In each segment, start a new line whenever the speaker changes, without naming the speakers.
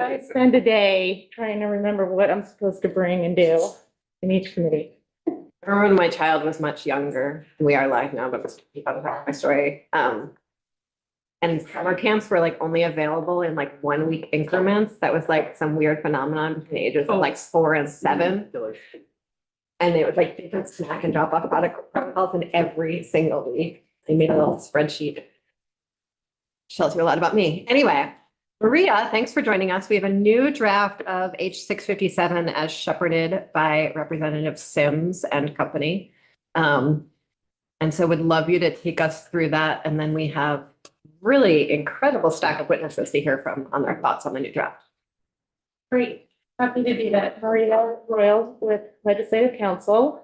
I spend a day trying to remember what I'm supposed to bring and do in each committee.
I remember when my child was much younger, and we are live now, but let's keep on my story. And summer camps were like only available in like 1 week increments. That was like some weird phenomenon between the ages of like 4 and 7. And it was like different snack and drop off protocols in every single week. I made a little spreadsheet. Tells you a lot about me. Anyway, Maria, thanks for joining us. We have a new draft of H657 as shepherded by Representative Sims and company. And so would love you to take us through that. And then we have really incredible stack of witnesses to hear from on their thoughts on the new draft.
Great, happy to do that. Maria Royal with Legislative Council.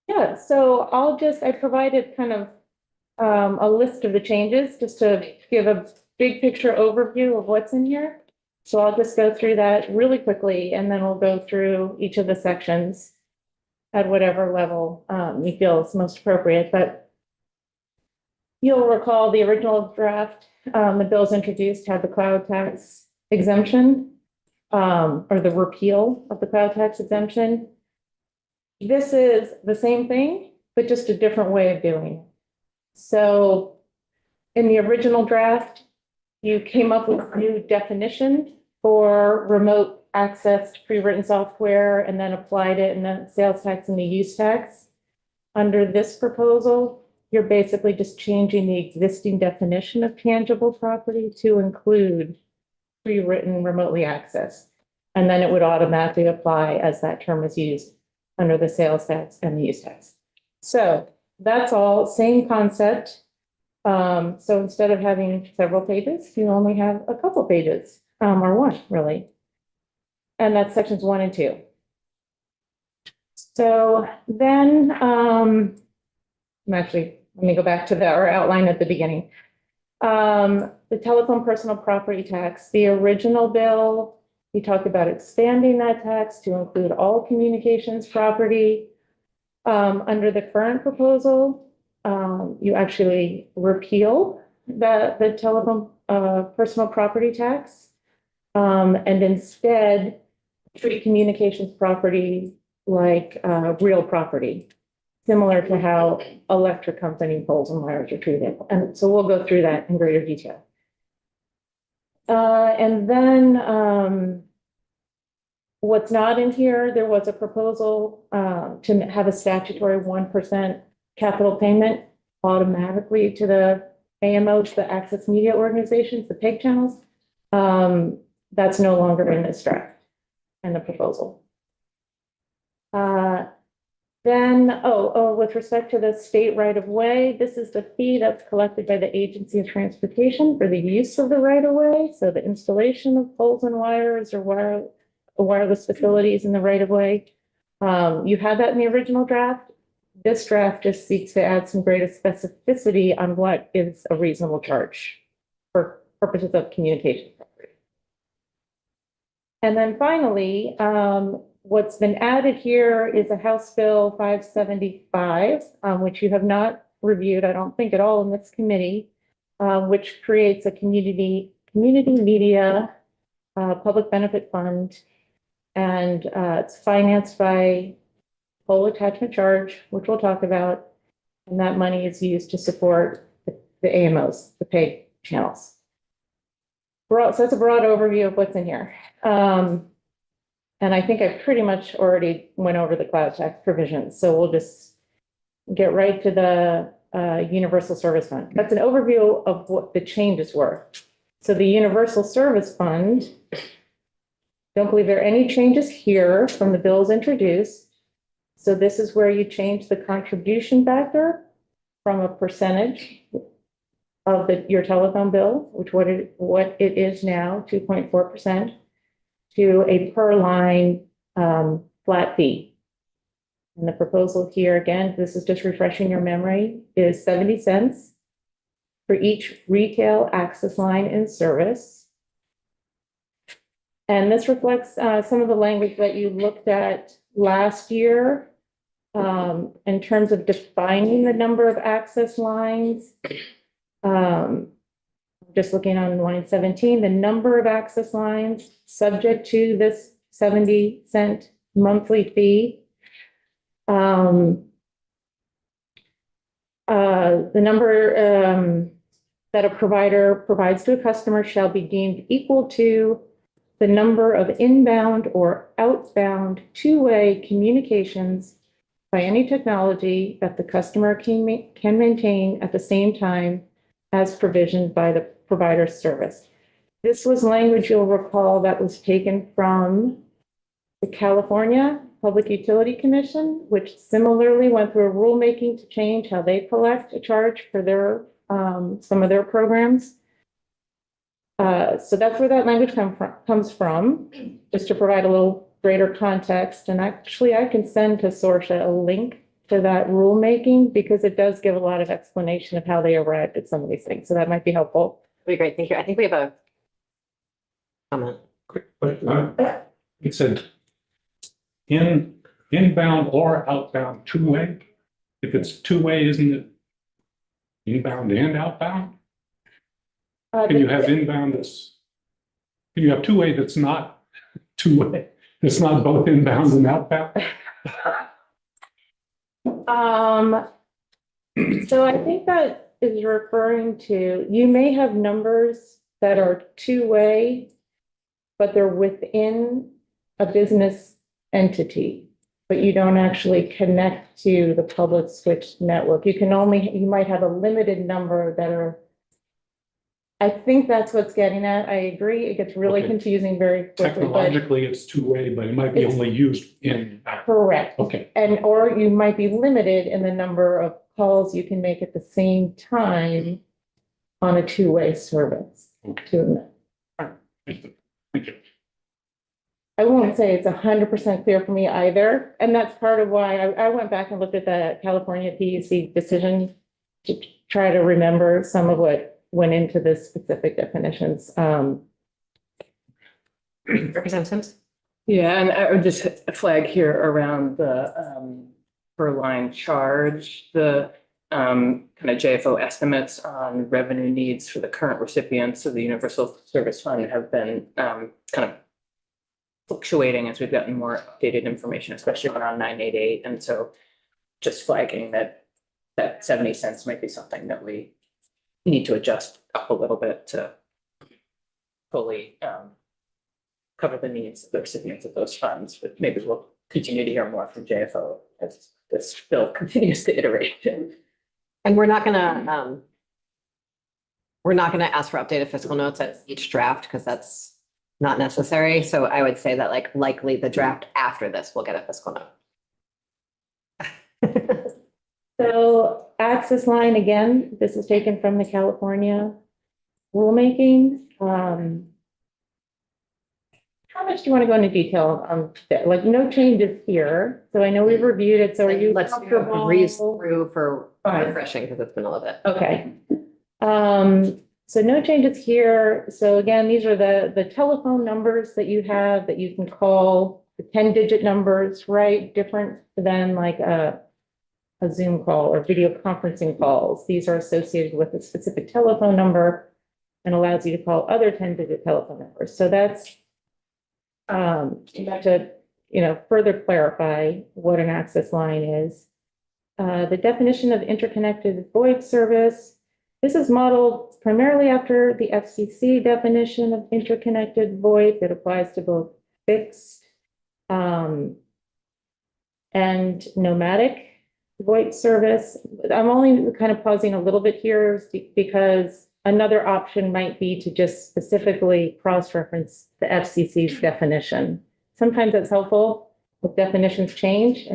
Yeah, so I provided kind of a list of the changes just to give a big picture overview of what's in here. So I'll just go through that really quickly, and then we'll go through each of the sections at whatever level you feel is most appropriate. But you'll recall the original draft, the bills introduced had the cloud tax exemption, or the repeal of the cloud tax exemption. This is the same thing, but just a different way of doing it. So in the original draft, you came up with a new definition for remote access to pre-written software and then applied it in the sales tax and the use tax. Under this proposal, you're basically just changing the existing definition of tangible property to include pre-written remotely accessed. And then it would automatically apply as that term is used under the sales tax and the use tax. So that's all, same concept. So instead of having several pages, you only have a couple pages, or one really. And that's sections 1 and 2. So then, let me go back to our outline at the beginning. The telephone personal property tax, the original bill, we talked about expanding that tax to include all communications property. Under the current proposal, you actually repeal the telephone personal property tax, and instead treat communications property like real property, similar to how electric company poles and wires are treated. And so we'll go through that in greater detail. And then what's not in here, there was a proposal to have a statutory 1% capital payment automatically to the AMO, to the Access Media Organizations, the PEG channels. That's no longer in this draft and the proposal. Then, with respect to the state right-of-way, this is the fee that's collected by the Agency of Transportation for the use of the right-of-way. So the installation of poles and wires or wireless facilities in the right-of-way. You had that in the original draft. This draft just seeks to add some greater specificity on what is a reasonable charge for purposes of communication property. And then finally, what's been added here is a House Bill 575, which you have not reviewed, I don't think at all in this committee, which creates a community media public benefit fund. And it's financed by pole attachment charge, which we'll talk about. And that money is used to support the AMOs, the PEG channels. So that's a broad overview of what's in here. And I think I pretty much already went over the cloud tax provisions. So we'll just get right to the Universal Service Fund. That's an overview of what the changes were. So the Universal Service Fund, don't believe there are any changes here from the bills introduced. So this is where you change the contribution factor from a percentage of your telephone bill, which what it is now, 2.4%, to a per line flat fee. And the proposal here, again, this is just refreshing your memory, is 70 cents for each retail access line in service. And this reflects some of the language that you looked at last year in terms of defining the number of access lines. Let just looking on line 17, the number of access lines subject to this 70-cent monthly fee. The number that a provider provides to a customer shall be deemed equal to the number of inbound or outbound two-way communications by any technology that the customer can maintain at the same time as provisioned by the provider's service. This was language you'll recall that was taken from the California Public Utility Commission, which similarly went through a rulemaking to change how they collect a charge for their some of their programs. So that's where that language comes from, just to provide a little greater context. And actually, I can send to Sorsha a link to that rulemaking because it does give a lot of explanation of how they arrived at some of these things. So that might be helpful.
That'd be great. Thank you. I think we have a comment.
Quick, but it said inbound or outbound two-way. If it's two-way, isn't it inbound and outbound? Can you have inbound that's, can you have two-way that's not two-way? It's not both inbound and outbound?
So I think that is referring to, you may have numbers that are two-way, but they're within a business entity, but you don't actually connect to the public switch network. You might have a limited number that are, I think that's what's getting at. I agree. It gets really
Okay.
confusing very quickly, but
Technologically, it's two-way, but it might be
It's-
only used in.
correct.
Okay,
Or you might be limited in the number of calls you can make at the same time on a two-way service.
Okay. thank you.
I won't say it's 100% clear for me either. And that's part of why I went back and looked at the California PUC decision to try to remember some of what went into the specific definitions.
Representatives?
Yeah, and I would just flag here around the per line charge, the kind of JFO estimates on revenue needs for the current recipients of the Universal Service Fund have been kind of fluctuating as we've gotten more updated information, especially around 988. And so just flagging that 70 cents might be something that we need to adjust up a little bit to fully cover the needs of the recipients of those funds, but maybe we'll continue to hear more from JFO as this bill continues to iterate.
And we're not gonna ask for updated fiscal notes at each draft because that's not necessary. So I would say that likely the draft after this will get a fiscal note.
So access line, again, this is taken from the California rulemaking. How much do you want to go into detail on that? Like no changes here. So I know we've reviewed it. So are you
Let's
comfortable?
breeze through for
Fine.
refreshing because it's been a little bit.
Okay. So no changes here. So again, these are the telephone numbers that you have that you can call, the 10-digit numbers, right? Different than like a Zoom call or video conferencing calls. These are associated with a specific telephone number and allows you to call other 10-digit telephone numbers. So that's to, further clarify what an access line is. The definition of interconnected VoIP service. This is modeled primarily after the FCC definition of interconnected VoIP. It applies to both fixed and nomadic VoIP service. I'm only kind of pausing a little bit here because another option might be to just specifically cross-reference the FCC's definition. Sometimes that's helpful if definitions change.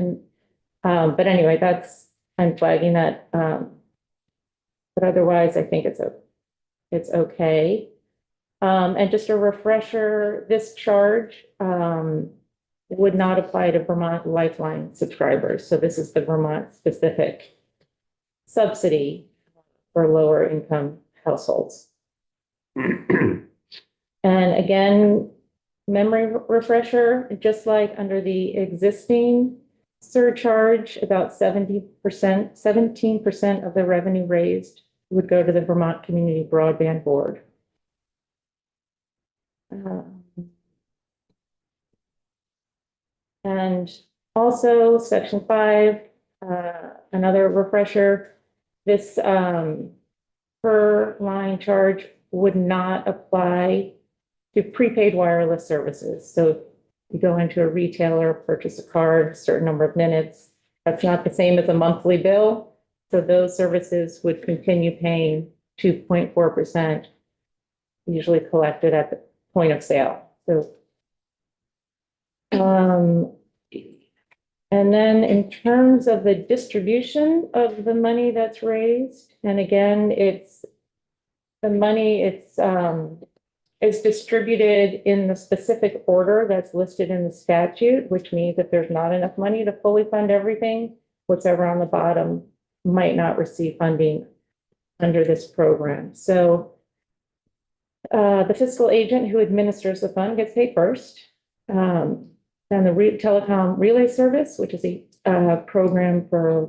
But anyway, I'm flagging that. But otherwise, I think it's okay. And just a refresher, this charge would not apply to Vermont Lifeline subscribers. So this is the Vermont specific subsidy for lower income households. And again, memory refresher, just like under the existing surcharge, about 17% of the revenue raised would go to the Vermont Community Broadband Board. And also section 5, another refresher, this per line charge would not apply to prepaid wireless services. So you go into a retailer, purchase a card, a certain number of minutes, that's not the same as a monthly bill. So those services would continue paying 2.4%, usually collected at the point of sale. So, and then in terms of the distribution of the money that's raised, and again, it's the money, it's distributed in the specific order that's listed in the statute, which means if there's not enough money to fully fund everything, whatever on the bottom might not receive funding under this program. So the fiscal agent who administers the fund gets paid first. Then the telecom relay service, which is a program for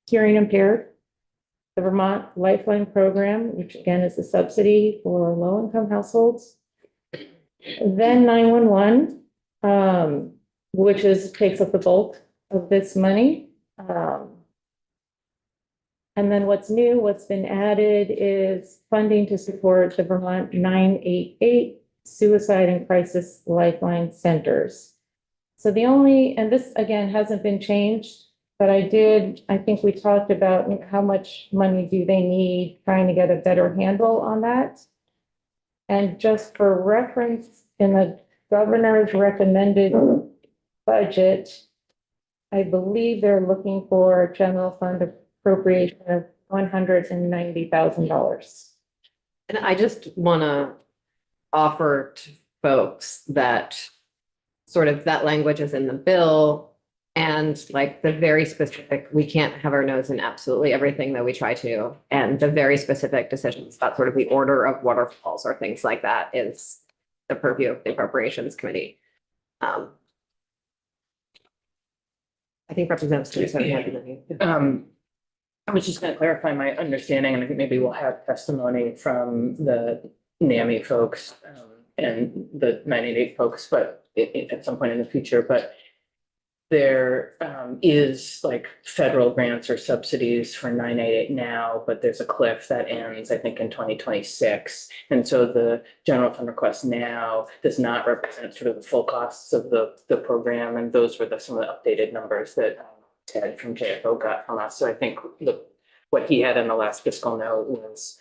hearing impaired. The Vermont Lifeline Program, which again is a subsidy for low-income households. Then 911, which takes up the bulk of this money. And then what's new, what's been added is funding to support the Vermont 988 Suicide and Crisis Lifeline Centers. So and this again hasn't been changed, but I think we talked about how much money do they need, trying to get a better handle on that. And just for reference, in the governor's recommended budget, I believe they're looking for a general fund appropriation of $190,000.
And I just want to offer to folks that sort of that language is in the bill and like the very specific, we can't have our nose in absolutely everything that we try to. And the very specific decisions about sort of the order of waterfalls or things like that is the purview of the Appropriations Committee. I think Representative Teresa had anything.
I was just going to clarify my understanding, and I think maybe we'll have testimony from the NAMI folks and the 988 folks, but at some point in the future. But there is like federal grants or subsidies for 988 now, but there's a cliff that ends, I think, in 2026. And so the general fund request now does not represent sort of the full costs of the program. And those were some of the updated numbers that Ted from JFO got from us. So I think what he had in the last fiscal note was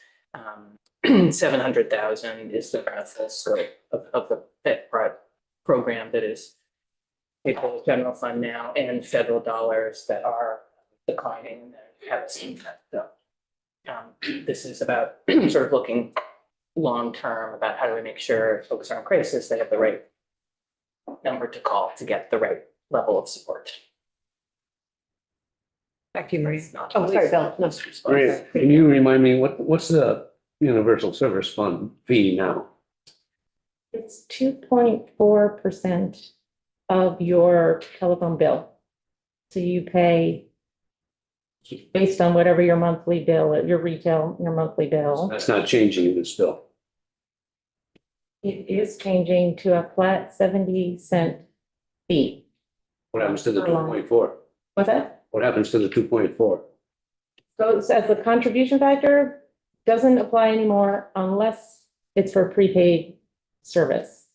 700,000 is the kind of full scope of the program that is paid for the general fund now, and federal dollars that are declining and haven't seen that. So this is about sort of looking long term about how do we make sure folks are in crisis, they have the right number to call to get the right level of support.
Back to you, Marie. Oh, sorry, Bill. No.
Maria, can you remind me, what's the Universal Service Fund fee now?
It's 2.4% of your telephone bill. So you pay based on whatever your monthly bill, your monthly bill.
That's not changing in this bill.
It is changing to a flat 70-cent fee.
What happens to the 2.4?
What's that?
What happens to the 2.4?
So as the contribution factor doesn't apply anymore unless it's for prepaid service.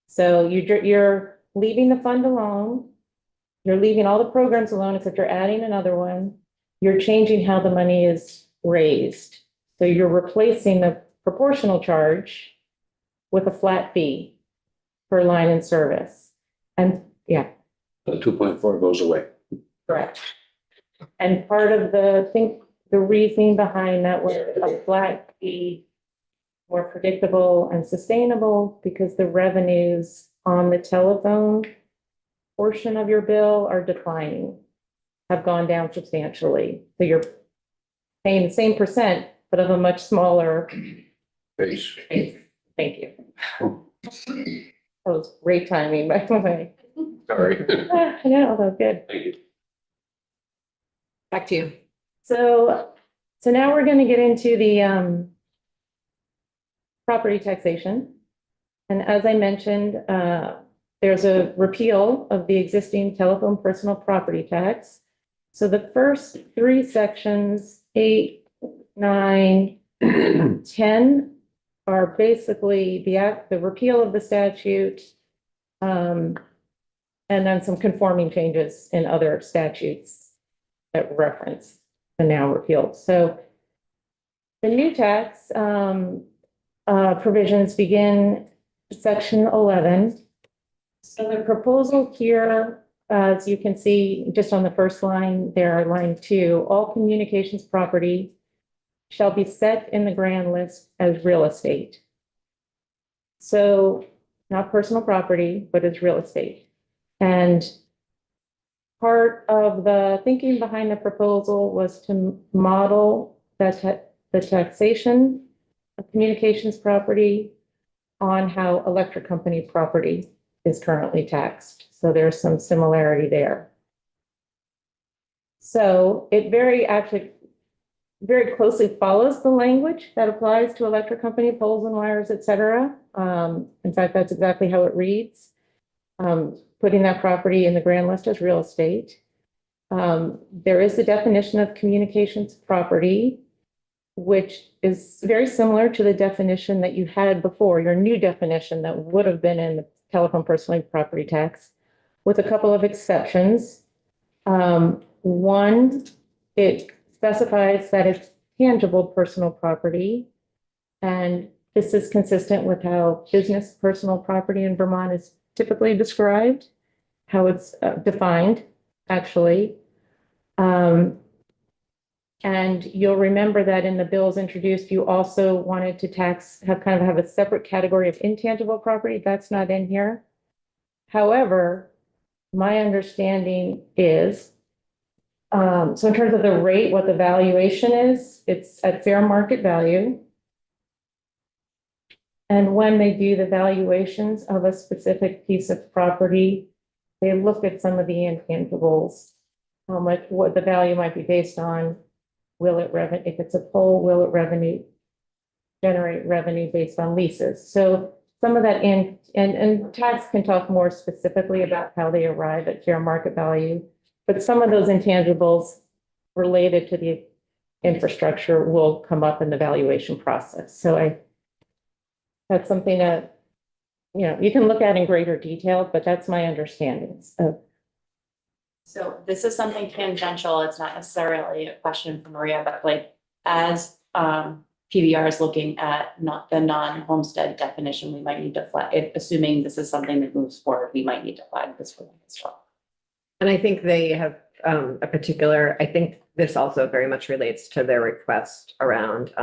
So you're leaving the fund alone. You're leaving all the programs alone, except you're adding another one. You're changing how the money is raised. So you're replacing the proportional charge with a flat fee per line in service. And yeah.
The 2.4 goes away.
Correct. And part of the reasoning behind that was a flat fee, more predictable and sustainable, because the revenues on the telephone portion of your bill are declining, have gone down substantially. So you're paying the same percent, but of a much smaller
Base.
base. Thank you. That was great timing, by the way.
Sorry.
Yeah, that was good.
Thank you.
Back to you.
So now we're going to get into the property taxation. And as I mentioned, there's a repeal of the existing telephone personal property tax. So the first three sections, 8, 9, 10, are basically the repeal of the statute, and then some conforming changes in other statutes that reference the now repealed. So the new tax provisions begin section 11. So the proposal here, as you can see, just on the first line, there, line 2, all communications property shall be set in the grand list as real estate. So not personal property, but as real estate. And part of the thinking behind the proposal was to model that the taxation of communications property on how electric company property is currently taxed. So there's some similarity there. So it very closely follows the language that applies to electric company poles and wires, et cetera. In fact, that's exactly how it reads. Putting that property in the grand list as real estate. There is the definition of communications property, which is very similar to the definition that you had before, your new definition that would have been in the telephone personal property tax, with a couple of exceptions. One, it specifies that it's tangible personal property. And this is consistent with how business personal property in Vermont is typically described, how it's defined, actually. And you'll remember that in the bills introduced, you also wanted to have a separate category of intangible property. That's not in here. However, my understanding is, so in terms of the rate, what the valuation is, it's at fair market value. And when they do the valuations of a specific piece of property, they look at some of the intangibles, what the value might be based on. If it's a pole, will it generate revenue based on leases? So some of that and tax can talk more specifically about how they arrive at fair market value, but some of those intangibles related to the infrastructure will come up in the valuation process. So that's something that, you can look at in greater detail, but that's my understanding.
So this is something tangential. It's not necessarily a question for Maria, but like as PBR is looking at not the non-homestead definition, we might need to flag, assuming this is something that moves forward, we might need to flag this for them as well.
And I think they have I think this also very much relates to their request around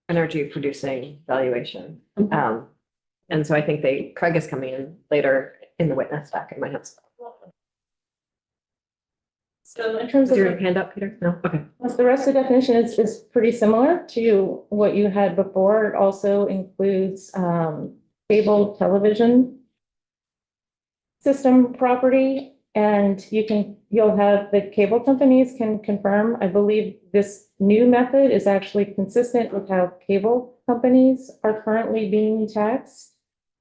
energy producing valuation. And so I think Craig is coming in later in the witness stack in my house.
So in terms
Is
of
your hand up, Peter? No? Okay.
the rest of the definition is pretty similar to what you had before. It also includes cable television system property, and you'll have the cable companies can confirm. I believe this new method is actually consistent with how cable companies are currently being taxed,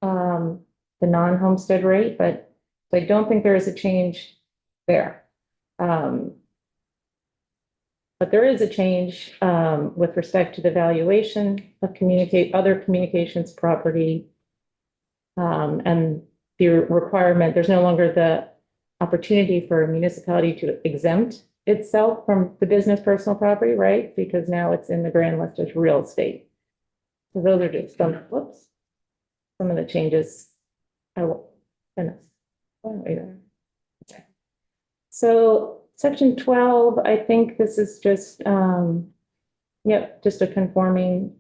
the non-homestead rate, but I don't think there is a change there. But there is a change with respect to the valuation of other communications property, and the requirement. There's no longer the opportunity for a municipality to exempt itself from the business personal property, right? Because now it's in the grand list as real estate. So those are just some of the changes. So section 12, I think this is just, just a conforming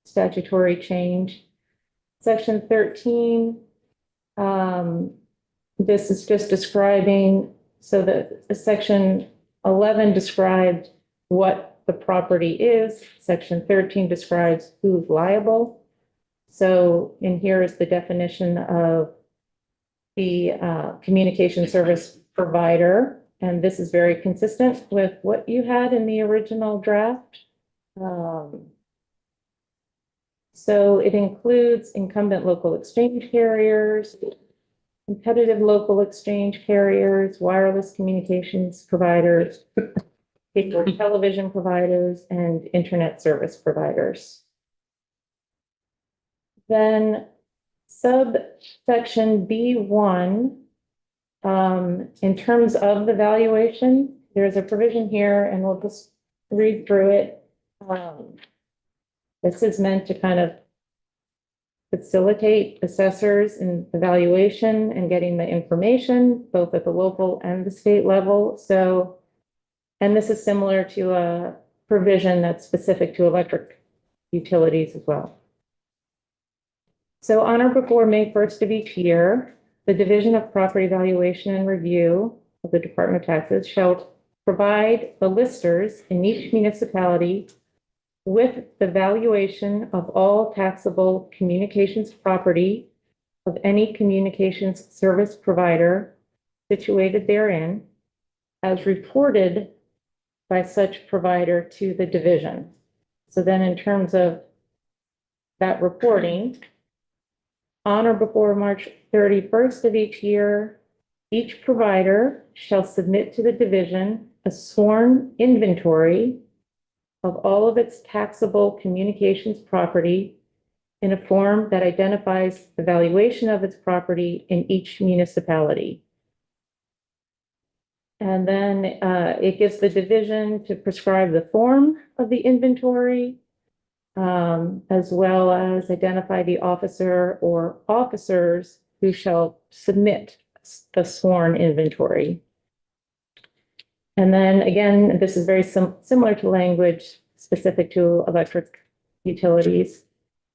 statutory change. Section 13, this is just describing, so that section 11 described what the property is. Section 13 describes who's liable. So in here is the definition of the communication service provider. And this is very consistent with what you had in the original draft. So it includes incumbent local exchange carriers, competitive local exchange carriers, wireless communications providers, cable television providers, and internet service providers. Then subsection B1, in terms of the valuation, there's a provision here, and we'll just read through it. This is meant to kind of facilitate assessors in evaluation and getting the information, both at the local and the state level. So, and this is similar to a provision that's specific to electric utilities as well. So on or before May 1st of each year, the Division of Property Valuation and Review of the Department of Taxes shall provide the listers in each municipality with the valuation of all taxable communications property of any communications service provider situated therein, as reported by such provider to the division. So then in terms of that reporting, on or before March 31st of each year, each provider shall submit to the division a sworn inventory of all of its taxable communications property in a form that identifies the valuation of its property in each municipality. And then it gives the division to prescribe the form of the inventory, as well as identify the officer or officers who shall submit the sworn inventory. And then again, this is very similar to language specific to electric utilities.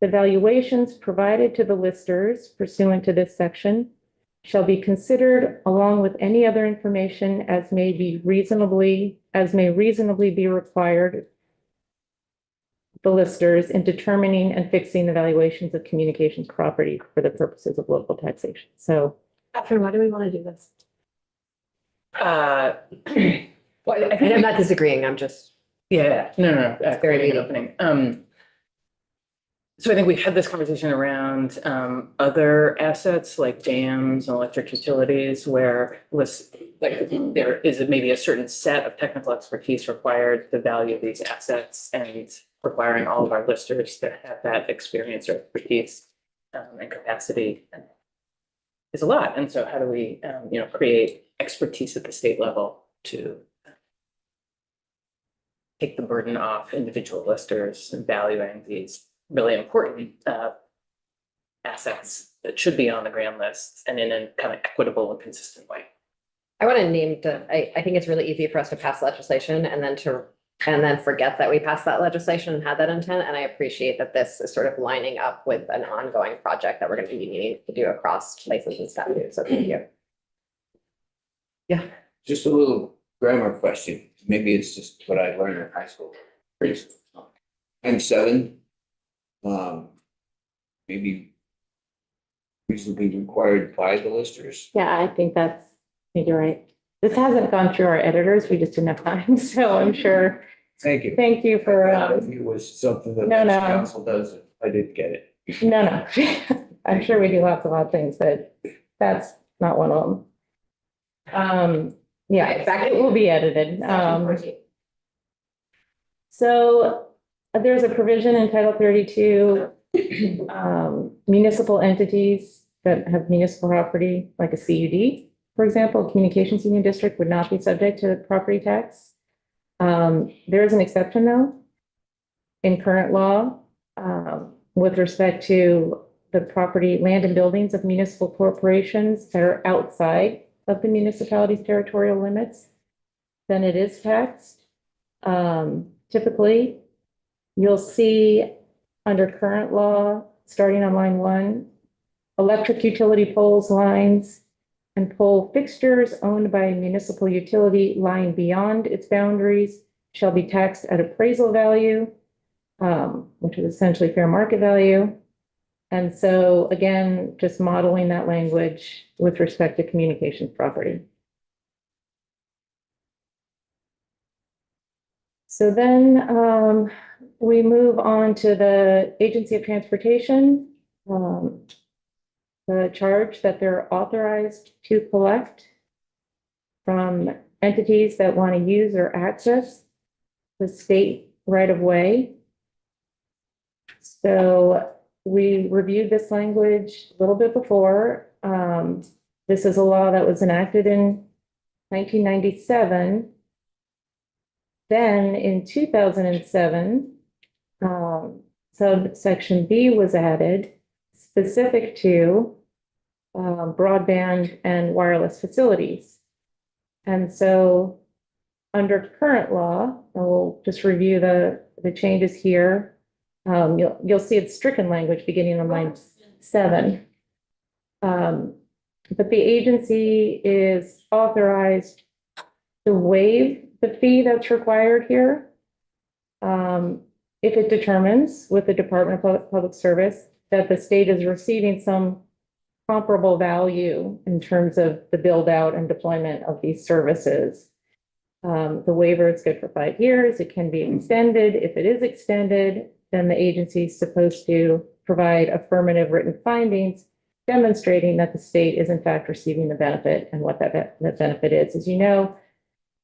The valuations provided to the listers pursuant to this section shall be considered along with any other information as may reasonably be required the listers in determining and fixing the valuations of communications property for the purposes of local taxation. So,
Catherine, why do we want to do this?
Well, I
And I'm
think,
not disagreeing, I'm just,
yeah, no,
It's very
great opening. So I think we had this conversation around other assets like dams and electric utilities where there is maybe a certain set of technical expertise required to value these assets, and requiring all of our listers to have that experience or expertise and capacity is a lot. And so how do we create expertise at the state level to take the burden off individual listers and valuing these really important assets that should be on the grand list and in a kind of equitable and consistent way.
I want to I think it's really easy for us to pass legislation and then forget that we passed that legislation and had that intent. And I appreciate that this is sort of lining up with an ongoing project that we're going to be needing to do across places and statutes. So thank you. Yeah.
Just a little grammar question. Maybe it's just what I learned in high school. And 7. Maybe reasonably required by the listers.
yeah, I think you're right. This hasn't gone through our editors. We just didn't have time. So I'm sure.
Thank you.
Thank you for,
It was something that
No,
the
no.
council does. I didn't get it.
no. I'm sure we do lots of odd things, but that's not one of them. Yeah, in fact, it will be edited. So there's a provision in Title 32, municipal entities that have municipal property, like a CUD, for example, a communications union district would not be subject to property tax. There is an exception though, in current law, with respect to the property, land and buildings of municipal corporations that are outside of the municipality's territorial limits, then it is taxed. Typically, you'll see under current law, starting on line 1, electric utility poles, lines, and pole fixtures owned by a municipal utility lying beyond its boundaries shall be taxed at appraisal value, which is essentially fair market value. And so again, just modeling that language with respect to communications property. So then we move on to the Agency of Transportation. The charge that they're authorized to collect from entities that want to use or access the state right of way. So we reviewed this language a little bit before. This is a law that was enacted in 1997. Then in 2007, subsection B was added specific to broadband and wireless facilities. And so under current law, and we'll just review the changes here. You'll see it's stricken language beginning on line 7. But the agency is authorized to waive the fee that's required here. If it determines with the Department of Public Service that the state is receiving some comparable value in terms of the build out and deployment of these services. The waiver is good for 5 years. It can be extended. If it is extended, then the agency is supposed to provide affirmative written findings demonstrating that the state is in fact receiving the benefit and what that benefit is. As you know,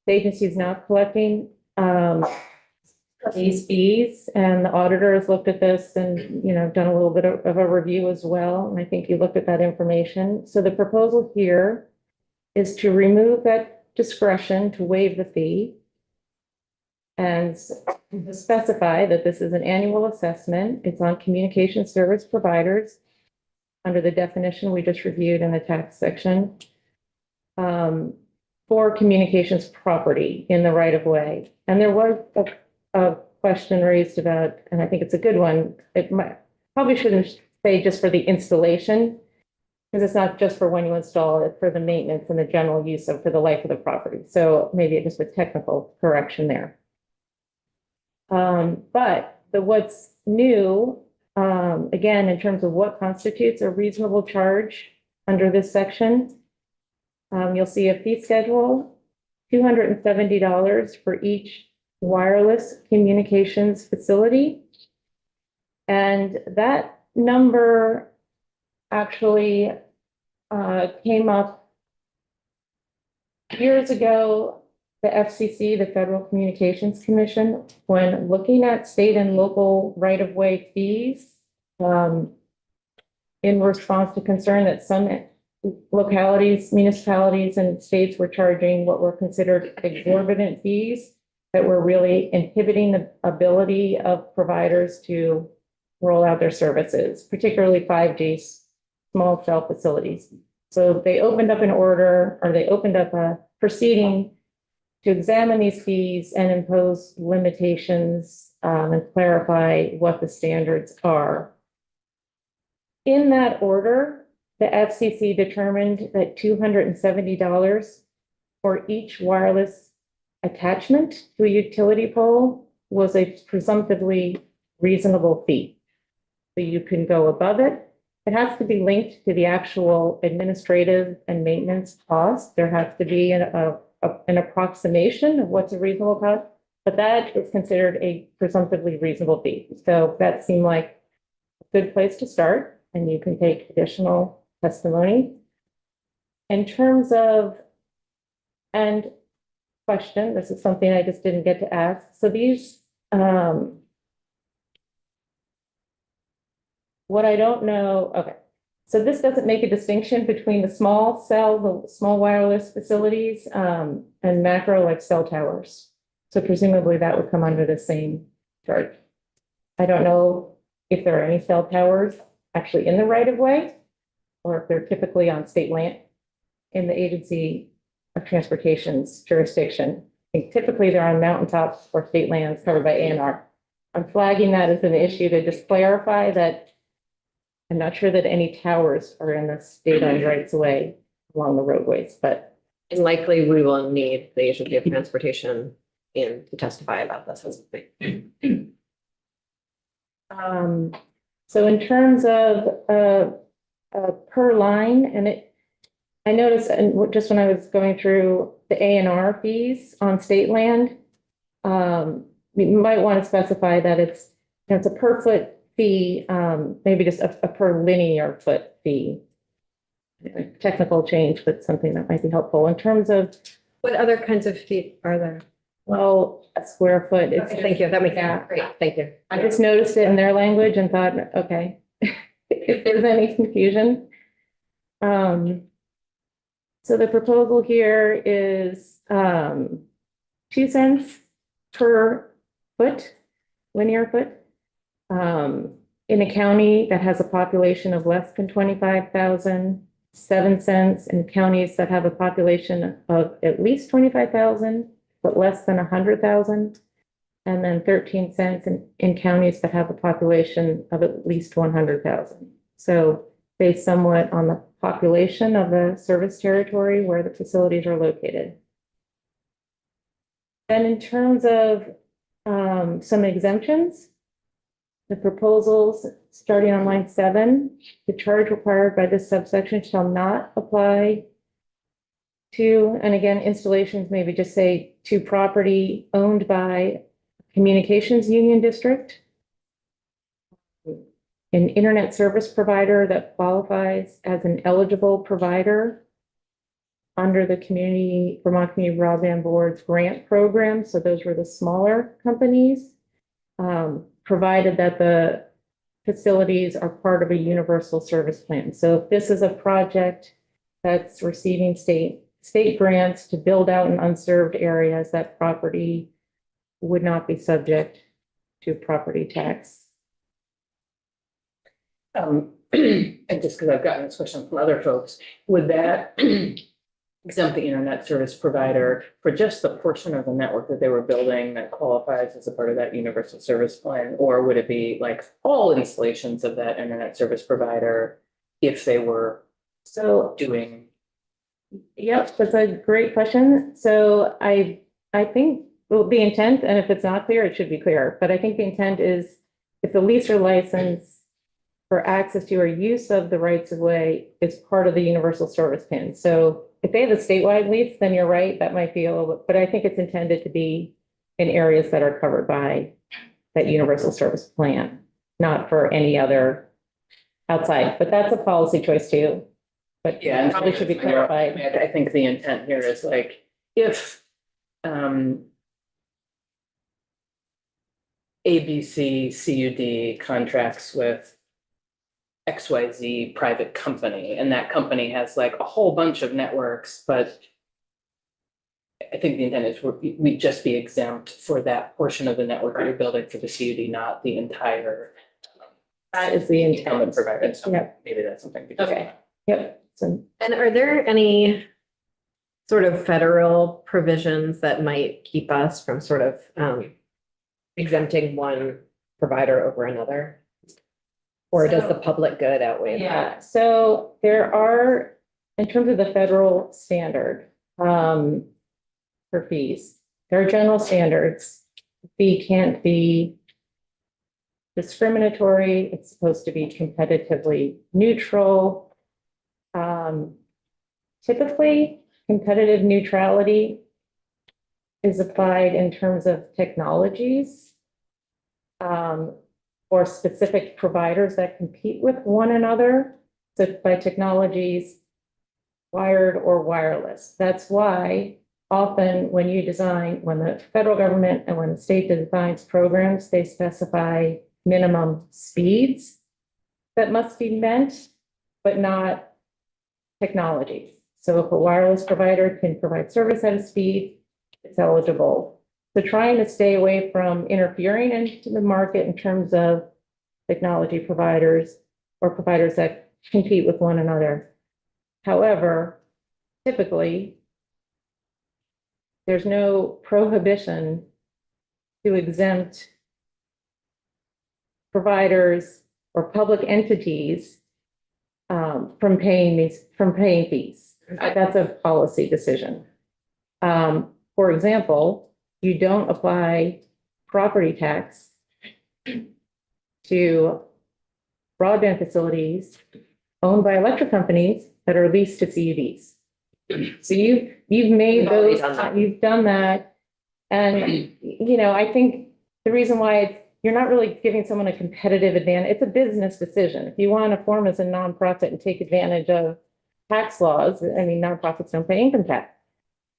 the agency is now collecting these fees, and the auditor has looked at this and, done a little bit of a review as well. And I think you looked at that information. So the proposal here is to remove that discretion to waive the fee and specify that this is an annual assessment. It's on communication service providers under the definition we just reviewed in the tax section for communications property in the right of way. And there was a question raised about, and I think it's a good one, it probably shouldn't say just for the installation, because it's not just for when you install it, for the maintenance and the general use of for the life of the property. So maybe just a technical correction there. But what's new, again, in terms of what constitutes a reasonable charge under this section, you'll see a fee schedule, $270 for each wireless communications facility. And that number actually came up years ago. The FCC, the Federal Communications Commission, when looking at state and local right-of-way fees, in response to concern that some localities, municipalities, and states were charging what were considered exorbitant fees that were really inhibiting the ability of providers to roll out their services, particularly 5G small cell facilities. So they opened up an order, or they opened up a proceeding to examine these fees and impose limitations and clarify what the standards are. In that order, the FCC determined that $270 for each wireless attachment to a utility pole was a presumptively reasonable fee. So you can go above it. It has to be linked to the actual administrative and maintenance cost. There has to be an approximation of what's a reasonable cost, but that is considered a presumptively reasonable fee. So that seemed like a good place to start, and you can take additional testimony. In terms of, and question, this is something I just didn't get to ask. So these, what I don't know, okay. So this doesn't make a distinction between the small cell, the small wireless facilities, and macro like cell towers. So presumably that would come under the same charge. I don't know if there are any cell towers actually in the right of way, or if they're typically on state land in the Agency of Transportation's jurisdiction. I think typically they're on mountaintops or state lands covered by ANR. I'm flagging that as an issue to just clarify that I'm not sure that any towers are in the state-owned rights of way along the roadways, but.
And likely we will need the Agency of Transportation in to testify about this as a thing.
So in terms of per line, and I noticed, and just when I was going through the ANR fees on state land, you might want to specify that it's, it's a per foot fee, maybe just a per linear foot fee. A technical change, but something that might be helpful in terms of,
What other kinds of feet are there?
well, a square foot. It's
Okay, thank you. That makes
Yeah.
sense. Great, thank you.
I just noticed it in their language and thought, okay, if there's any confusion. So the proposal here is 2 cents per foot, linear foot. In a county that has a population of less than 25,000, 7 cents. In counties that have a population of at least 25,000, but less than 100,000. And then 13 cents in counties that have a population of at least 100,000. So based somewhat on the population of the service territory where the facilities are located. And in terms of some exemptions, the proposals, starting on line 7, the charge required by this subsection shall not apply to, and again, installations, maybe just say to property owned by communications union district, an internet service provider that qualifies as an eligible provider under the Vermont Community Broadband Board's grant program. So those were the smaller companies, provided that the facilities are part of a universal service plan. So if this is a project that's receiving state grants to build out in unserved areas, that property would not be subject to property tax.
And just because I've gotten this question from other folks, would that exempt the internet service provider for just the portion of the network that they were building that qualifies as a part of that universal service plan? Or would it be like all installations of that internet service provider if they were
So,
doing?
yep, that's a great question. So I think the intent, and if it's not clear, it should be clear, but I think the intent is if the lease or license for access to or use of the rights of way is part of the universal service plan. So if they have a statewide lease, then you're right, that might be a little bit, but I think it's intended to be in areas that are covered by that universal service plan, not for any other outside, but that's a policy choice too. But
Yeah, and
probably should be clarified.
I think the intent here is like, if ABC CUD contracts with XYZ private company, and that company has like a whole bunch of networks, but I think the intent is we'd just be exempt for that portion of the network that you're building for the CUD, not the entire
That is the
incumbent
intent.
provider. So
Yep.
maybe that's something. to just-
Okay.
Yep. So
And are there any sort of federal provisions that might keep us from sort of exempting one provider over another? Or does the public good outweigh that?
yeah, so there are, in terms of the federal standard, for fees, there are general standards. Fee can't be discriminatory. It's supposed to be competitively neutral. Typically, competitive neutrality is applied in terms of technologies, or specific providers that compete with one another. So by technologies, wired or wireless. That's why often when you design, when the federal government and when the state designs programs, they specify minimum speeds that must be met, but not technologies. So if a wireless provider can provide service at a speed, it's eligible. So trying to stay away from interfering into the market in terms of technology providers or providers that compete with one another. However, typically, there's no prohibition to exempt providers or public entities from paying fees. That's a policy decision. For example, you don't apply property tax to broadband facilities owned by electric companies that are leased to CUDs. So you've made
We've already
those,
done that.
you've done that. And, you know, I think the reason why you're not really giving someone a competitive advantage. It's a business decision. If you want to form as a nonprofit and take advantage of tax laws, I mean, nonprofits don't pay income tax.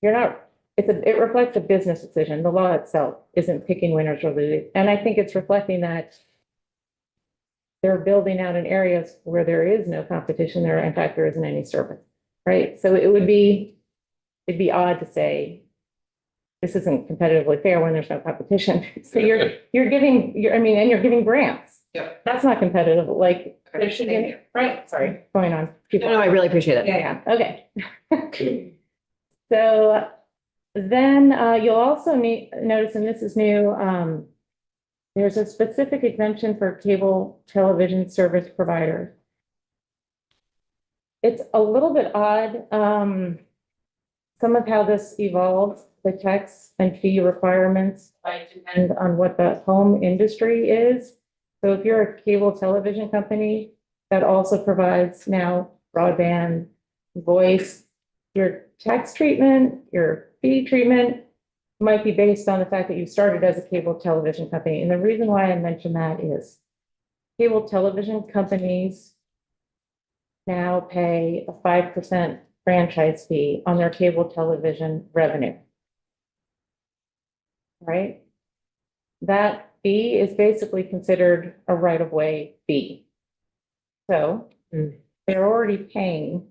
You're not, it reflects a business decision. The law itself isn't picking winners or losers. And I think it's reflecting that they're building out in areas where there is no competition there. In fact, there isn't any service, right? So it'd be odd to say this isn't competitively fair when there's no competition. So you're giving, and you're giving grants.
Yep.
That's not competitive, like, there
Okay,
should
thank
be,
you.
right, sorry, going on.
No, I really appreciate it.
Yeah, okay. So then you'll also notice, and this is new, there's a specific exemption for cable television service providers. It's a little bit odd, some of how this evolved, the tax and fee requirements might depend on what the home industry is. So if you're a cable television company that also provides now broadband, voice, your tax treatment, your fee treatment might be based on the fact that you started as a cable television company. And the reason why I mention that is cable television companies now pay a 5% franchise fee on their cable television revenue. Right? That fee is basically considered a right-of-way fee. So they're already paying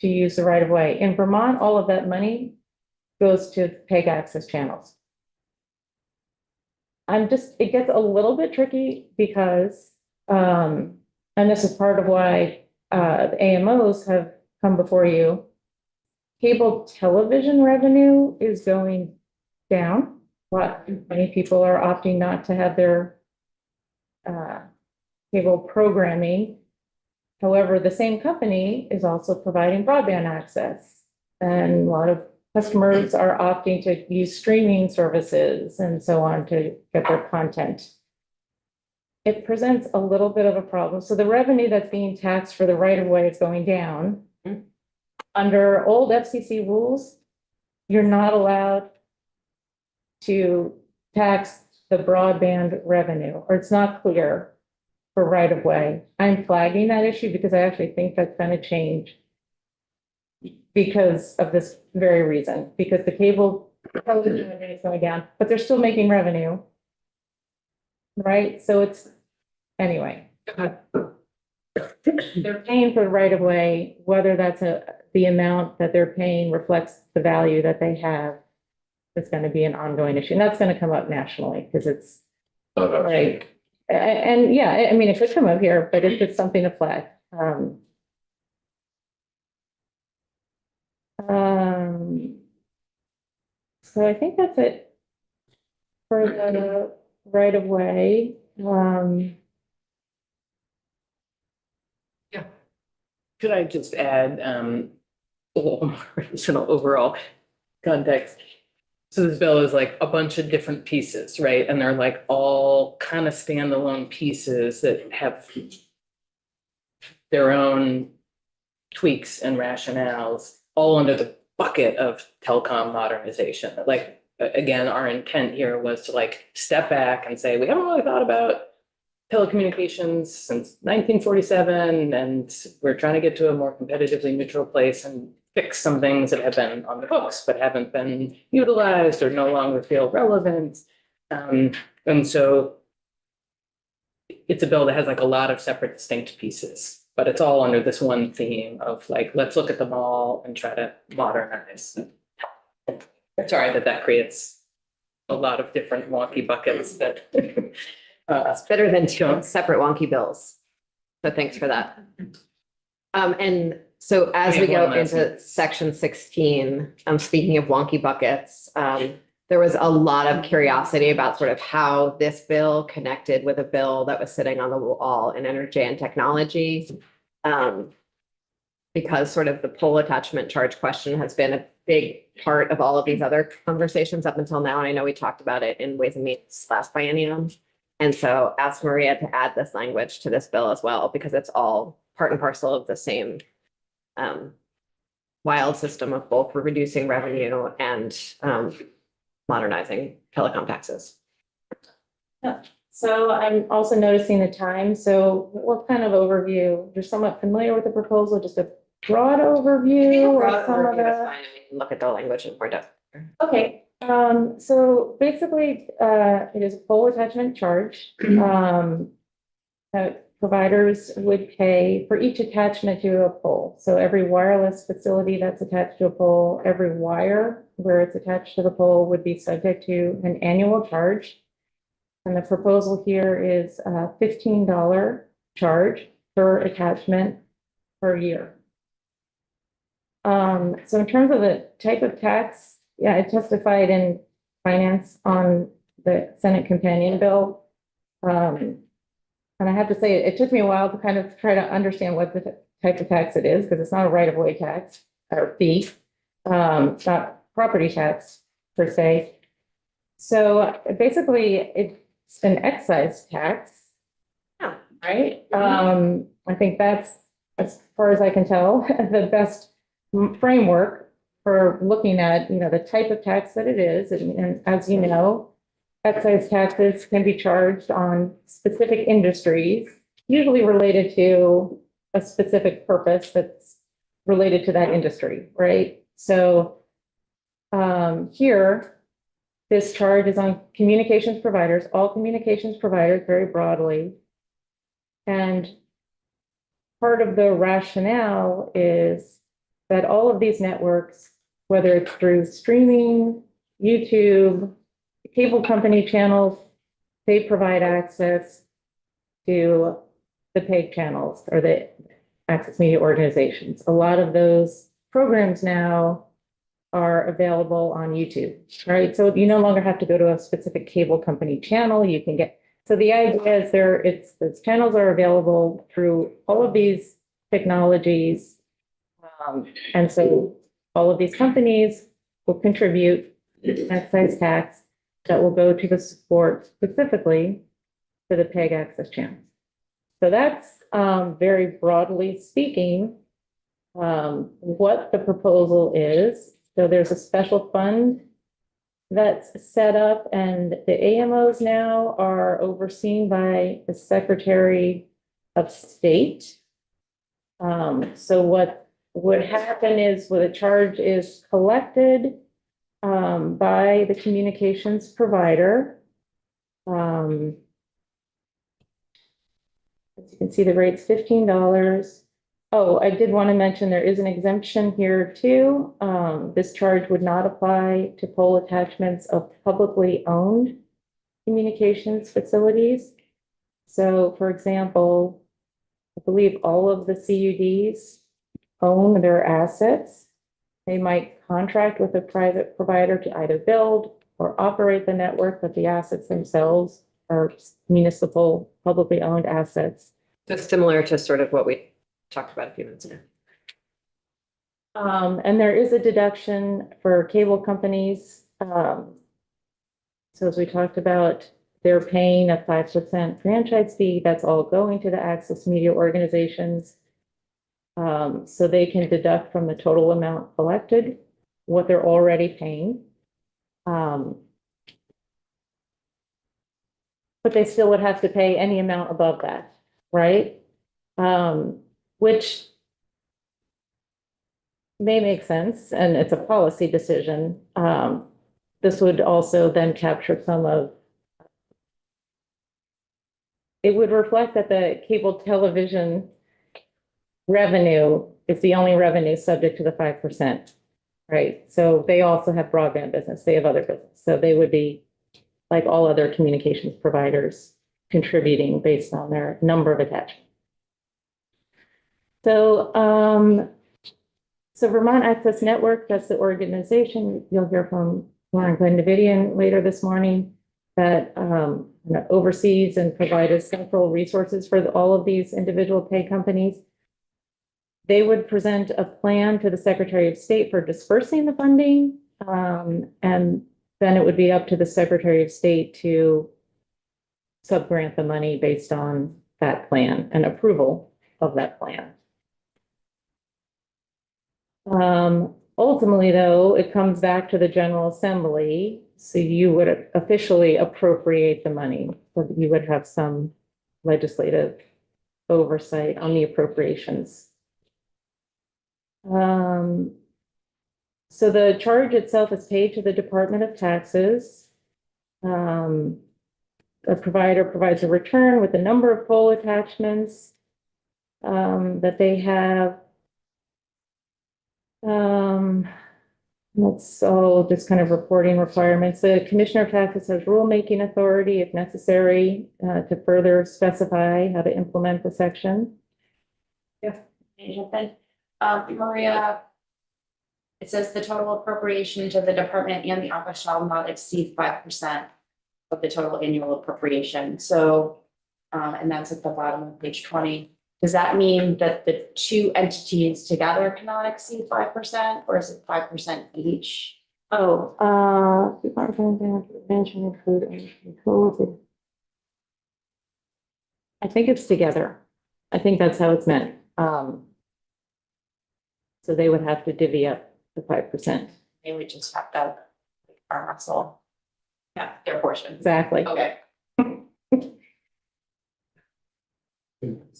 to use the right-of-way. In Vermont, all of that money goes to PEG access channels. It gets a little bit tricky because, and this is part of why the AMOs have come before you. Cable television revenue is going down. Many people are opting not to have their cable programming. However, the same company is also providing broadband access. And a lot of customers are opting to use streaming services and so on to get their content. It presents a little bit of a problem. So the revenue that's being taxed for the right-of-way is going down. Under old FCC rules, you're not allowed to tax the broadband revenue, or it's not clear for right-of-way. I'm flagging that issue because I actually think that's going to change because of this very reason, because the cable television revenue is going down, but they're still making revenue. Right? So it's, anyway. They're paying for the right-of-way, whether that's the amount that they're paying reflects the value that they have. It's going to be an ongoing issue. And that's going to come up nationally because it's right. And yeah, I mean, it could come up here, but it's something to flag. So I think that's it for the right-of-way.
Could I just add a little more additional overall context? So this bill is like a bunch of different pieces, right? And they're like all kind of standalone pieces that have their own tweaks and rationales, all under the bucket of telecom modernization. Like, again, our intent here was to like step back and say, we haven't really thought about telecommunications since 1947, and we're trying to get to a more competitively neutral place and fix some things that have been on the books but haven't been utilized or no longer feel relevant. And so it's a bill that has like a lot of separate distinct pieces, but it's all under this one theme of like, let's look at them all and try to modernize. Sorry that creates a lot of different wonky buckets that
It's better than two separate wonky bills. So thanks for that. And so as we go into section 16, speaking of wonky buckets, there was a lot of curiosity about sort of how this bill connected with a bill that was sitting on the wall in energy and technology. Because sort of the pole attachment charge question has been a big part of all of these other conversations up until now. And I know we talked about it in Ways and Means last biennium. And so asked Maria to add this language to this bill as well, because it's all part and parcel of the same wild system of both reducing revenue and modernizing telecom taxes.
So I'm also noticing the time. So what kind of overview? You're somewhat familiar with the proposal, just a broad overview or some of the?
We can look at the language in more depth.
Okay, so basically, it is a pole attachment charge. That providers would pay for each attachment to a pole. So every wireless facility that's attached to a pole, every wire where it's attached to the pole would be subject to an annual charge. And the proposal here is a $15 charge per attachment per year. So in terms of the type of tax, yeah, I testified in finance on the Senate companion bill. And I have to say, it took me a while to kind of try to understand what the type of tax it is, because it's not a right-of-way tax or fee. It's not property tax per se. So basically, it's an excise tax.
Oh.
Right? I think that's, as far as I can tell, the best framework for looking at, the type of tax that it is. And as you know, excise taxes can be charged on specific industries, usually related to a specific purpose that's related to that industry, right? So here, this charge is on communications providers, all communications providers very broadly. And part of the rationale is that all of these networks, whether it's through streaming, YouTube, cable company channels, they provide access to the PEG channels or the access media organizations. A lot of those programs now are available on YouTube, right? So you no longer have to go to a specific cable company channel. You can get, so the idea is those channels are available through all of these technologies. And so all of these companies will contribute excise tax that will go to the support specifically for the PEG access channels. So that's very broadly speaking what the proposal is. So there's a special fund that's set up, and the AMOs now are overseen by the Secretary of State. So what would happen is when the charge is collected by the communications provider. As you can see, the rate's $15. Oh, I did want to mention there is an exemption here too. This charge would not apply to pole attachments of publicly owned communications facilities. So for example, I believe all of the CUDs own their assets. They might contract with a private provider to either build or operate the network, but the assets themselves are municipal, publicly owned assets.
So similar to sort of what we talked about a few minutes ago.
And there is a deduction for cable companies. So as we talked about, they're paying a 5% franchise fee. That's all going to the access media organizations. So they can deduct from the total amount collected what they're already paying. But they still would have to pay any amount above that, right? Which may make sense, and it's a policy decision. This would also then capture some of, it would reflect that the cable television revenue is the only revenue subject to the 5%, right? So they also have broadband business, they have other business. So they would be like all other communications providers contributing based on their number of attachments. So, so Vermont Access Network, that's the organization, you'll hear from Lauren Glendavidian later this morning, that oversees and provides central resources for all of these individual pay companies. They would present a plan to the Secretary of State for dispersing the funding, and then it would be up to the Secretary of State to subgrant the money based on that plan and approval of that plan. Ultimately, though, it comes back to the General Assembly, so you would officially appropriate the money. So but you would have some legislative oversight on the appropriations. So the charge itself is paid to the Department of Taxes. The provider provides a return with the number of pole attachments that they have. That's all just kind of reporting requirements. The Commissioner of Taxes has rulemaking authority if necessary to further specify how to implement the section.
Maria, it says the total appropriation to the department and the office shall not exceed 5% of the total annual appropriation. So, and that's at the bottom of page 20. Does that mean that the two entities together cannot exceed 5%, or is it 5% each?
I think it's together. I think that's how it's meant. So they would have to divvy up the 5%.
They would just have to arm wrestle. Yeah, their portion.
Exactly.
Okay.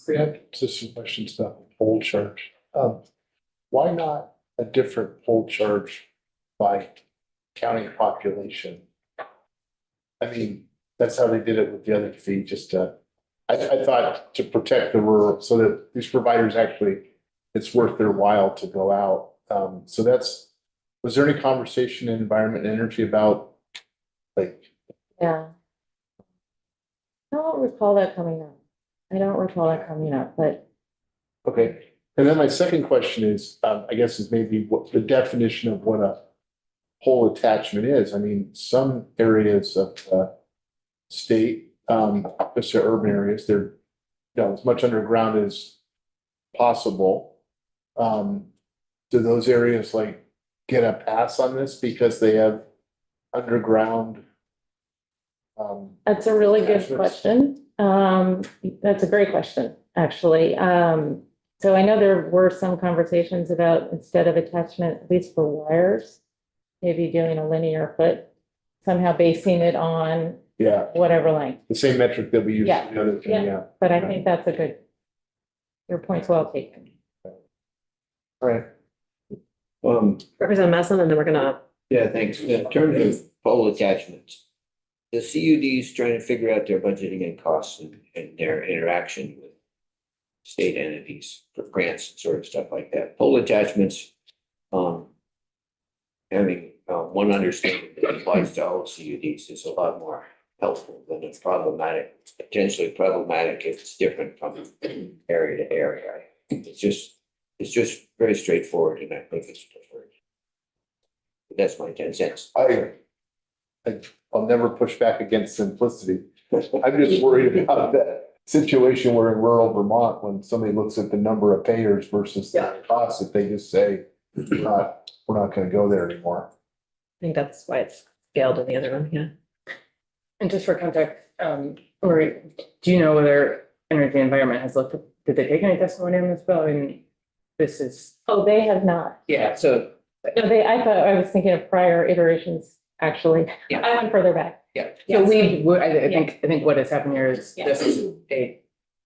We have just some questions about the poll charge. Why not a different poll charge by county population? I mean, that's how they did it with the other fee, just I thought to protect the rural, so that these providers actually, it's worth their while to go out. So was there any conversation in environment and energy about like,
Yeah. I don't recall that coming up. But
okay. And then my second question is, I guess is maybe what the definition of what a pole attachment is. I mean, some areas of state, especially urban areas, they're, as much underground as possible. Do those areas like get a pass on this because they have underground?
that's a really good
Attachments.
question. That's a great question, actually. So I know there were some conversations about instead of attachment, at least for wires, maybe doing a linear foot, somehow basing it on
Yeah,
whatever length.
the same metric that we use for the other thing, yeah.
But I think that's your point's well taken.
All right.
Representative Messon, and then we're gonna,
Yeah, thanks. In terms of pole attachments, the CUD is trying to figure out their budgeting and costs and their interaction with state entities for grants and sort of stuff like that. Pole attachments, having one understanding that applies to all CUDs is a lot more helpful than it's problematic, potentially problematic if it's different from area to area. It's just very straightforward, and I think it's preferred. That's my 10 cents.
I'll never push back against simplicity. I'm just worried about that situation where in rural Vermont, when somebody looks at the number of payers versus the cost, if they just say, we're not gonna go there anymore.
I think that's why it's scaled in the other one, yeah.
And just for context, or do you know whether Energy and Environment has looked, did they take any testimony on this bill? I mean, this is.
Oh, they have not.
Yeah, so.
No, I thought, I was thinking of prior iterations, actually.
Yeah.
I went further back.
Yeah,
Yeah,
so
so-
I think what has happened here is
Yeah.
this is a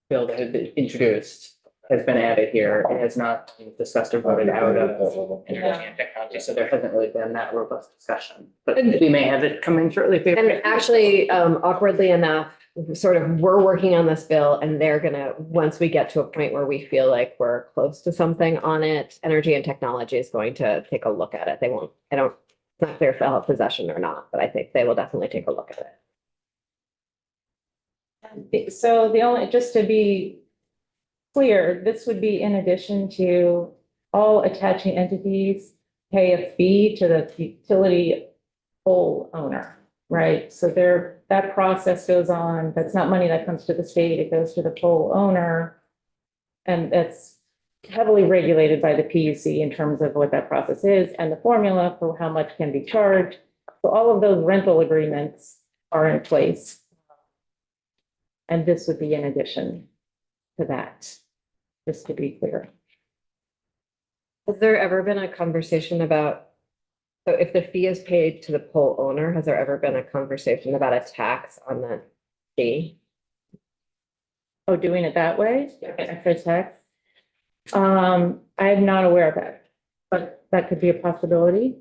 bill that had been introduced, has been added here, it has not been discussed or voted out of energy and technology, so there hasn't really been that robust discussion. But we may have it coming shortly.
And actually, awkwardly enough, sort of, we're working on this bill and they're gonna, once we get to a point where we feel like we're close to something on it, Energy and Technology is going to take a look at it. They won't, it's not clear if they'll have possession or not, but I think they will definitely take a look at it.
So just to be clear, this would be in addition to all attaching entities pay a fee to the utility pole owner, right? So that process goes on. That's not money that comes to the state. It goes to the pole owner. And that's heavily regulated by the PUC in terms of what that process is and the formula for how much can be charged. So all of those rental agreements are in place. And this would be in addition to that, just to be clear.
Has there ever been a conversation about, so if the fee is paid to the pole owner, has there ever been a conversation about a tax on the fee.
Oh, doing it that way, extra tax? I'm not aware of that, but that could be a possibility.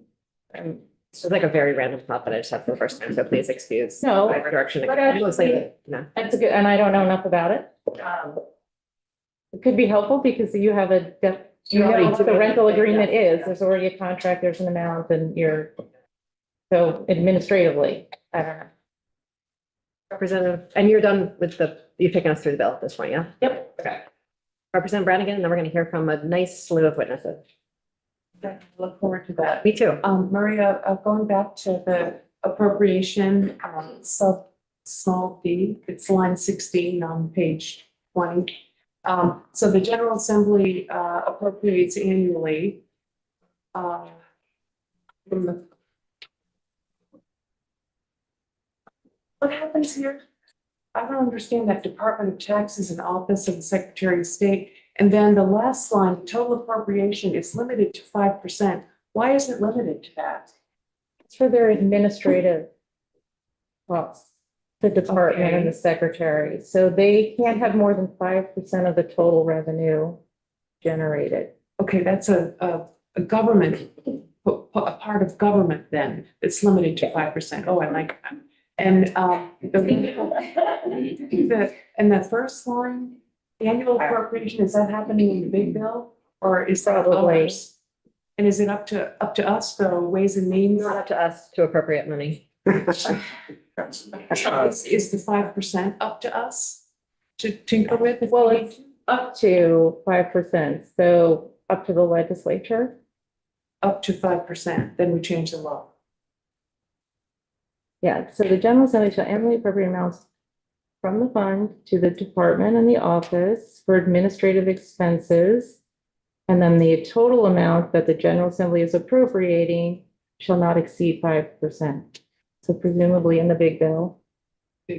It's just like a very random thought that I just had for the first time, so please excuse.
No,
my direction.
but actually-
Mostly, no.
That's a good, and I don't know enough about it. It could be helpful because you have you know what the rental agreement is, there's already a contract, there's an amount, and so administratively, I don't know.
Representative, and you're done with you've taken us through the bill at this point, yeah?
Yep.
Okay. Representative Brannigan, and then we're gonna hear from a nice slew of witnesses.
Look forward to that.
Me too.
Maria, going back to the appropriation, sub small b, it's line 16 on page 20. So the General Assembly appropriates annually from the. What happens here? I don't understand that Department of Taxes and Office of the Secretary of State. And then the last line, total appropriation is limited to 5%. Why is it limited to that?
It's for their administrative costs, the department and the secretary, so they can't have more than 5% of the total revenue generated.
Okay, that's a government, a part of government then, it's limited to 5%. Oh, I like that. And the first line, annual appropriation, is that happening in the big bill? Or is that
Probably.
ours? And is it up to us, the Ways and Means?
Not up to us to appropriate money.
Is the 5% up to us to tinker with? if
Well,
we
it's
need to?
up to 5%, so up to the legislature.
Up to 5%, then we change the law.
Yeah, so the General Assembly shall annually appropriate amounts from the fund to the department and the office for administrative expenses. And then the total amount that the General Assembly is appropriating shall not exceed 5%. So presumably in the big bill,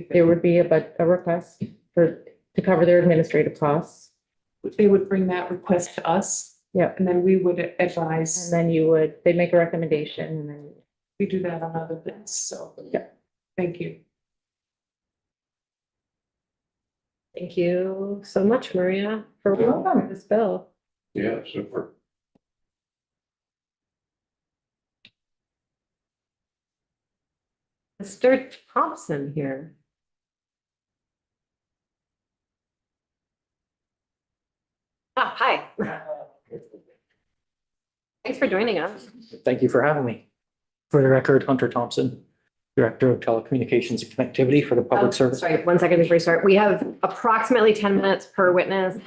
there would be a request to cover their administrative costs.
They would bring that request to us.
Yep.
And then we would advise.
And then they'd make a recommendation and then.
We do that on other things, so.
Yeah.
Thank you.
Thank you so much, Maria, for welcoming this bill.
Yeah, super.
Mr. Thompson here. Ah, hi. Thanks for joining us.
Thank you for having me. For the record, Hunter Thompson, Director of Telecommunications and Connectivity for the Public Service.
Sorry, 1 second before we start. We have approximately 10 minutes per witness.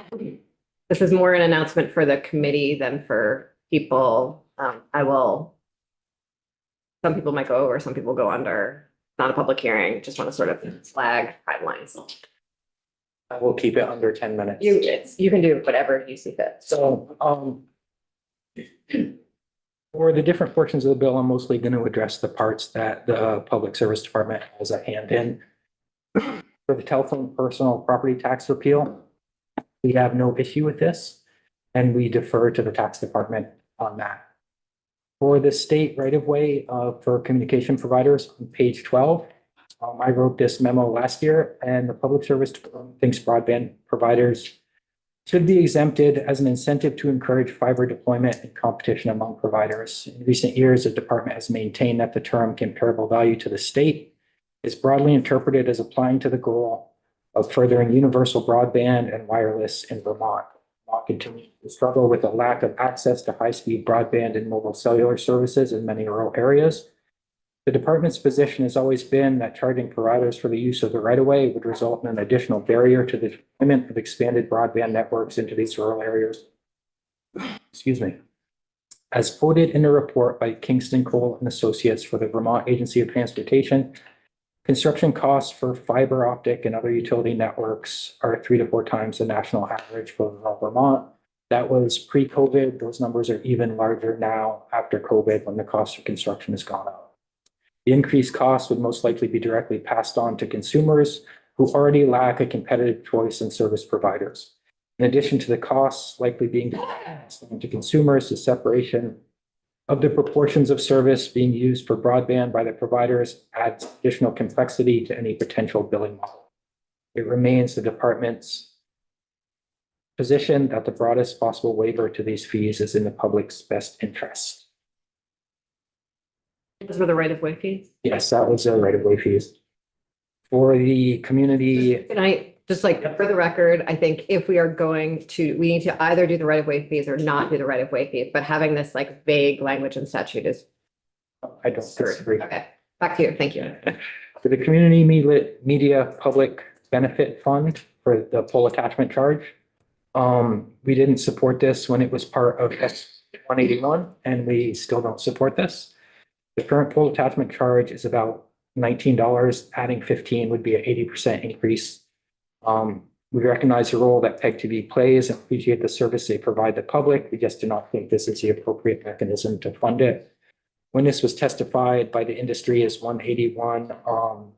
This is more an announcement for the committee than for people. Some people might go over, some people go under. Not a public hearing, just want to sort of flag timelines.
I will keep it under 10 minutes.
You can do whatever you see fit.
So, for the different portions of the bill, I'm mostly going to address the parts that the Public Service Department has a hand in. For the telephone personal property tax repeal, we have no issue with this, and we defer to the tax department on that. For the state right-of-way for communication providers on page 12, I wrote this memo last year, and the Public Service Department thinks broadband providers should be exempted as an incentive to encourage fiber deployment and competition among providers. In recent years, the department has maintained that the term comparable value to the state is broadly interpreted as applying to the goal of furthering universal broadband and wireless in Vermont. Vermont continues to struggle with a lack of access to high-speed broadband and mobile cellular services in many rural areas. The department's position has always been that charging providers for the use of the right-of-way would result in an additional barrier to the deployment of expanded broadband networks into these rural areas. Excuse me. As quoted in a report by Kingston Cole and Associates for the Vermont Agency of Transportation, construction costs for fiber optic and other utility networks are 3 to 4 times the national average for rural Vermont. That was pre-COVID. Those numbers are even larger now after COVID when the cost of construction has gone up. The increased costs would most likely be directly passed on to consumers who already lack a competitive choice in service providers. In addition to the costs likely being passed on to consumers, the separation of the proportions of service being used for broadband by the providers adds additional complexity to any potential billing model. It remains the department's position that the broadest possible waiver to these fees is in the public's best interest.
Those were the right of way fees.
Yes, that was the right of way fees. For the community,
Can I, just like for the record, I think if we are going to, we need to either do the right of way fees or not do the right of way fees, but having this like vague language in statute is.
I don't disagree.
Okay, back to you. Thank you.
For the community media public benefit fund for the pole attachment charge. We didn't support this when it was part of S 181, and we still don't support this. The current pole attachment charge is about $19. Adding 15 would be an 80% increase. We recognize the role that PEG TV plays and appreciate the service they provide the public. We just do not think this is the appropriate mechanism to fund it. When this was testified by the industry as 181,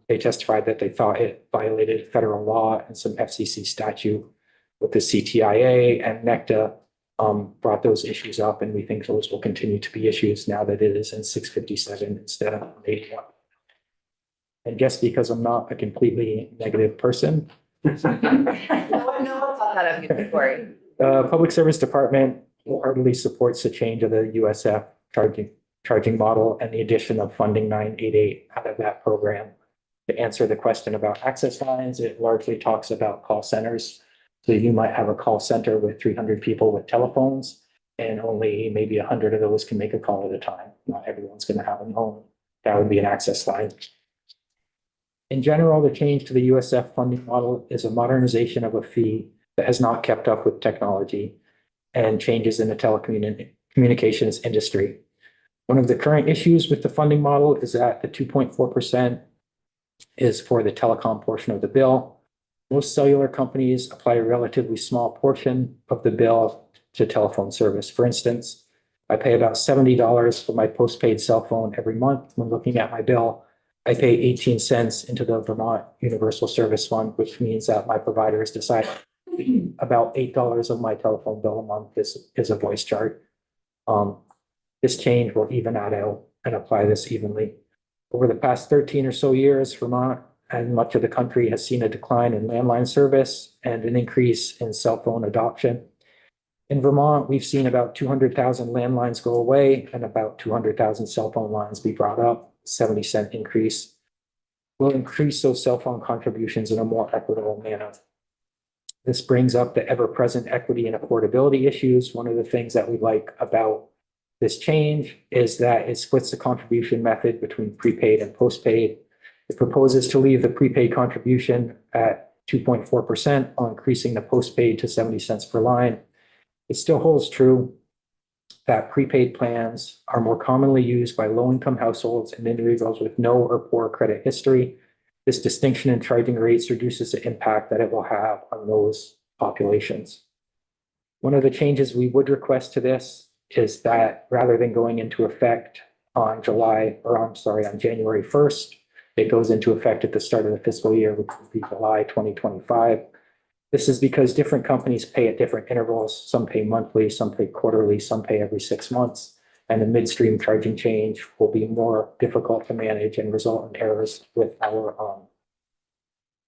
they testified that they thought it violated federal law and some FCC statute with the CTIA, and NECTA brought those issues up, and we think those will continue to be issues now that it is in 657 instead of 81. And just because I'm not a completely negative person, the Public Service Department heartily supports the change of the USF charging model and the addition of funding 988 out of that program. To answer the question about access lines, it largely talks about call centers. So you might have a call center with 300 people with telephones, and only maybe 100 of those can make a call at a time. Not everyone's going to have a home. That would be an access line. In general, the change to the USF funding model is a modernization of a fee that has not kept up with technology and changes in the telecommunications industry. One of the current issues with the funding model is that the 2.4% is for the telecom portion of the bill. Most cellular companies apply a relatively small portion of the bill to telephone service. For instance, I pay about $70 for my postpaid cell phone every month. When looking at my bill, I pay 18 cents into the Vermont Universal Service Fund, which means that my providers decide about $8 of my telephone bill a month is a voice charge. This change will even that out and apply this evenly. Over the past 13 or so years, Vermont and much of the country has seen a decline in landline service and an increase in cell phone adoption. In Vermont, we've seen about 200,000 landlines go away and about 200,000 cell phone lines be brought up, 70-cent increase. We'll increase those cell phone contributions in a more equitable manner. This brings up the ever-present equity and affordability issues. One of the things that we like about this change is that it splits the contribution method between prepaid and postpaid. It proposes to leave the prepaid contribution at 2.4% while increasing the postpaid to 70 cents per line. It still holds true that prepaid plans are more commonly used by low-income households and individuals with no or poor credit history. This distinction in charging rates reduces the impact that it will have on those populations. One of the changes we would request to this is that rather than going into effect on January 1st, it goes into effect at the start of the fiscal year, which would be July 2025. This is because different companies pay at different intervals. Some pay monthly, some pay quarterly, some pay every 6 months. And the midstream charging change will be more difficult to manage and result in errors with our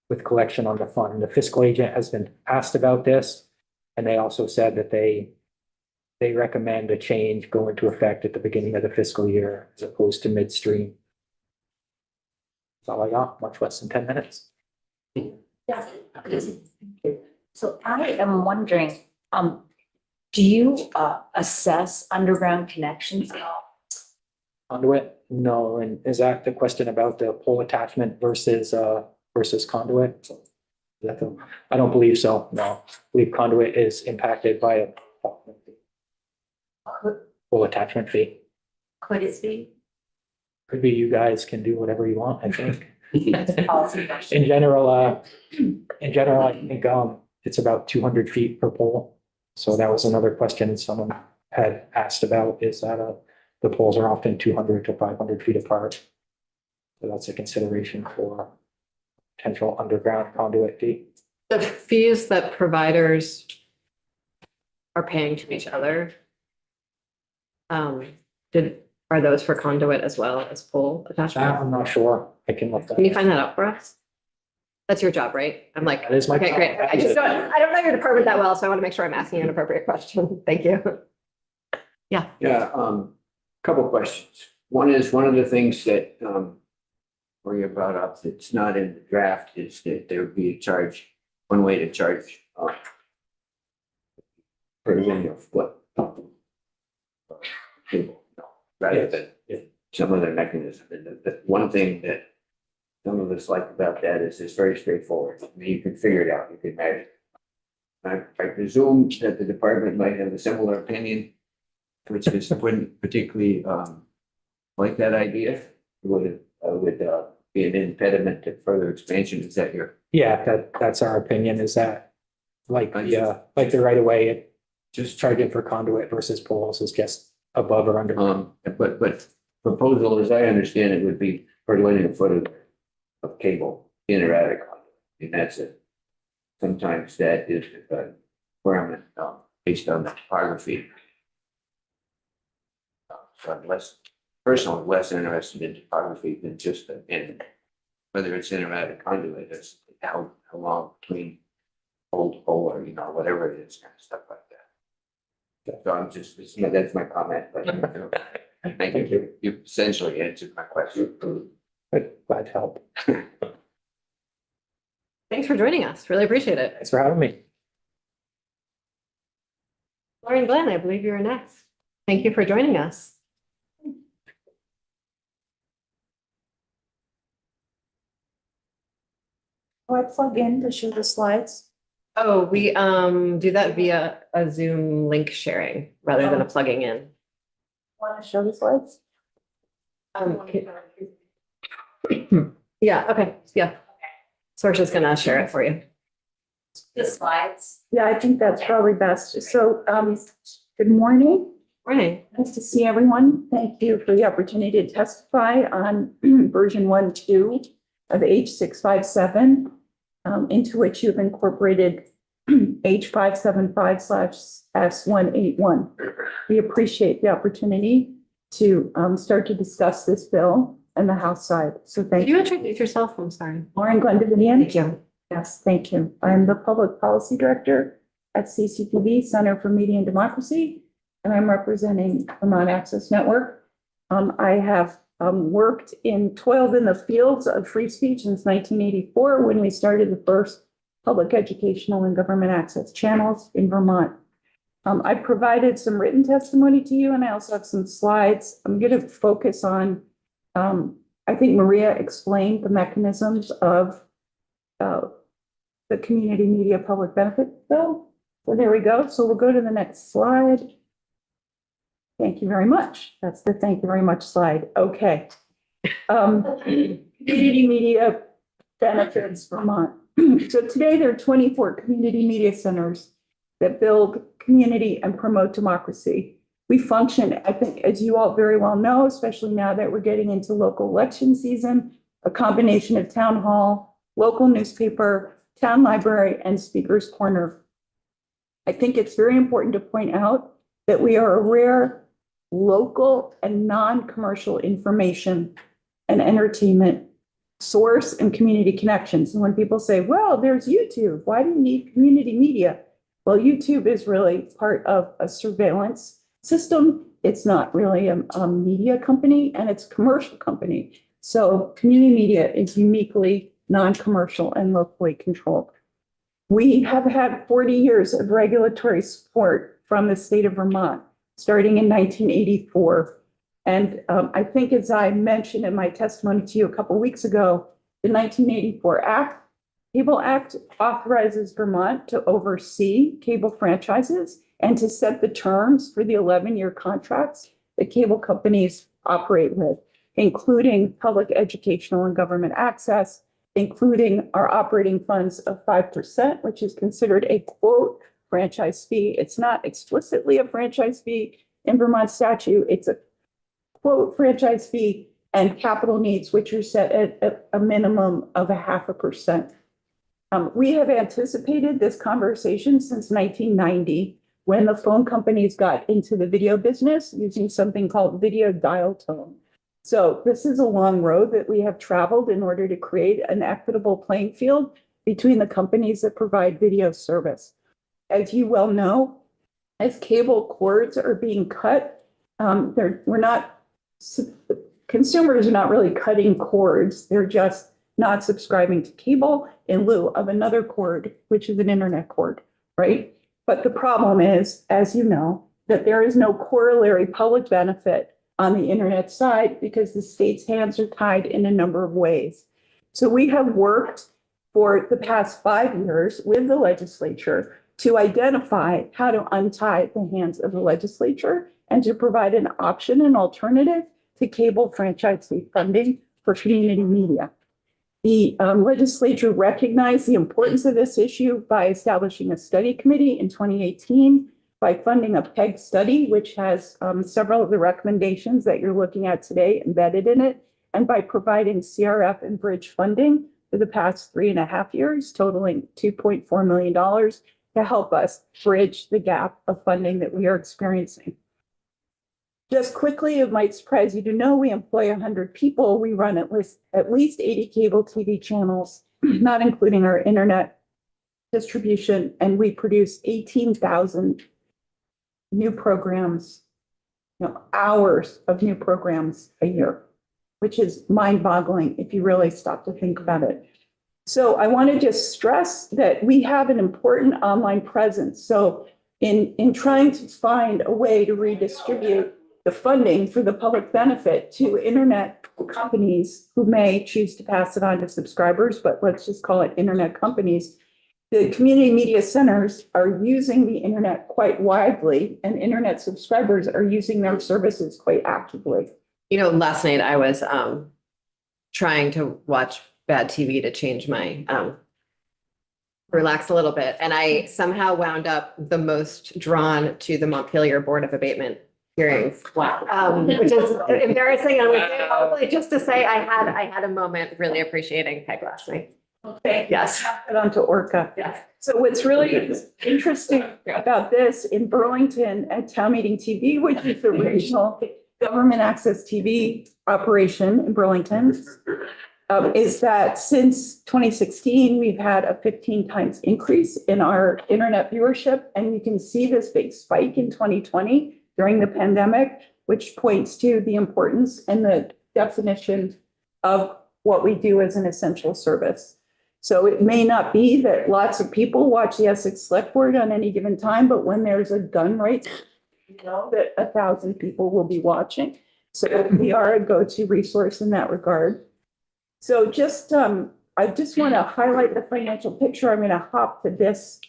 with collection on the fund. The fiscal agent has been asked about this, and they also said that they recommend a change go into effect at the beginning of the fiscal year as opposed to midstream. That's all I got, much less than 10 minutes.
Yeah. So I am wondering, do you assess underground connections at all?
Conduit? No, and is that the question about the pole attachment versus conduit? I don't believe so, no. I believe conduit is impacted by a pole attachment fee.
Could it be?
Could be you guys can do whatever you want, I think.
That's a policy question.
In general, I think it's about 200 feet per pole. So that was another question someone had asked about, is that the poles are often 200 to 500 feet apart. So that's a consideration for potential underground conduit fee.
The fees that providers are paying to each other, are those for conduit as well as pole attachment?
I'm not sure. I can look that
Can you
up.
find that out for us? That's your job, right? I'm like,
That is my
okay,
job.
great. I don't know your department that well, so I want to make sure I'm asking an appropriate question. Thank you.
Yeah, couple questions. One is, one of the things that, Maria brought up that's not in the draft is that there would be a charge, one way to charge, per linear foot. Cable, rather than some other mechanism. And the one thing that some of us like about that is it's very straightforward. I mean, you can figure it out, you can measure. I presume that the department might have a similar opinion, which is wouldn't particularly like that idea. Would be an impediment to further expansion. Is that your?
Yeah, that's our opinion, is that like the right of way, it just charging for conduit versus poles is just above or under.
But proposal, as I understand it, would be per linear foot of cable in or out of conduit. And that's it. Sometimes that is a requirement based on the topography. So I'm personally less interested in topography than just in whether it's in or out of conduit, it's how long between pole to pole or, whatever it is, kind of stuff like that. So I'm just, that's my comment, but thank you. You essentially answered my question.
But glad to help.
Thanks for joining us. Really appreciate it.
Thanks for having me.
Lauren Glenn, I believe you're next. Thank you for joining us.
Do I plug in to show the slides?
Oh, we do that via a Zoom link sharing rather than a plugging in.
Want to show the slides?
Yeah, okay, yeah. Sorcha's gonna share it for you.
The slides.
Yeah, I think that's probably best. So, good morning.
Morning.
Nice to see everyone. Thank you for the opportunity to testify on version 1.2 of H657, into which you've incorporated H575/S181. We appreciate the opportunity to start to discuss this bill and the House side. So
Did
thank
you
you.
introduce yourself? I'm sorry.
Lauren Glendivinian.
Thank you.
Yes, thank you. I'm the Public Policy Director at CCTV, Center for Media and Democracy, and I'm representing Vermont Access Network. I have toiled in the fields of free speech since 1984, when we started the first public educational and government access channels in Vermont. I provided some written testimony to you, and I also have some slides. I'm going to focus on, I think Maria explained the mechanisms of the community media public benefit bill. So there we go. So we'll go to the next slide. Thank you very much. That's the thank you very much slide. Okay. Community media benefits Vermont. So today there are 24 community media centers that build community and promote democracy. We function, I think, as you all very well know, especially now that we're getting into local election season, a combination of town hall, local newspaper, town library, and speaker's corner. I think it's very important to point out that we are a rare local and non-commercial information and entertainment source and community connections. And when people say, well, there's YouTube, why do you need community media? Well, YouTube is really part of a surveillance system. It's not really a media company, and it's a commercial company. So community media is uniquely non-commercial and locally controlled. We have had 40 years of regulatory support from the state of Vermont, starting in 1984. And I think, as I mentioned in my testimony to you a couple of weeks ago, the 1984 Cable Act authorizes Vermont to oversee cable franchises and to set the terms for the 11-year contracts that cable companies operate with, including public educational and government access, including our operating funds of 5%, which is considered a quote franchise fee. It's not explicitly a franchise fee in Vermont statute. It's a quote franchise fee, and capital needs, which are set at a minimum of 0.5%. We have anticipated this conversation since 1990, when the phone companies got into the video business using something called video dial tone. So this is a long road that we have traveled in order to create an equitable playing field between the companies that provide video service. As you well know, as cable cords are being cut, consumers are not really cutting cords. They're just not subscribing to cable in lieu of another cord, which is an internet cord, right? But the problem is, as you know, that there is no corollary public benefit on the internet side because the state's hands are tied in a number of ways. So we have worked for the past 5 years with the legislature to identify how to untie the hands of the legislature and to provide an option, an alternative to cable franchise fee funding for community media. The legislature recognized the importance of this issue by establishing a study committee in 2018, by funding a PEG study, which has several of the recommendations that you're looking at today embedded in it, and by providing CRF and bridge funding for the past 3.5 years, totaling $2.4 million to help us bridge the gap of funding that we are experiencing. Just quickly, it might surprise you to know we employ 100 people. We run at least 80 cable TV channels, not including our internet distribution, and we produce 18,000 new programs, hours of new programs a year, which is mind-boggling if you really stop to think about it. So I want to just stress that we have an important online presence. So in trying to find a way to redistribute the funding for the public benefit to internet companies who may choose to pass it on to subscribers, but let's just call it internet companies. The community media centers are using the internet quite widely, and internet subscribers are using their services quite actively.
Last night I was trying to watch bad TV to change my relax a little bit, and I somehow wound up the most drawn to the Montpelier Board of Abatement hearings. Wow. Which is embarrassing. I would say probably just to say I had a moment really appreciating PEG last night.
Okay.
Yes.
Get on to Orca.
Yes.
So what's really interesting about this in Burlington at Town Meeting TV, which is the regional government access TV operation in Burlington, is that since 2016, we've had a 15 times increase in our internet viewership. And you can see this big spike in 2020 during the pandemic, which points to the importance and the definition of what we do as an essential service. So it may not be that lots of people watch the Essex Select Board on any given time, but when there's a gun right, you know that 1,000 people will be watching. So we are a go-to resource in that regard. So I just want to highlight the financial picture. I'm going to hop to this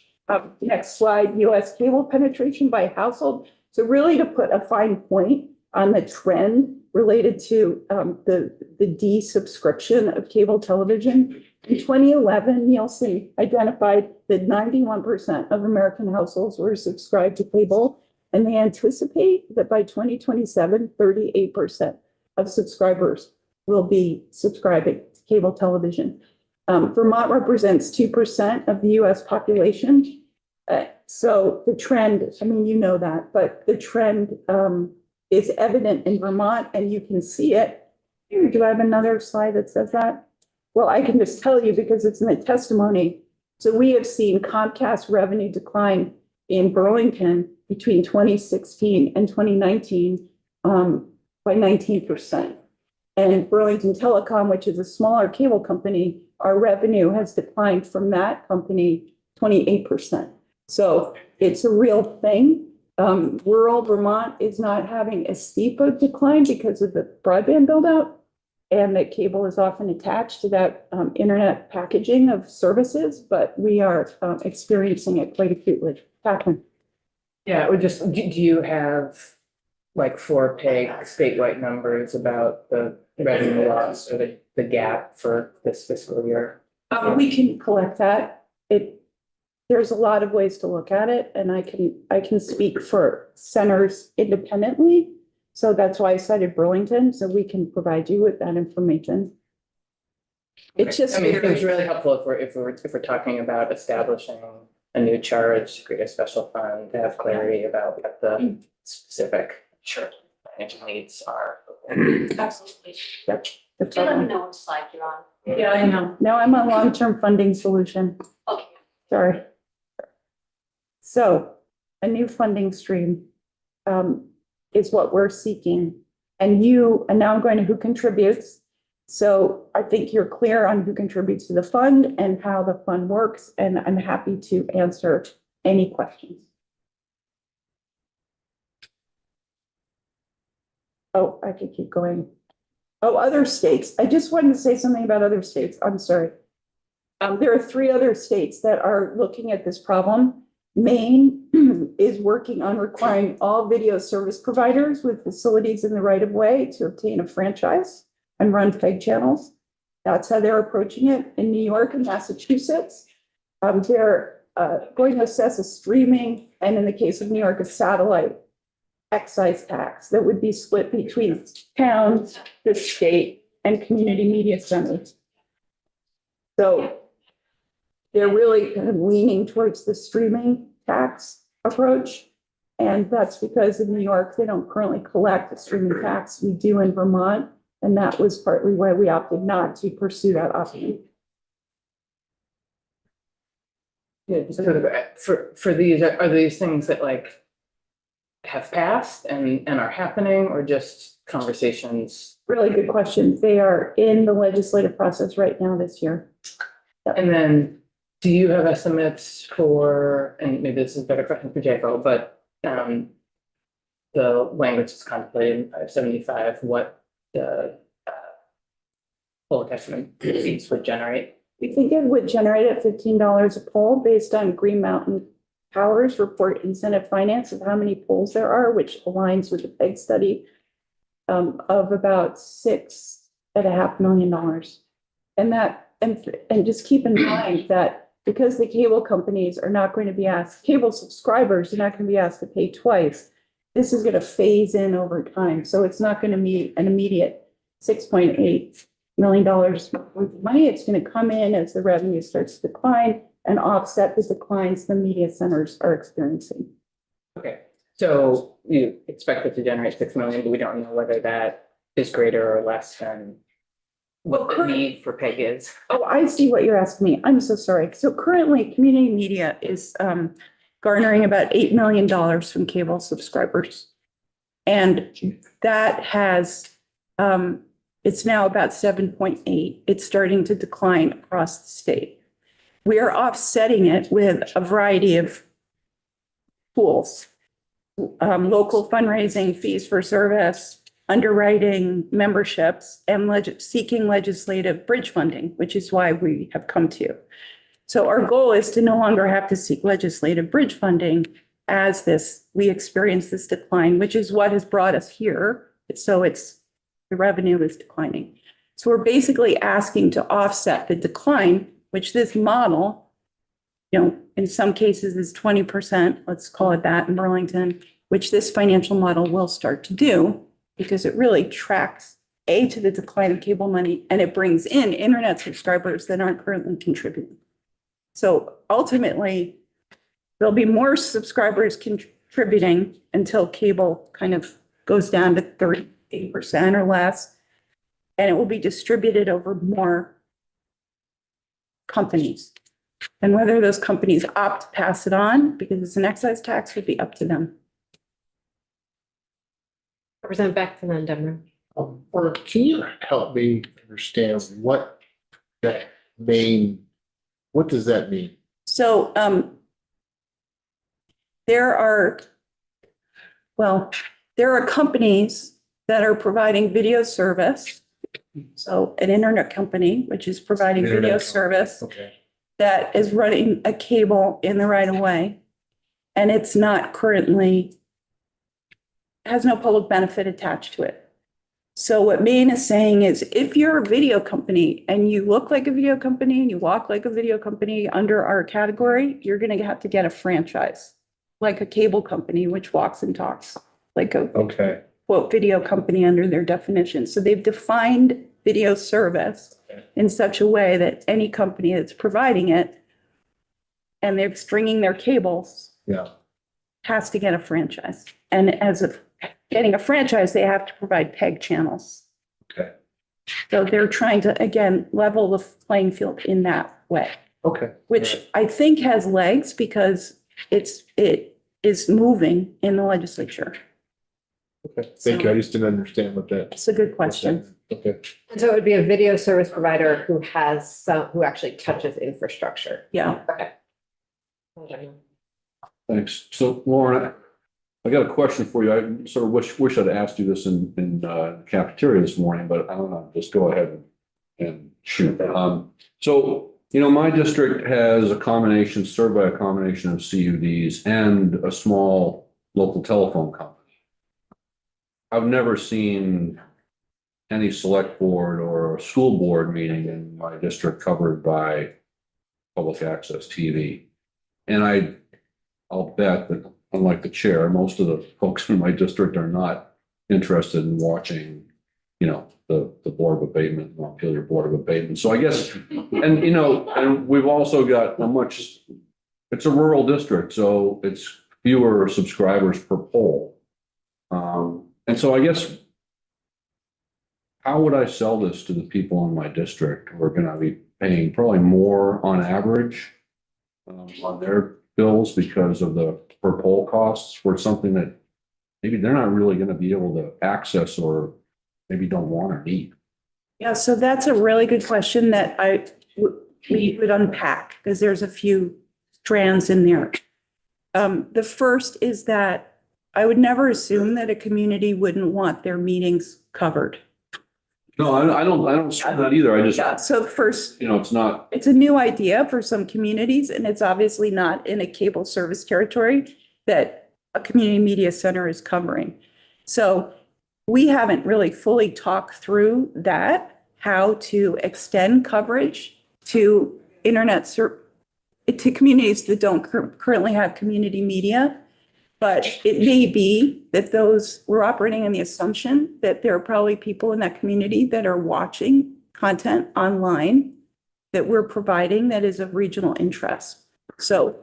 next slide, US cable penetration by household. So really to put a fine point on the trend related to the desubscription of cable television. In 2011, Nielsen identified that 91% of American households were subscribed to cable, and they anticipate that by 2027, 38% of subscribers will be subscribing to cable television. Vermont represents 2% of the US population. So the trend, I mean, you know that, but the trend is evident in Vermont, and you can see it. Here, do I have another slide that says that? Well, I can just tell you because it's in the testimony. So we have seen Comcast revenue decline in Burlington between 2016 and 2019 by 19%. And Burlington Telecom, which is a smaller cable company, our revenue has declined from that company 28%. So it's a real thing. Rural Vermont is not having as steep a decline because of the broadband build out, and that cable is often attached to that internet packaging of services, but we are experiencing it quite acutely. Catherine.
Yeah, or just, do you have like 4 PEG statewide numbers about the revenue loss or the gap for this fiscal year?
We can collect that. There's a lot of ways to look at it, and I can speak for centers independently. So that's why I cited Burlington, so we can provide you with that information. It's just,
I mean, it's really helpful if we're talking about establishing a new charge, to create a special fund, to have clarity about what the specific. Sure. financial needs are.
Absolutely.
Yep.
Do let me know which slide you're on.
Yeah, I know. No, I'm a long-term funding solution.
Okay.
Sorry. So a new funding stream is what we're seeking. And now I'm going to who contributes. So I think you're clear on who contributes to the fund and how the fund works, and I'm happy to answer any questions. Oh, I could keep going. Oh, other states. I just wanted to say something about other states. I'm sorry. There are 3 other states that are looking at this problem. Maine is working on requiring all video service providers with facilities in the right of way to obtain a franchise and run PEG channels. That's how they're approaching it. In New York and Massachusetts, they're going to assess a streaming, and in the case of New York, a satellite excise tax that would be split between towns, the state, and community media centers. So they're really kind of leaning towards the streaming tax approach. And that's because in New York, they don't currently collect a streaming tax. We do in Vermont. And that was partly why we opted not to pursue that option.
Yeah, for these, are these things that like have passed and are happening, or just conversations?
Really good question. They are in the legislative process right now this year.
And then, do you have estimates for, and maybe this is a better question for JFO, but the language is contemplated in 575, what the poll attachment fees would generate?
We think it would generate at $15 a poll based on Green Mountain Power's report incentive finance of how many polls there are, which aligns with the PEG study of about $6.5 million. And just keep in mind that because the cable companies are not going to be asked, cable subscribers are not going to be asked to pay twice, this is going to phase in over time. So it's not going to be an immediate $6.8 million worth of money. It's going to come in as the revenue starts to decline and offset the declines the media centers are experiencing.
Okay, so you expect it to generate 6 million, but we don't know whether that is greater or less than what the need for PEG is.
Oh, I see what you're asking me. I'm so sorry. So currently, community media is garnering about $8 million from cable subscribers. And that has, it's now about 7.8. It's starting to decline across the state. We are offsetting it with a variety of tools, local fundraising, fees for service, underwriting memberships, and seeking legislative bridge funding, which is why we have come to you. So our goal is to no longer have to seek legislative bridge funding as we experience this decline, which is what has brought us here. So the revenue is declining. So we're basically asking to offset the decline, which this model, in some cases is 20%, let's call it that in Burlington, which this financial model will start to do because it really tracks to the decline of cable money, and it brings in internet subscribers that aren't currently contributing. So ultimately, there'll be more subscribers contributing until cable kind of goes down to 38% or less, and it will be distributed over more companies. And whether those companies opt to pass it on because it's an excise tax would be up to them.
Representative Beck and then Demmer.
Or can you help me understand what does that mean?
So there are companies that are providing video service. So an internet company, which is providing video service that is running a cable in the right of way. And it's not currently, has no public benefit attached to it. So what Maine is saying is if you're a video company and you look like a video company and you walk like a video company under our category, you're going to have to get a franchise, like a cable company, which walks and talks like a quote video company under their definition. So they've defined video service in such a way that any company that's providing it and they're stringing their cables has to get a franchise. And as of getting a franchise, they have to provide PEG channels.
Okay.
So they're trying to, again, level the playing field in that way,
Okay.
which I think has legs because it is moving in the legislature.
Okay, thank you. I just didn't understand what that.
It's a good question.
Okay.
And so it would be a video service provider who actually touches infrastructure.
Yeah.
Okay.
Thanks. So Lauren, I got a question for you. I sort of wish I'd asked you this in cafeteria this morning, but I don't know, just go ahead and shoot. So, you know, my district has served by a combination of CUDs and a small local telephone company. I've never seen any select board or school board meeting in my district covered by public access TV. And I'll bet that unlike the chair, most of the folks in my district are not interested in watching, you know, the Board of Abatement, Montpelier Board of Abatement. So I guess, and you know, and we've also got it's a rural district, so it's fewer subscribers per poll. And so I guess, how would I sell this to the people in my district who are going to be paying probably more on average on their bills because of the per poll costs for something that maybe they're not really going to be able to access or maybe don't want or need?
Yeah, so that's a really good question that we would unpack because there's a few strands in there. The first is that I would never assume that a community wouldn't want their meetings covered.
No, I don't see that either. I just,
Yeah, so first,
you know,
it's a new idea for some communities, and it's obviously not in a cable service territory that a community media center is covering. So we haven't really fully talked through that, how to extend coverage to to communities that don't currently have community media. But it may be that we're operating on the assumption that there are probably people in that community that are watching content online that we're providing that is of regional interest. So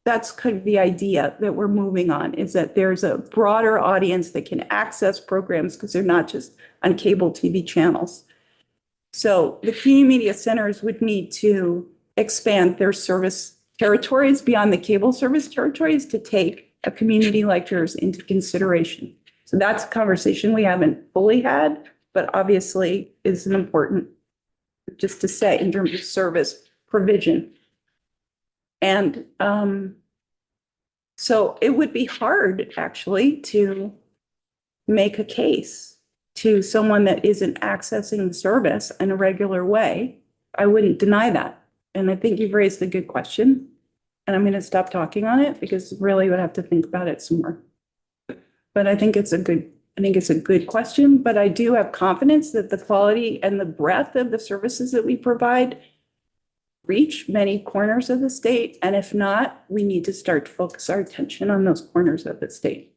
that's kind of the idea that we're moving on, is that there's a broader audience that can access programs because they're not just on cable TV channels. So the community media centers would need to expand their service territories beyond the cable service territories to take a community like yours into consideration. So that's a conversation we haven't fully had, but obviously is an important, just to say, in terms of service provision. And so it would be hard actually to make a case to someone that isn't accessing the service in a regular way. I wouldn't deny that. And I think you've raised a good question. And I'm going to stop talking on it because really would have to think about it some more. But I think it's a good question, but I do have confidence that the quality and the breadth of the services that we provide reach many corners of the state. And if not, we need to start to focus our attention on those corners of the state.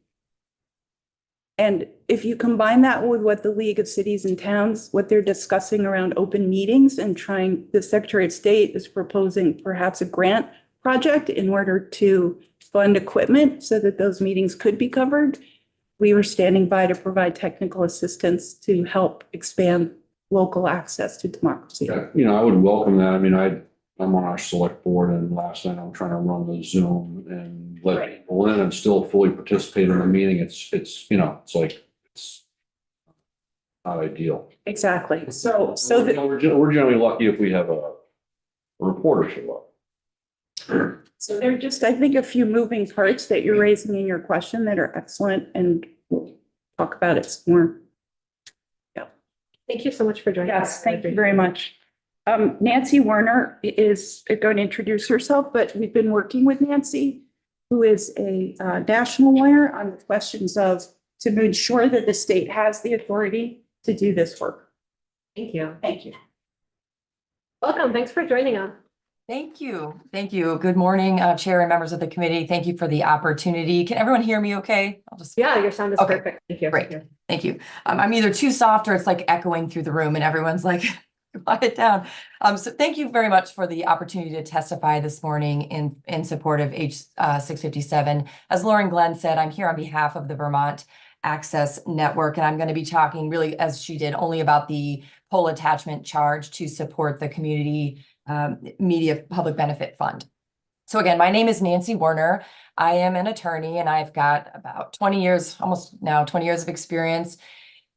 And if you combine that with what the League of Cities and Towns, what they're discussing around open meetings and the Secretary of State is proposing perhaps a grant project in order to fund equipment so that those meetings could be covered. We were standing by to provide technical assistance to help expand local access to democracy.
Yeah, you know, I would welcome that. I mean, I'm on our select board, and last night I'm trying to run the Zoom and let people in and still fully participate in the meeting. It's you know, it's not ideal.
Exactly. So
we're generally lucky if we have a reporter show up.
So there are just, I think, a few moving parts that you're raising in your question that are excellent, and we'll talk about it some more. Yeah.
Thank you so much for joining us.
Yes, thank you very much. Nancy Werner is going to introduce herself, but we've been working with Nancy, who is a national lawyer on the questions to ensure that the state has the authority to do this work.
Thank you.
Thank you.
Welcome. Thanks for joining us.
Thank you. Thank you. Good morning, Chair and members of the committee. Thank you for the opportunity. Can everyone hear me okay?
Yeah, your sound is perfect. Thank you.
Great. Thank you. I'm either too soft or it's like echoing through the room and everyone's like, quiet down. So thank you very much for the opportunity to testify this morning in support of H 657. As Lauren Glenn said, I'm here on behalf of the Vermont access network. And I'm going to be talking really, as she did, only about the pole attachment charge to support the community media public benefit fund. So again, my name is Nancy Werner. I am an attorney and I've got about 20 years, almost now 20 years of experience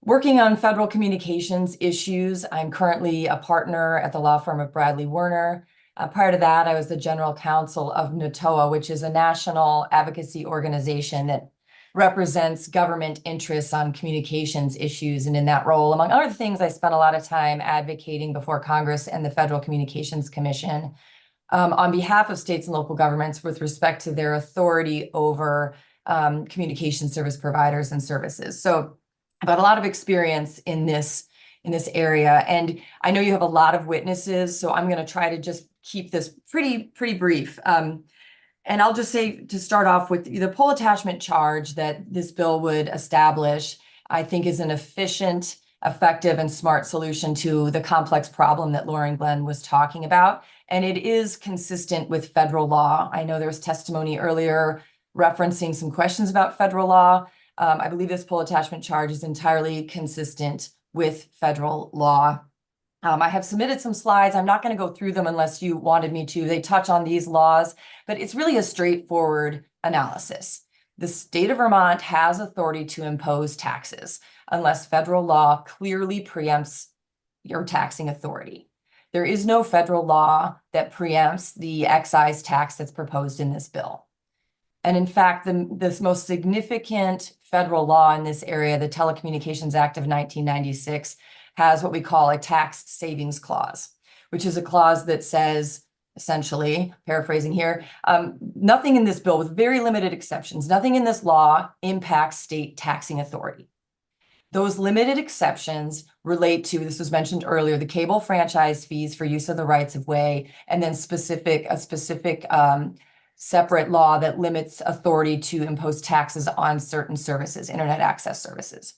working on federal communications issues. I'm currently a partner at the law firm of Bradley Werner. Prior to that, I was the general counsel of NATOA, which is a national advocacy organization that represents government interests on communications issues. And in that role, among other things, I spent a lot of time advocating before Congress and the Federal Communications Commission on behalf of states and local governments with respect to their authority over communication service providers and services. So I've got a lot of experience in this area, and I know you have a lot of witnesses, so I'm going to try to just keep this pretty brief. And I'll just say, to start off with, the pole attachment charge that this bill would establish, I think is an efficient, effective, and smart solution to the complex problem that Lauren Glenn was talking about. And it is consistent with federal law. I know there was testimony earlier referencing some questions about federal law. I believe this pole attachment charge is entirely consistent with federal law. I have submitted some slides. I'm not going to go through them unless you wanted me to. They touch on these laws, but it's really a straightforward analysis. The state of Vermont has authority to impose taxes unless federal law clearly preempts your taxing authority. There is no federal law that preempts the excise tax that's proposed in this bill. And in fact, this most significant federal law in this area, the Telecommunications Act of 1996, has what we call a tax savings clause, which is a clause that says, essentially, paraphrasing here, nothing in this bill, with very limited exceptions, nothing in this law impacts state taxing authority. Those limited exceptions relate to, this was mentioned earlier, the cable franchise fees for use of the rights of way, and then a specific separate law that limits authority to impose taxes on certain services, internet access services.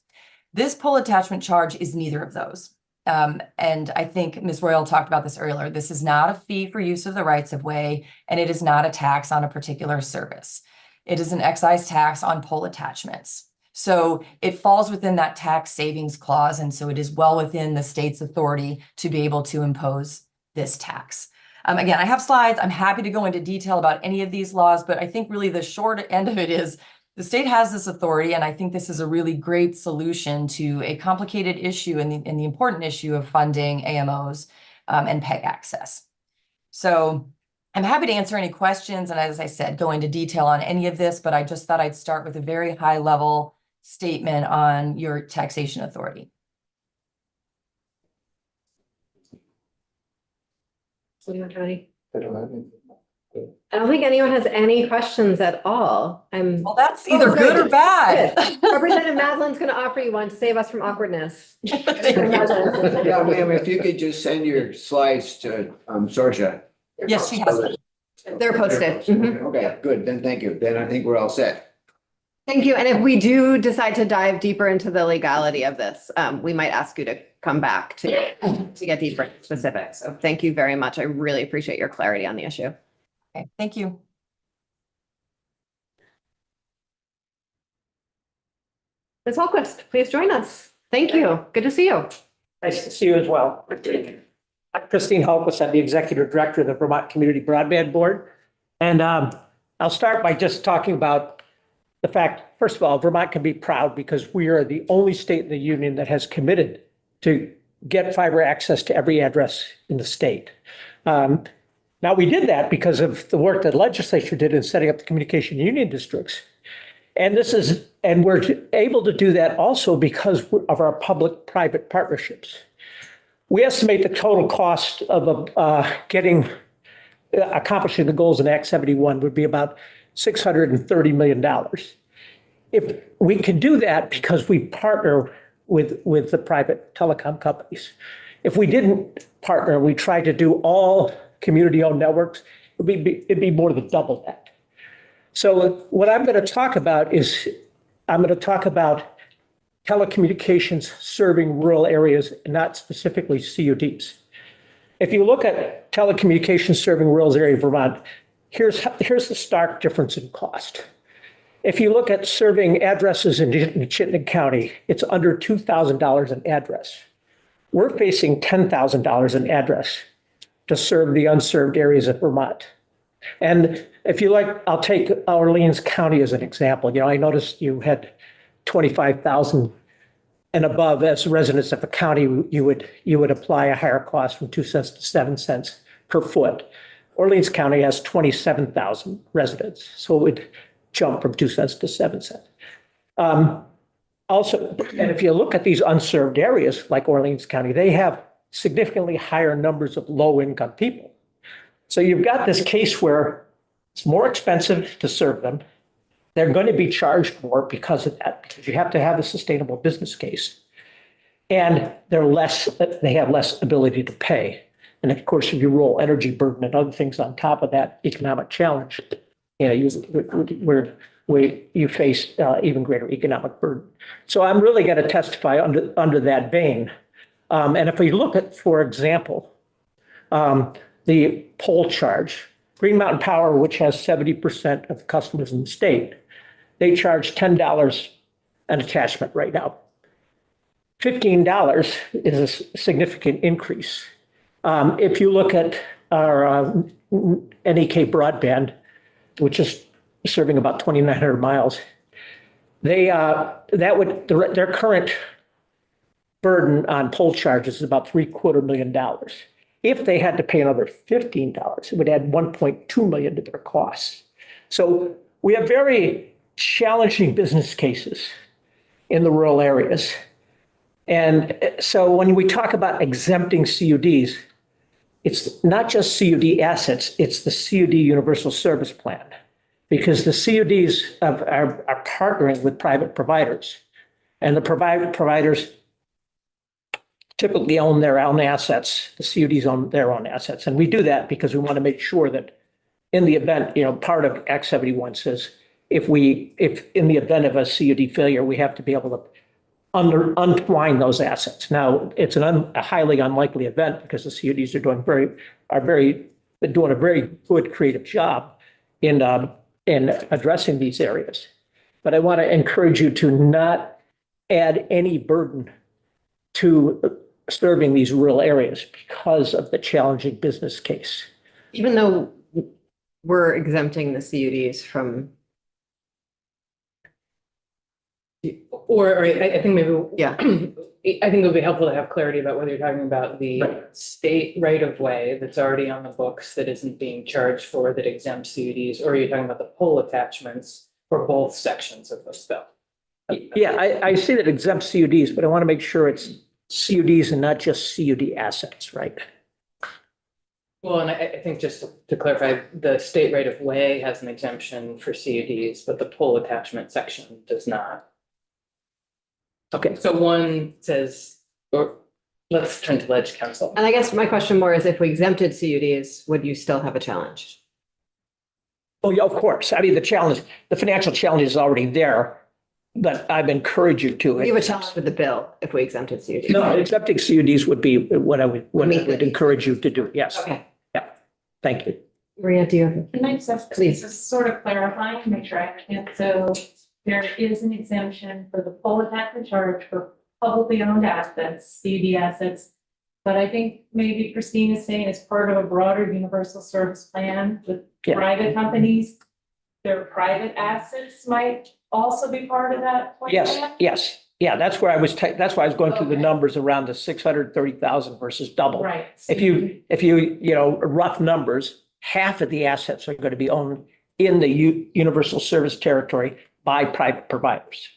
This pole attachment charge is neither of those. And I think Ms. Royal talked about this earlier. This is not a fee for use of the rights of way, and it is not a tax on a particular service. It is an excise tax on pole attachments. So it falls within that tax savings clause, and so it is well within the state's authority to be able to impose this tax. Again, I have slides. I'm happy to go into detail about any of these laws, but I think really the short end of it is the state has this authority, and I think this is a really great solution to a complicated issue and the important issue of funding AMOs and PEG access. So I'm happy to answer any questions, and as I said, go into detail on any of this, but I just thought I'd start with a very high level statement on your taxation authority.
Anybody?
I don't have anything.
I don't think anyone has any questions at all.
Well, that's either good or bad.
Representative Madeline's going to offer you one to save us from awkwardness.
Yeah, ma'am, if you could just send your slides to, Sorja.
Yes, she has.
They're posted. Mhm.
Okay, good, then thank you, then I think we're all set.
Thank you. And if we do decide to dive deeper into the legality of this, we might ask you to come back to get deeper into specifics. So thank you very much. I really appreciate your clarity on the issue.
Okay, thank you.
Ms. Hallquist, please join us. Thank you. Good to see you.
Nice to see you as well. I'm Christine Hallquist. I'm the Executive Director of the Vermont Community Broadband Board. And I'll start by just talking about the fact, first of all, Vermont can be proud because we are the only state in the union that has committed to get fiber access to every address in the state. Now, we did that because of the work that the legislature did in setting up the communication union districts. And we're able to do that also because of our public-private partnerships. We estimate the total cost of accomplishing the goals in Act 71 would be about $630 million. If we can do that because we partner with the private telecom companies. If we didn't partner, we tried to do all community-owned networks, it'd be more than double that. So what I'm going to talk about is, I'm going to talk about telecommunications serving rural areas, not specifically CUDs. If you look at telecommunications serving rural areas of Vermont, here's the stark difference in cost. if you look at serving addresses in Chittenden County, it's under $2,000 an address. We're facing $10,000 an address to serve the unserved areas of Vermont. And if you like, I'll take Orleans County as an example. You know, I noticed you had 25,000 and above as residents of the county, you would apply a higher cost from 2 cents to 7 cents per foot. Orleans County has 27,000 residents, so it would jump from 2 cents to 7 cents. Also, and if you look at these unserved areas like Orleans County, they have significantly higher numbers of low-income people. So you've got this case where it's more expensive to serve them. They're going to be charged more because of that, because you have to have a sustainable business case. And they have less ability to pay. And of course, if you roll energy burden and other things on top of that economic challenge, you face even greater economic burden. So I'm really going to testify under that vein. And if we look at, for example, the pole charge, Green Mountain Power, which has 70% of customers in the state, they charge $10 an attachment right now. $15 is a significant increase. If you look at our NEK broadband, which is serving about 2,900 miles, their current burden on pole charges is about $750,000. If they had to pay another $15, it would add $1.2 million to their costs. So we have very challenging business cases in the rural areas. And so when we talk about exempting CUDs, it's not just CUD assets, it's the CUD Universal Service Plan. Because the CUDs are partnering with private providers. And the providers typically own their own assets. The CUDs own their own assets. And we do that because we want to make sure that in the event, part of Act 71 says, if in the event of a CUD failure, we have to be able to untwine those assets. Now, it's a highly unlikely event because the CUDs are doing a very good creative job in addressing these areas. But I want to encourage you to not add any burden to serving these rural areas because of the challenging business case.
Even though we're exempting the CUDs from.
Or I think maybe,
Yeah.
I think it would be helpful to have clarity about whether you're talking about the state right of way that's already on the books that isn't being charged for, that exempts CUDs, or are you talking about the pole attachments for both sections of the bill?
Yeah, I see that exempt CUDs, but I want to make sure it's CUDs and not just CUD assets, right?
Well, and I think just to clarify, the state right of way has an exemption for CUDs, but the pole attachment section does not.
Okay.
So one says, or let's turn to Ledge Council.
And I guess my question more is, if we exempted CUDs, would you still have a challenge?
Oh, yeah, of course. I mean, the financial challenge is already there, but I've encouraged you to.
You have a challenge with the bill if we exempted CUDs.
No, accepting CUDs would be what I would encourage you to do. Yes.
Okay.
Yeah. Thank you.
Maria, do you?
Can I just,
Please.
just sort of clarify, make sure I understand? So there is an exemption for the pole attachment charge for publicly owned assets, CUD assets. But I think maybe Christine is saying as part of a broader universal service plan with private companies, their private assets might also be part of that plan?
Yes. Yeah, that's where I was going through the numbers around the 630,000 versus double.
Right.
If you rough numbers, half of the assets are going to be owned in the universal service territory by private providers.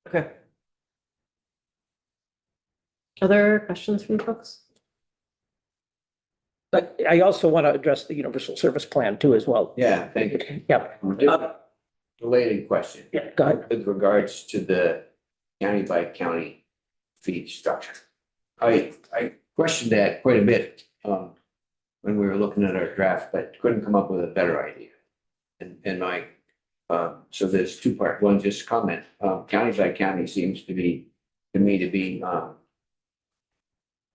Okay. Other questions from folks?
But I also want to address the universal service plan too as well.
Yeah, thank you.
Yep.
Related question.
Yeah, go ahead.
With regards to the county by county fee structure. I questioned that quite a bit when we were looking at our draft, but couldn't come up with a better idea. So there's two parts. One, just comment. County by county seems to me to be not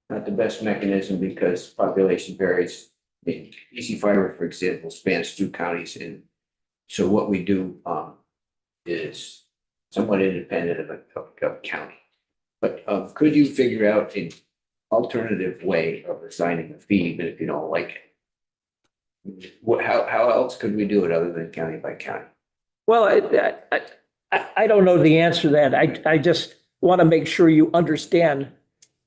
the best mechanism because population varies. I mean, EC Fiber, for example, spans 2 counties in So what we do, is somewhat independent of county. But, could you figure out an alternative way of assigning a fee, even if you don't like it? How else could we do it other than county by county?
Well, I don't know the answer to that. I just want to make sure you understand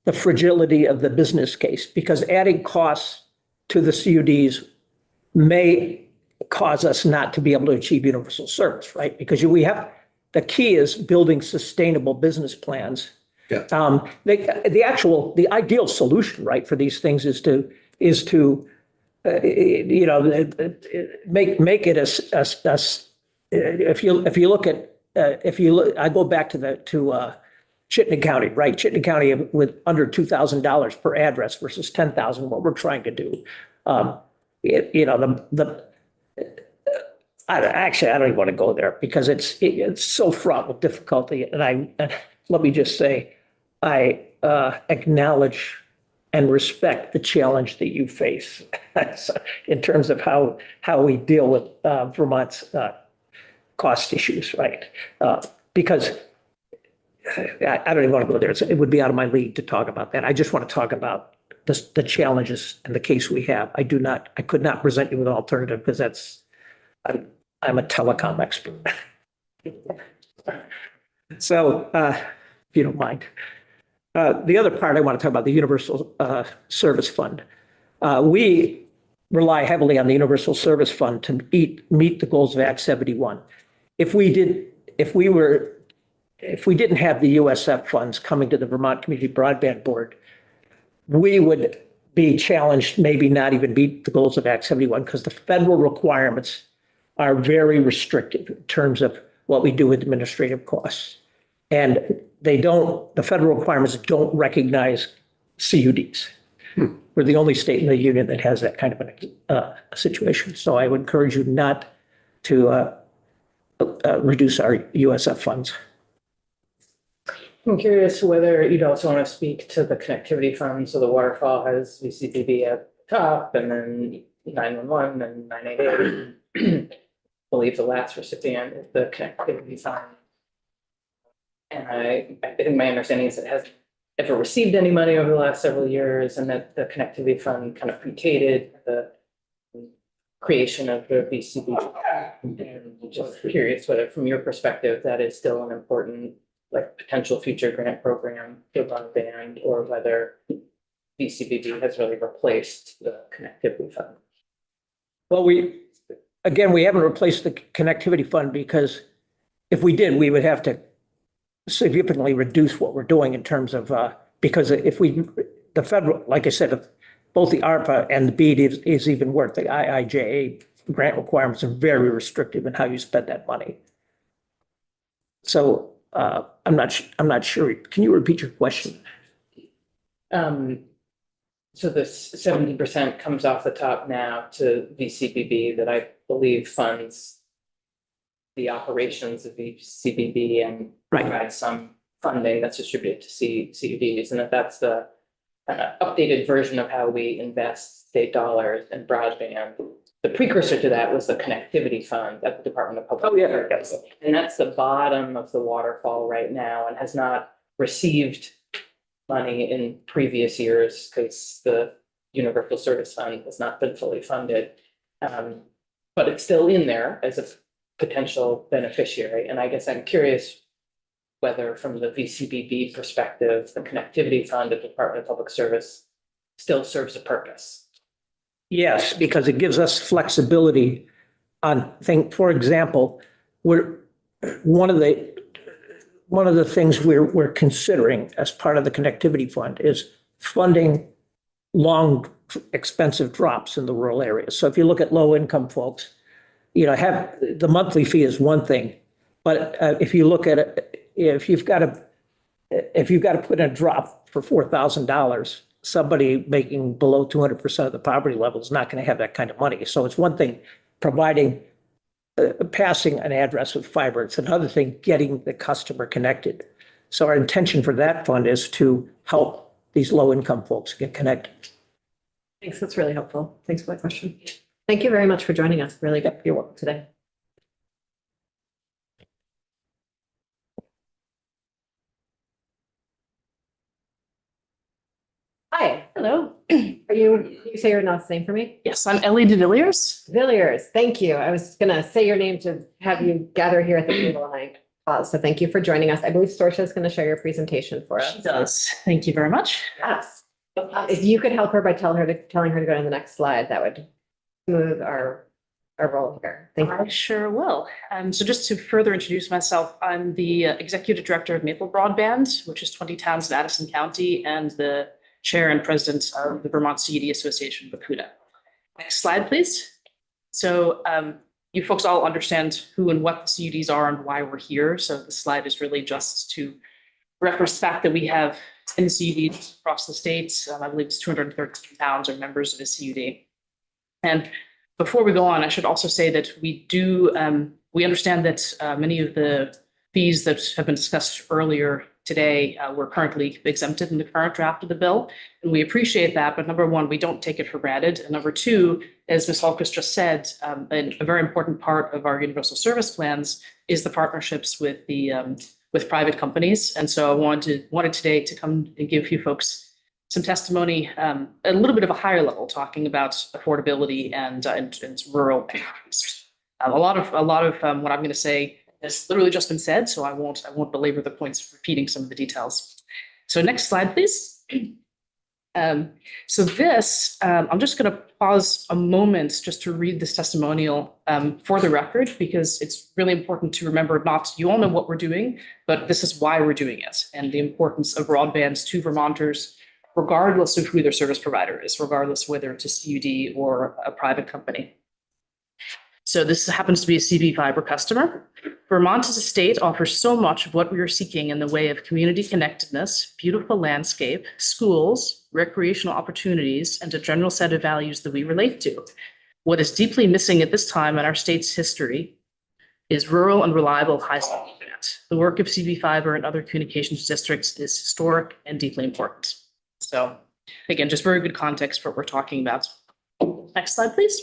the fragility of the business case, because adding costs to the CUDs may cause us not to be able to achieve universal service, right? Because the key is building sustainable business plans.
Yeah.
The ideal solution, right, for these things is to make it I go back to Chittenden County, right? Chittenden County with under $2,000 per address versus 10,000, what we're trying to do. I don't even want to go there because it's so fraught with difficulty. And let me just say, I acknowledge and respect the challenge that you face in terms of how we deal with Vermont's cost issues, right? Because I don't even want to go there. It would be out of my league to talk about that. I just want to talk about the challenges and the case we have. I could not present you with an alternative because I'm a telecom expert. So, if you don't mind. The other part I want to talk about, the Universal Service Fund. We rely heavily on the Universal Service Fund to meet the goals of Act 71. If we didn't have the USF funds coming to the Vermont Community Broadband Board, we would be challenged, maybe not even meet the goals of Act 71, because the federal requirements are very restrictive in terms of what we do with administrative costs. And the federal requirements don't recognize CUDs. We're the only state in the union that has that kind of a situation. So I would encourage you not to reduce our USF funds.
I'm curious whether you'd also want to speak to the connectivity fund. So the waterfall has VCPB at the top and then 911 and 988. I believe the last recipient is the connectivity fund. And I think my understanding is it hasn't ever received any money over the last several years, and that the connectivity fund kind of predated the creation of the VCB. And just curious whether, from your perspective, that is still an important, like, potential future grant program for broadband, or whether VCBB has really replaced the connectivity fund.
Well, we haven't replaced the connectivity fund because if we did, we would have to significantly reduce what we're doing in terms of, because the federal, like I said, both the ARPA and the BEAD is even worse. The IIJA grant requirements are very restrictive in how you spend that money. So I'm not sure. Can you repeat your question?
So the 70% comes off the top now to VCBB that I believe funds the operations of VCBB and provides some funding that's distributed to CUDs, and that's the kind of updated version of how we invest state dollars in broadband. The precursor to that was the connectivity fund at the Department of Public Service. And that's the bottom of the waterfall right now and has not received money in previous years because the Universal Service Fund has not been fully funded. But it's still in there as a potential beneficiary. And I guess I'm curious whether, from the VCBB perspective, the connectivity fund at the Department of Public Service still serves a purpose.
Yes, because it gives us flexibility on things. For example, one of the things we're considering as part of the connectivity fund is funding long, expensive drops in the rural areas. So if you look at low income folks, have the monthly fee is one thing, but if you look at it, if you've got to put in a drop for $4,000, somebody making below 200% of the poverty level is not going to have that kind of money. So it's one thing providing, passing an address with fiber. It's another thing getting the customer connected. So our intention for that fund is to help these low income folks get connected.
Thanks, that's really helpful. Thanks for that question. Thank you very much for joining us. Really good for your work today. Hi,
Hello.
are you say your last name for me?
Yes, I'm Ellie de Villiers.
Villiers, thank you. I was gonna say your name to have you gather here at the table and I so thank you for joining us. I believe Sorcia is gonna share your presentation for us.
She does. Thank you very much.
Yes. If you could help her by telling her to go to the next slide, that would smooth our role here. Thank
I
you.
sure will. So just to further introduce myself, I'm the Executive Director of Maple Broadband, which is 20 towns in Addison County, and the Chair and President of the Vermont CED Association, VACUDA. Next slide, please. So you folks all understand who and what the CUDs are and why we're here. So the slide is really just to reference the fact that we have 10 CUDs across the state. I believe it's 213 towns are members of the CUD. And before we go on, I should also say that we understand that many of the fees that have been discussed earlier today were currently exempted in the current draft of the bill. And we appreciate that, but number one, we don't take it for granted. And number two, as Ms. Hulkus just said, a very important part of our universal service plans is the partnerships with private companies. And so I wanted today to come and give you folks some testimony, a little bit of a higher level, talking about affordability and rural areas. A lot of what I'm going to say has literally just been said, so I won't belabor the points, repeating some of the details. So next slide, please. So this, I'm just going to pause a moment just to read this testimonial for the record, because it's really important to remember, you all know what we're doing, but this is why we're doing it, and the importance of broadband to Vermonters, regardless of who their service provider is, regardless whether it's a CUD or a private company. So this happens to be a CB Fiber customer. Vermont as a state offers so much of what we are seeking in the way of community connectedness, beautiful landscape, schools, recreational opportunities, and a general set of values that we relate to. What is deeply missing at this time in our state's history is rural and reliable high-speed internet. The work of CB Fiber and other communications districts is historic and deeply important. So again, just very good context for what we're talking about. Next slide, please.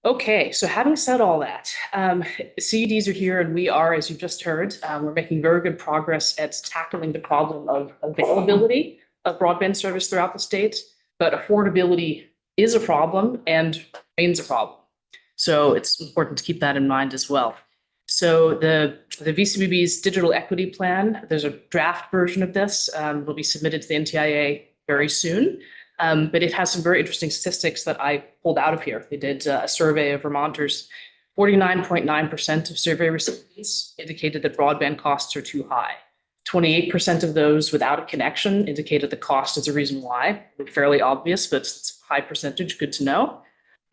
Okay, so having said all that, CUDs are here and we are, as you've just heard, we're making very good progress at tackling the problem of availability of broadband service throughout the state, but affordability is a problem and remains a problem. So it's important to keep that in mind as well. So the VCBB's digital equity plan, there's a draft version of this, will be submitted to the NTIA very soon. But it has some very interesting statistics that I pulled out of here. They did a survey of Vermonters. 49.9% of survey recipients indicated that broadband costs are too high. 28% of those without a connection indicated the cost is a reason why. Fairly obvious, but it's a high percentage, good to know.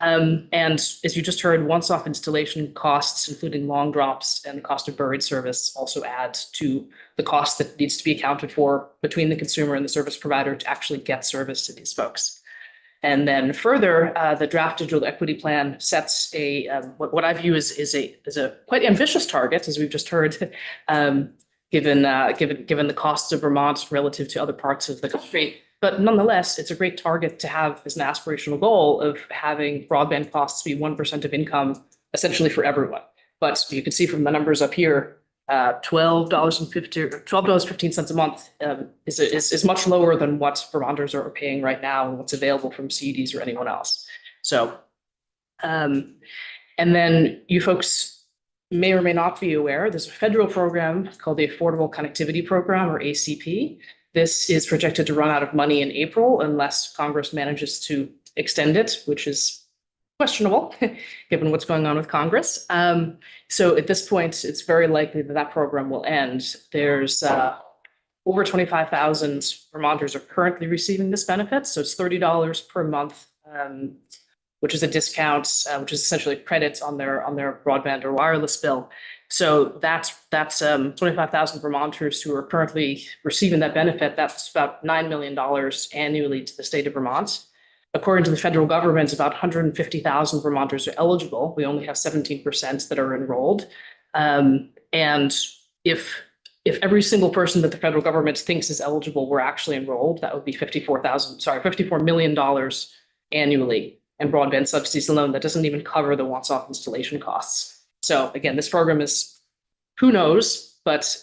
And as you just heard, once-off installation costs, including long drops and the cost of buried service, also add to the cost that needs to be accounted for between the consumer and the service provider to actually get service to these folks. And then further, the draft digital equity plan sets a what I view as a quite ambitious target, as we've just heard, given the costs of Vermont relative to other parts of the country. But nonetheless, it's a great target to have as an aspirational goal of having broadband costs be 1% of income, essentially for everyone. But you can see from the numbers up here, $12.15 a month is much lower than what Vermonters are paying right now and what's available from CUDs or anyone else. So, and then you folks may or may not be aware, there's a federal program called the Affordable Connectivity Program, or ACP. This is projected to run out of money in April unless Congress manages to extend it, which is questionable given what's going on with Congress. So at this point, it's very likely that that program will end. There's over 25,000 Vermonters are currently receiving this benefit. So it's $30 per month, which is a discount, which is essentially credits on their broadband or wireless bill. So that's 25,000 Vermonters who are currently receiving that benefit. That's about $9 million annually to the state of Vermont. According to the federal government, about 150,000 Vermonters are eligible. We only have 17% that are enrolled. And if every single person that the federal government thinks is eligible were actually enrolled, that would be $54 million annually in broadband subsidies alone. That doesn't even cover the once-off installation costs. So again, this program is, who knows, but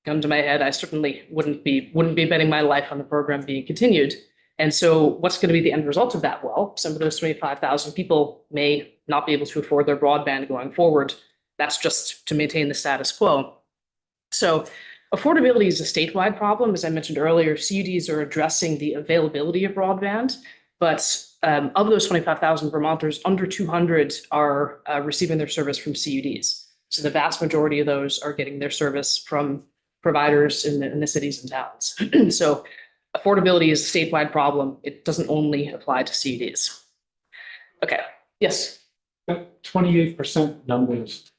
gun to my head, I certainly wouldn't be betting my life on the program being continued. And so what's going to be the end result of that? Well, some of those 25,000 people may not be able to afford their broadband going forward. That's just to maintain the status quo. So affordability is a statewide problem. As I mentioned earlier, CUDs are addressing the availability of broadband, but of those 25,000 Vermonters, under 200 are receiving their service from CUDs. So the vast majority of those are getting their service from providers in the cities and towns. So affordability is a statewide problem. It doesn't only apply to CUDs. Okay, yes.
That 28% number is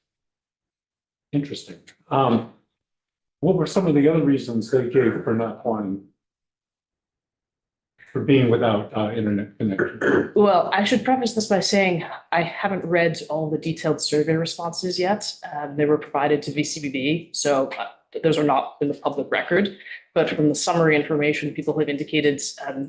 interesting. What were some of the other reasons they gave for not wanting, for being without internet connection?
Well, I should preface this by saying I haven't read all the detailed survey responses yet. They were provided to VCBB, so those are not in the public record. But from the summary information, people have indicated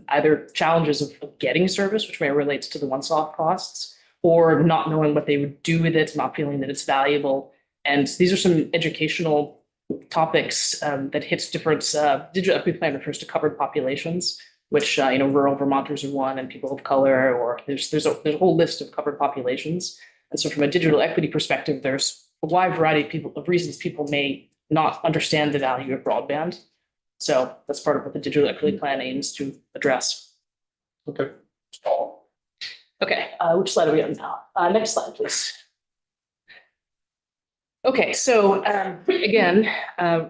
either challenges of getting service, which may relate to the once-off costs, or not knowing what they would do with it, not feeling that it's valuable. And these are some educational topics that hit different, digital equity plan refers to covered populations, which, rural Vermonters are one, and people of color, or there's a whole list of covered populations. And so from a digital equity perspective, there's a wide variety of reasons people may not understand the value of broadband. So that's part of what the digital equity plan aims to address.
Okay.
Okay, which slide are we on now? Next slide, please. Okay, so again,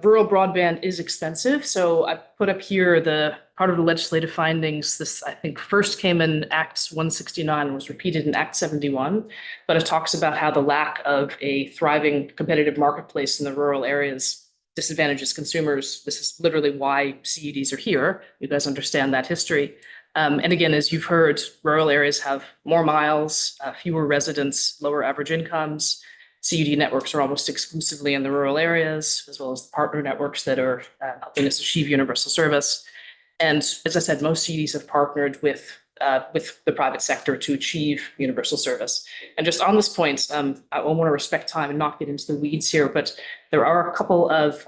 rural broadband is expensive. So I put up here the part of the legislative findings. This, I think, first came in Act 169 and was repeated in Act 71. But it talks about how the lack of a thriving competitive marketplace in the rural areas disadvantages consumers. This is literally why CUDs are here. You guys understand that history. And again, as you've heard, rural areas have more miles, fewer residents, lower average incomes. CUD networks are almost exclusively in the rural areas, as well as the partner networks that are helping us achieve universal service. And as I said, most CUDs have partnered with the private sector to achieve universal service. And just on this point, I want to respect time and not get into the weeds here, but there are a couple of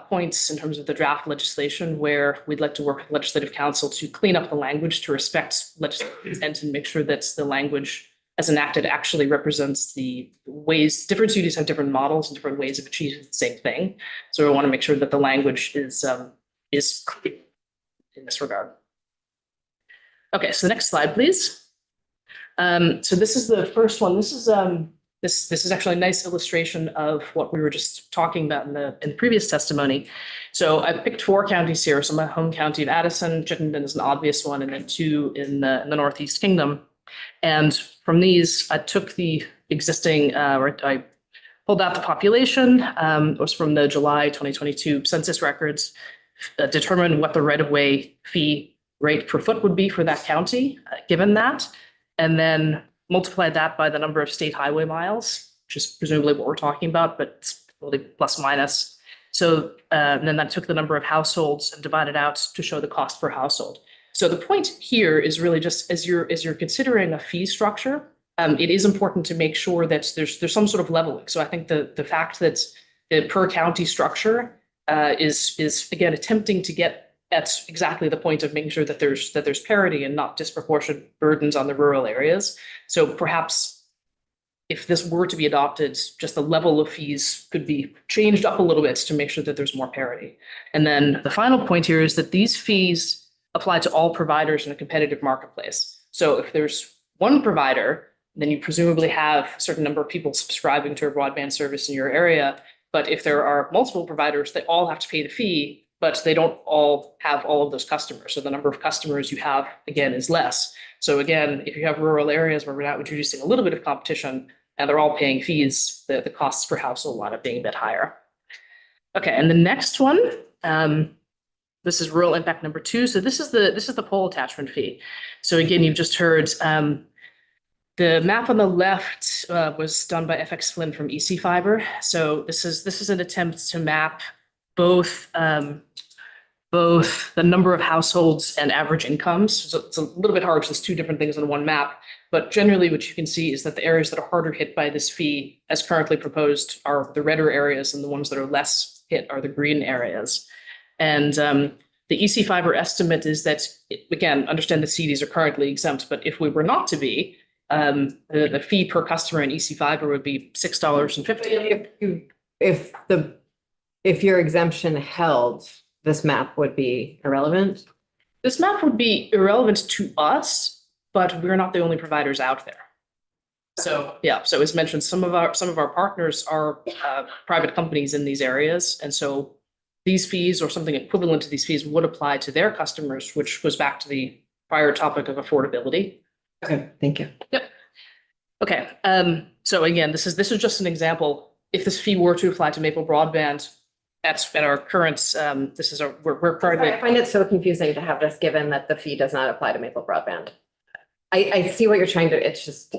points in terms of the draft legislation where we'd like to work with Legislative Council to clean up the language to respect legislative intent and make sure that the language as enacted actually represents the ways different CUDs have different models and different ways of achieving the same thing. So we want to make sure that the language is clear in this regard. Okay, so the next slide, please. So this is the first one. This is actually a nice illustration of what we were just talking about in the previous testimony. So I picked 4 counties here. So my home county of Addison, Chittenden is an obvious one, and then 2 in the Northeast Kingdom. And from these, I took the existing, I pulled out the population, it was from the July 2022 census records, determined what the right-of-way fee rate per foot would be for that county, given that, and then multiplied that by the number of state highway miles, which is presumably what we're talking about, but it's really plus minus. So then that took the number of households and divided out to show the cost per household. So the point here is really just as you're considering a fee structure, it is important to make sure that there's some sort of leveling. So I think the fact that the per county structure is again attempting to get at exactly the point of making sure that there's parity and not disproportionate burdens on the rural areas. So perhaps if this were to be adopted, just the level of fees could be changed up a little bit to make sure that there's more parity. And then the final point here is that these fees apply to all providers in a competitive marketplace. So if there's one provider, then you presumably have a certain number of people subscribing to a broadband service in your area. But if there are multiple providers, they all have to pay the fee, but they don't all have all of those customers. So the number of customers you have, again, is less. So again, if you have rural areas where we're now introducing a little bit of competition and they're all paying fees, the costs per household wind up being a bit higher. Okay, and the next one, this is rural impact number 2. So this is the pole attachment fee. So again, you've just heard the map on the left was done by FX Flynn from EC Fiber. So this is an attempt to map both the number of households and average incomes. So it's a little bit hard because it's 2 different things on one map. But generally, what you can see is that the areas that are harder hit by this fee as currently proposed are the redder areas, and the ones that are less hit are the green areas. And the EC Fiber estimate is that, again, understand the CDs are currently exempt, but if we were not to be, the fee per customer in EC Fiber would be $6.50.
If your exemption held, this map would be irrelevant.
This map would be irrelevant to us, but we're not the only providers out there. So, yeah, so as mentioned, some of our partners are private companies in these areas. And so these fees or something equivalent to these fees would apply to their customers, which goes back to the prior topic of affordability.
Okay, thank you.
Yep. Okay, so again, this is just an example. If this fee were to apply to Maple Broadband, at our current, we're currently.
I find it so confusing to have this, given that the fee does not apply to Maple Broadband. I see what you're trying to, it's just.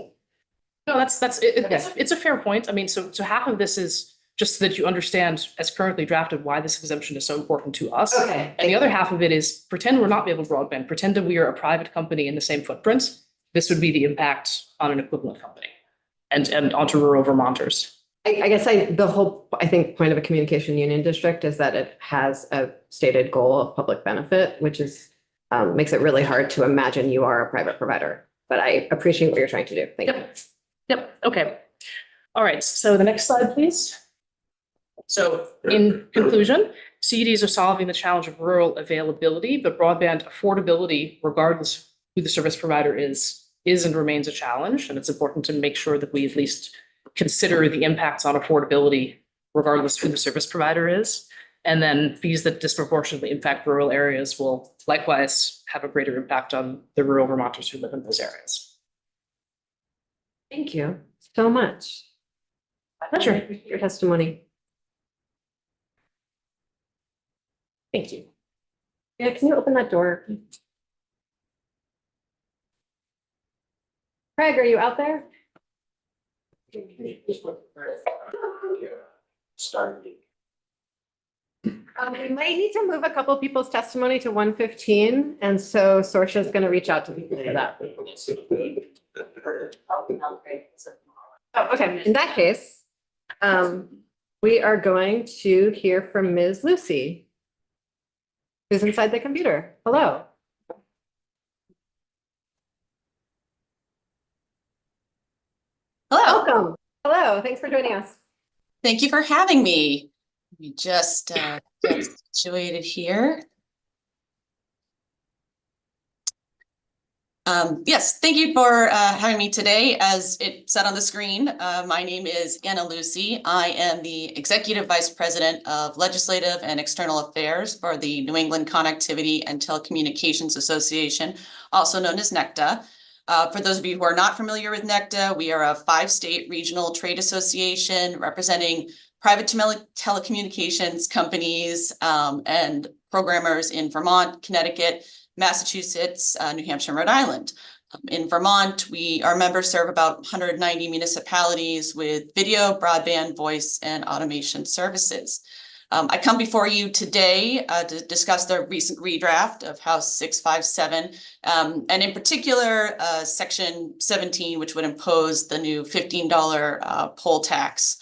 No, it's a fair point. I mean, so half of this is just so that you understand, as currently drafted, why this exemption is so important to us.
Okay.
And the other half of it is, pretend we're not Maple Broadband, pretend that we are a private company in the same footprint. This would be the impact on an equivalent company and onto rural Vermonters.
I guess the whole, I think, point of a communication union district is that it has a stated goal of public benefit, which is makes it really hard to imagine you are a private provider. But I appreciate what you're trying to do. Thank you.
Yep. Okay. All right. So the next slide, please. So in conclusion, CEDs are solving the challenge of rural availability, but broadband affordability, regardless who the service provider is and remains a challenge. And it's important to make sure that we at least consider the impacts on affordability, regardless who the service provider is. And then fees that disproportionately impact rural areas will likewise have a greater impact on the rural Vermonters who live in those areas.
Thank you so much.
Pleasure.
Your testimony.
Thank you.
Yeah, can you open that door? Craig, are you out there? We might need to move a couple people's testimony to 1:15, and so Sorcia is going to reach out to people for that. Oh, okay, in that case, we are going to hear from Ms. Lucy, who's inside the computer. Hello.
Hello.
Welcome. Hello, thanks for joining us.
Thank you for having me. We just get situated here. Yes, thank you for having me today. As it said on the screen, my name is Anna Lucy. I am the Executive Vice President of Legislative and External Affairs for the New England Connectivity and Telecommunications Association, also known as NECTA. For those of you who are not familiar with NECTA, we are a 5-state regional trade association representing private telecommunications companies and programmers in Vermont, Connecticut, Massachusetts, New Hampshire, and Rhode Island. In Vermont, our members serve about 190 municipalities with video, broadband, voice, and automation services. I come before you today to discuss the recent redraft of House 657, and in particular, Section 17, which would impose the new $15 poll tax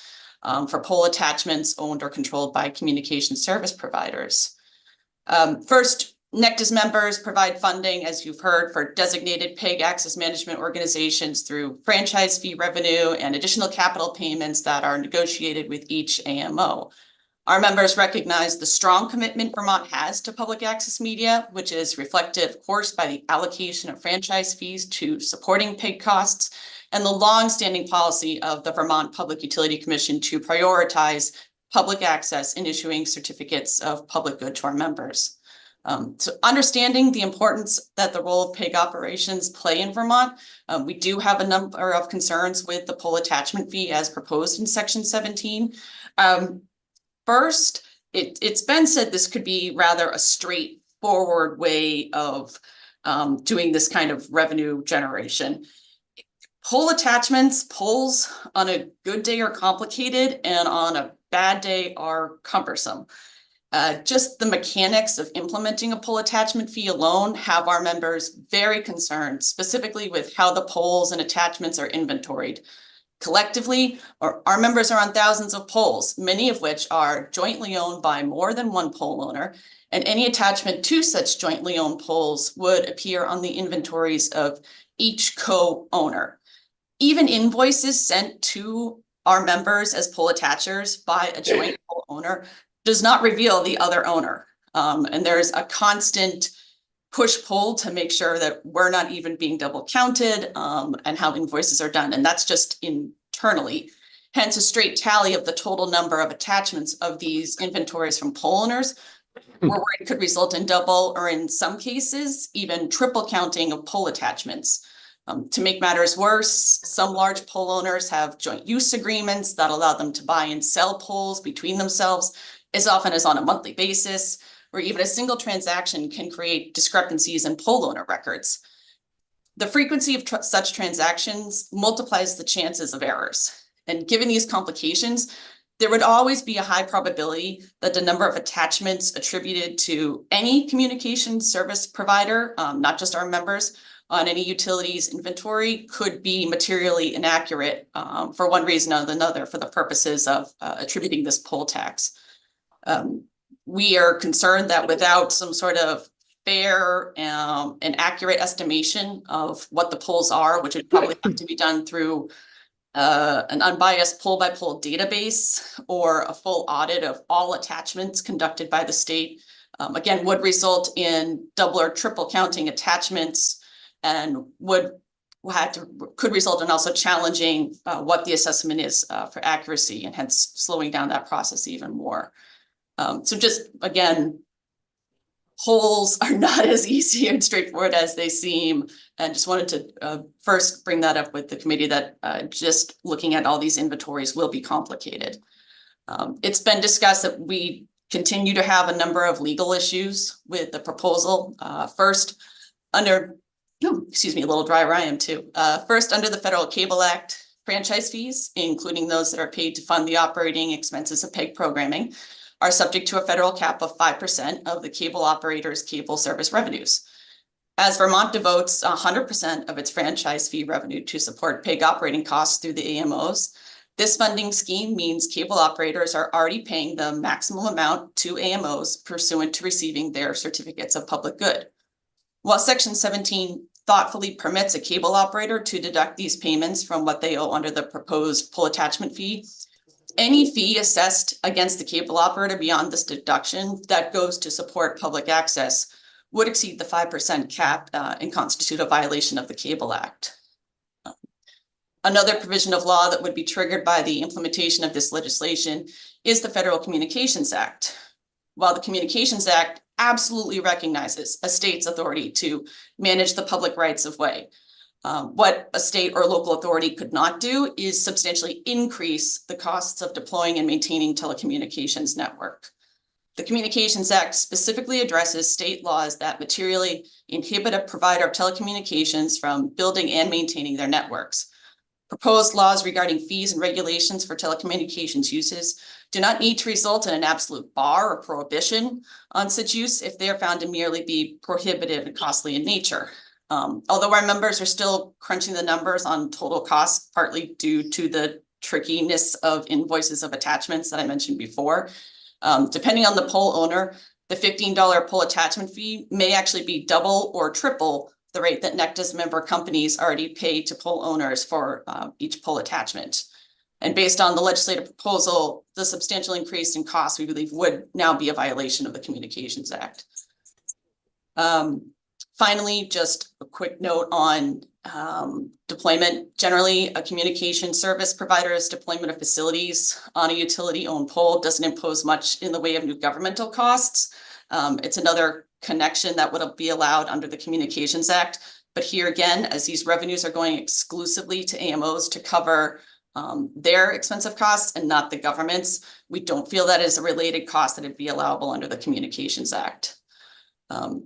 for pole attachments owned or controlled by communication service providers. First, NECTA's members provide funding, as you've heard, for designated PEG access management organizations through franchise fee revenue and additional capital payments that are negotiated with each AMO. Our members recognize the strong commitment Vermont has to public access media, which is reflected, of course, by the allocation of franchise fees to supporting PEG costs and the long-standing policy of the Vermont Public Utility Commission to prioritize public access in issuing certificates of public good to our members. So understanding the importance that the role of PEG operations play in Vermont, we do have a number of concerns with the pole attachment fee as proposed in Section 17. First, it's been said this could be rather a straightforward way of doing this kind of revenue generation. Pole attachments, poles on a good day are complicated and on a bad day are cumbersome. Just the mechanics of implementing a pole attachment fee alone have our members very concerned, specifically with how the poles and attachments are inventoried. Collectively, our members are on thousands of poles, many of which are jointly owned by more than one pole owner, and any attachment to such jointly owned poles would appear on the inventories of each co-owner. Even invoices sent to our members as pole attachers by a joint pole owner does not reveal the other owner. And there's a constant push-pull to make sure that we're not even being double counted, and how invoices are done. And that's just internally. Hence, a straight tally of the total number of attachments of these inventories from pole owners, where it could result in double, or in some cases, even triple counting of pole attachments. To make matters worse, some large pole owners have joint use agreements that allow them to buy and sell poles between themselves as often as on a monthly basis, or even a single transaction can create discrepancies in pole owner records. The frequency of such transactions multiplies the chances of errors. And given these complications, there would always be a high probability that the number of attachments attributed to any communication service provider, not just our members, on any utilities inventory could be materially inaccurate for one reason or another for the purposes of attributing this poll tax. We are concerned that without some sort of fair and accurate estimation of what the polls are, which would probably have to be done through an unbiased poll by poll database or a full audit of all attachments conducted by the state, again, would result in double or triple counting attachments, and could result in also challenging what the assessment is for accuracy, and hence slowing down that process even more. So just, again, polls are not as easy and straightforward as they seem. And just wanted to first bring that up with the committee, that just looking at all these inventories will be complicated. It's been discussed that we continue to have a number of legal issues with the proposal. First, under, excuse me, a little dry where I am too. First, under the Federal Cable Act, franchise fees, including those that are paid to fund the operating expenses of PEG programming, are subject to a federal cap of 5% of the cable operator's cable service revenues. As Vermont devotes 100% of its franchise fee revenue to support PEG operating costs through the AMOs, this funding scheme means cable operators are already paying the maximum amount to AMOs pursuant to receiving their certificates of public good. While Section 17 thoughtfully permits a cable operator to deduct these payments from what they owe under the proposed pole attachment fee, any fee assessed against the cable operator beyond this deduction that goes to support public access would exceed the 5% cap and constitute a violation of the Cable Act. Another provision of law that would be triggered by the implementation of this legislation is the Federal Communications Act. While the Communications Act absolutely recognizes a state's authority to manage the public rights of way, what a state or local authority could not do is substantially increase the costs of deploying and maintaining telecommunications network. The Communications Act specifically addresses state laws that materially inhibit a provider of telecommunications from building and maintaining their networks. Proposed laws regarding fees and regulations for telecommunications uses do not need to result in an absolute bar or prohibition on such use if they are found to merely be prohibitive and costly in nature. Although our members are still crunching the numbers on total costs, partly due to the trickiness of invoices of attachments that I mentioned before, depending on the pole owner, the $15 pole attachment fee may actually be double or triple the rate that NECDA's member companies already pay to pole owners for each pole attachment. And based on the legislative proposal, the substantial increase in costs, we believe, would now be a violation of the Communications Act. Finally, just a quick note on deployment. Generally, a communication service provider's deployment of facilities on a utility-owned pole doesn't impose much in the way of new governmental costs. It's another connection that would be allowed under the Communications Act. But here again, as these revenues are going exclusively to AMOs to cover their expensive costs and not the government's, we don't feel that is a related cost that would be allowable under the Communications Act.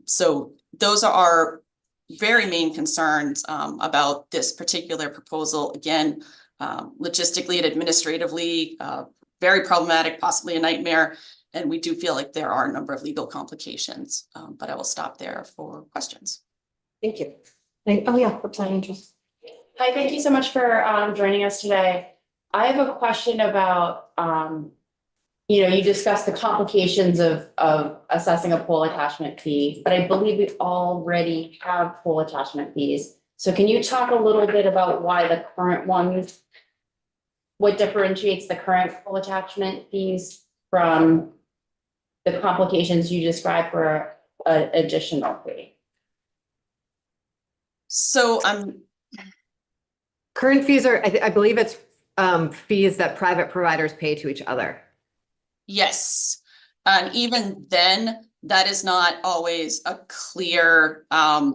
So those are our very main concerns about this particular proposal. Again, logistically and administratively, very problematic, possibly a nightmare. And we do feel like there are a number of legal complications, but I will stop there for questions.
Thank you. Oh, yeah, representing interest.
Hi, thank you so much for joining us today. I have a question about, you discussed the complications of assessing a pole attachment fee, but I believe we already have pole attachment fees. So can you talk a little bit about why the current ones, what differentiates the current pole attachment fees from the complications you described for an additional fee?
So
Current fees are, I believe it's fees that private providers pay to each other.
yes, and even then, that is not always a clear,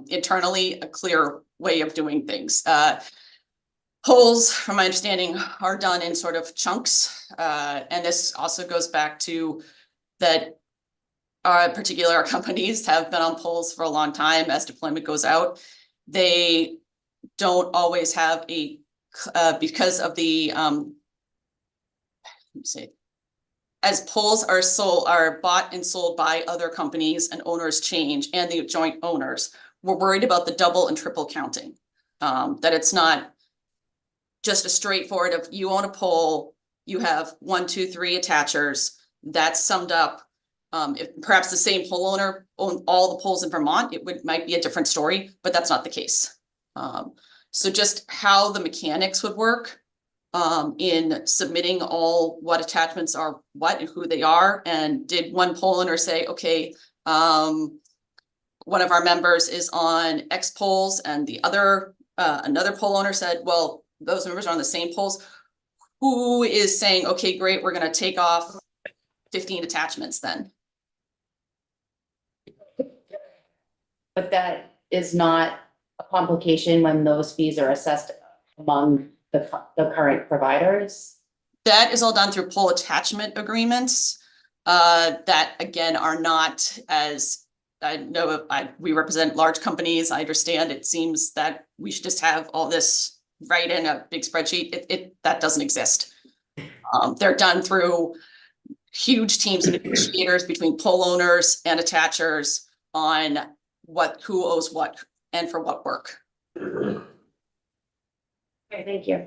internally, a clear way of doing things. Polls, from my understanding, are done in sort of chunks. And this also goes back to that particular companies have been on polls for a long time as deployment goes out. They don't always have because of the, let me say, as polls are bought and sold by other companies and owners change and the joint owners, we're worried about the double and triple counting. That it's not just a straightforward of you own a poll, you have 1, 2, 3 attachers, that's summed up. If perhaps the same poll owner owned all the polls in Vermont, might be a different story, but that's not the case. So just how the mechanics would work in submitting what attachments are what and who they are, and did one poll owner say, okay, one of our members is on X polls, and the other another poll owner said, well, those members are on the same polls. Who is saying, okay, great, we're going to take off 15 attachments then?
But that is not a complication when those fees are assessed among the current providers?
That is all done through poll attachment agreements that again are not as, I know we represent large companies. I understand it seems that we should just have all this right in a big spreadsheet. That doesn't exist. They're done through huge teams of negotiators between poll owners and attachers on who owes what and for what work.
Okay, thank you.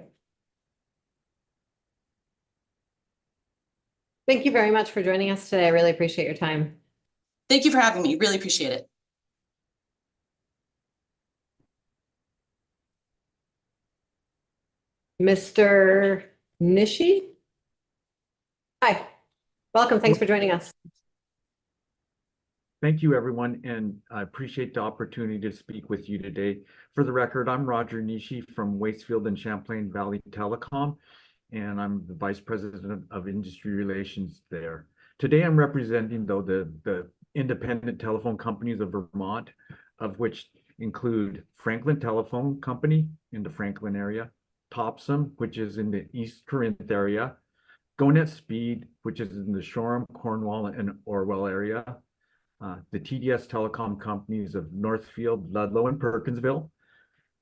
Thank you very much for joining us today. I really appreciate your time.
Thank you for having me. Really appreciate it.
Mr. Nishi? Hi, welcome. Thanks for joining us.
Thank you, everyone, and I appreciate the opportunity to speak with you today. For the record, I'm Roger Nishi from Waitsfield and Champlain Valley Telecom, and I'm the Vice President of Industry Relations there. Today, I'm representing, though, the independent telephone companies of Vermont, of which include Franklin Telephone Company in the Franklin area, Topsom, which is in the East Corinth area, GoNet Speed, which is in the Shoreham, Cornwall, and Orwell area, the TDS Telecom companies of Northfield, Ludlow, and Perkinsville,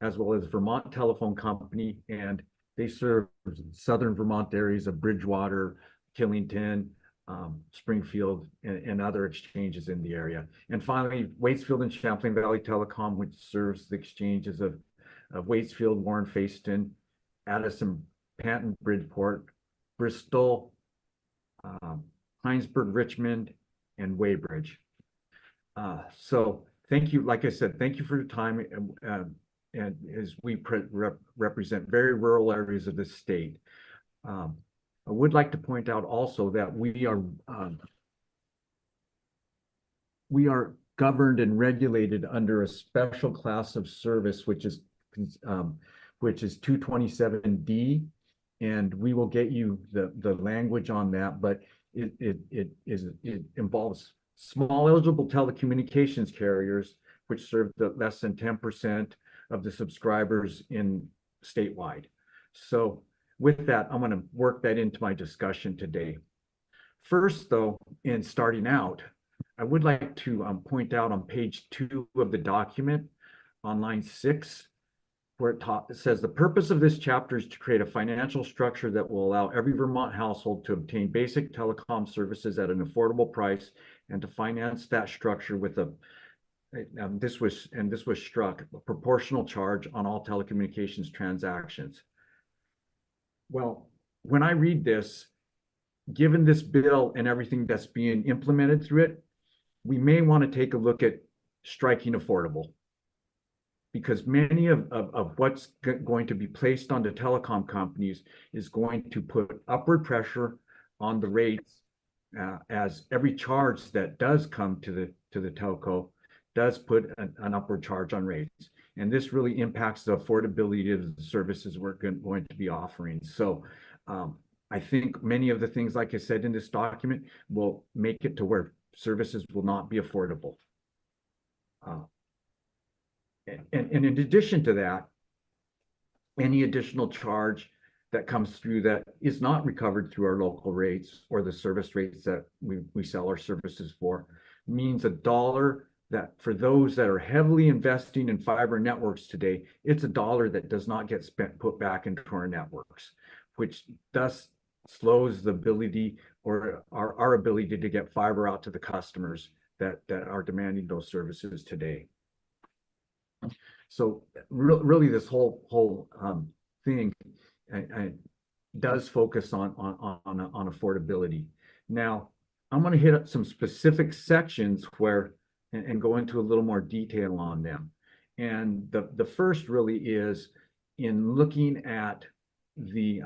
as well as Vermont Telephone Company, and they serve southern Vermont areas of Bridgewater, Killington, Springfield, and other exchanges in the area. And finally, Waitsfield and Champlain Valley Telecom, which serves the exchanges of Waitsfield, Warren, Fayston, Addison, Panton, Bridgeport, Bristol, Heinsberg, Richmond, and Weybridge. So thank you. Like I said, thank you for your time. And as we represent very rural areas of the state, I would like to point out also that we are governed and regulated under a special class of service, which is 227D, and we will get you the language on that, but it involves small eligible telecommunications carriers, which serve the less than 10% of the subscribers in statewide. So with that, I'm going to work that into my discussion today. First, though, in starting out, I would like to point out on page 2 of the document on line 6, where it says the purpose of this chapter is to create a financial structure that will allow every Vermont household to obtain basic telecom services at an affordable price, and to finance that structure with this was struck, a proportional charge on all telecommunications transactions. Well, when I read this, given this bill and everything that's being implemented through it, we may want to take a look at striking affordable. Because many of what's going to be placed on the telecom companies is going to put upward pressure on the rates, as every charge that does come to the telco does put an upward charge on rates. And this really impacts the affordability of the services we're going to be offering. So I think many of the things, like I said in this document, will make it to where services will not be affordable. And in addition to that, any additional charge that comes through that is not recovered through our local rates or the service rates that we sell our services for means $1 that for those that are heavily investing in fiber networks today, it's $1 that does not get put back into our networks, which thus slows the ability or our ability to get fiber out to the customers that are demanding those services today. So really, this whole thing does focus on affordability. Now, I'm going to hit up some specific sections where and go into a little more detail on them. And the first really is in looking at the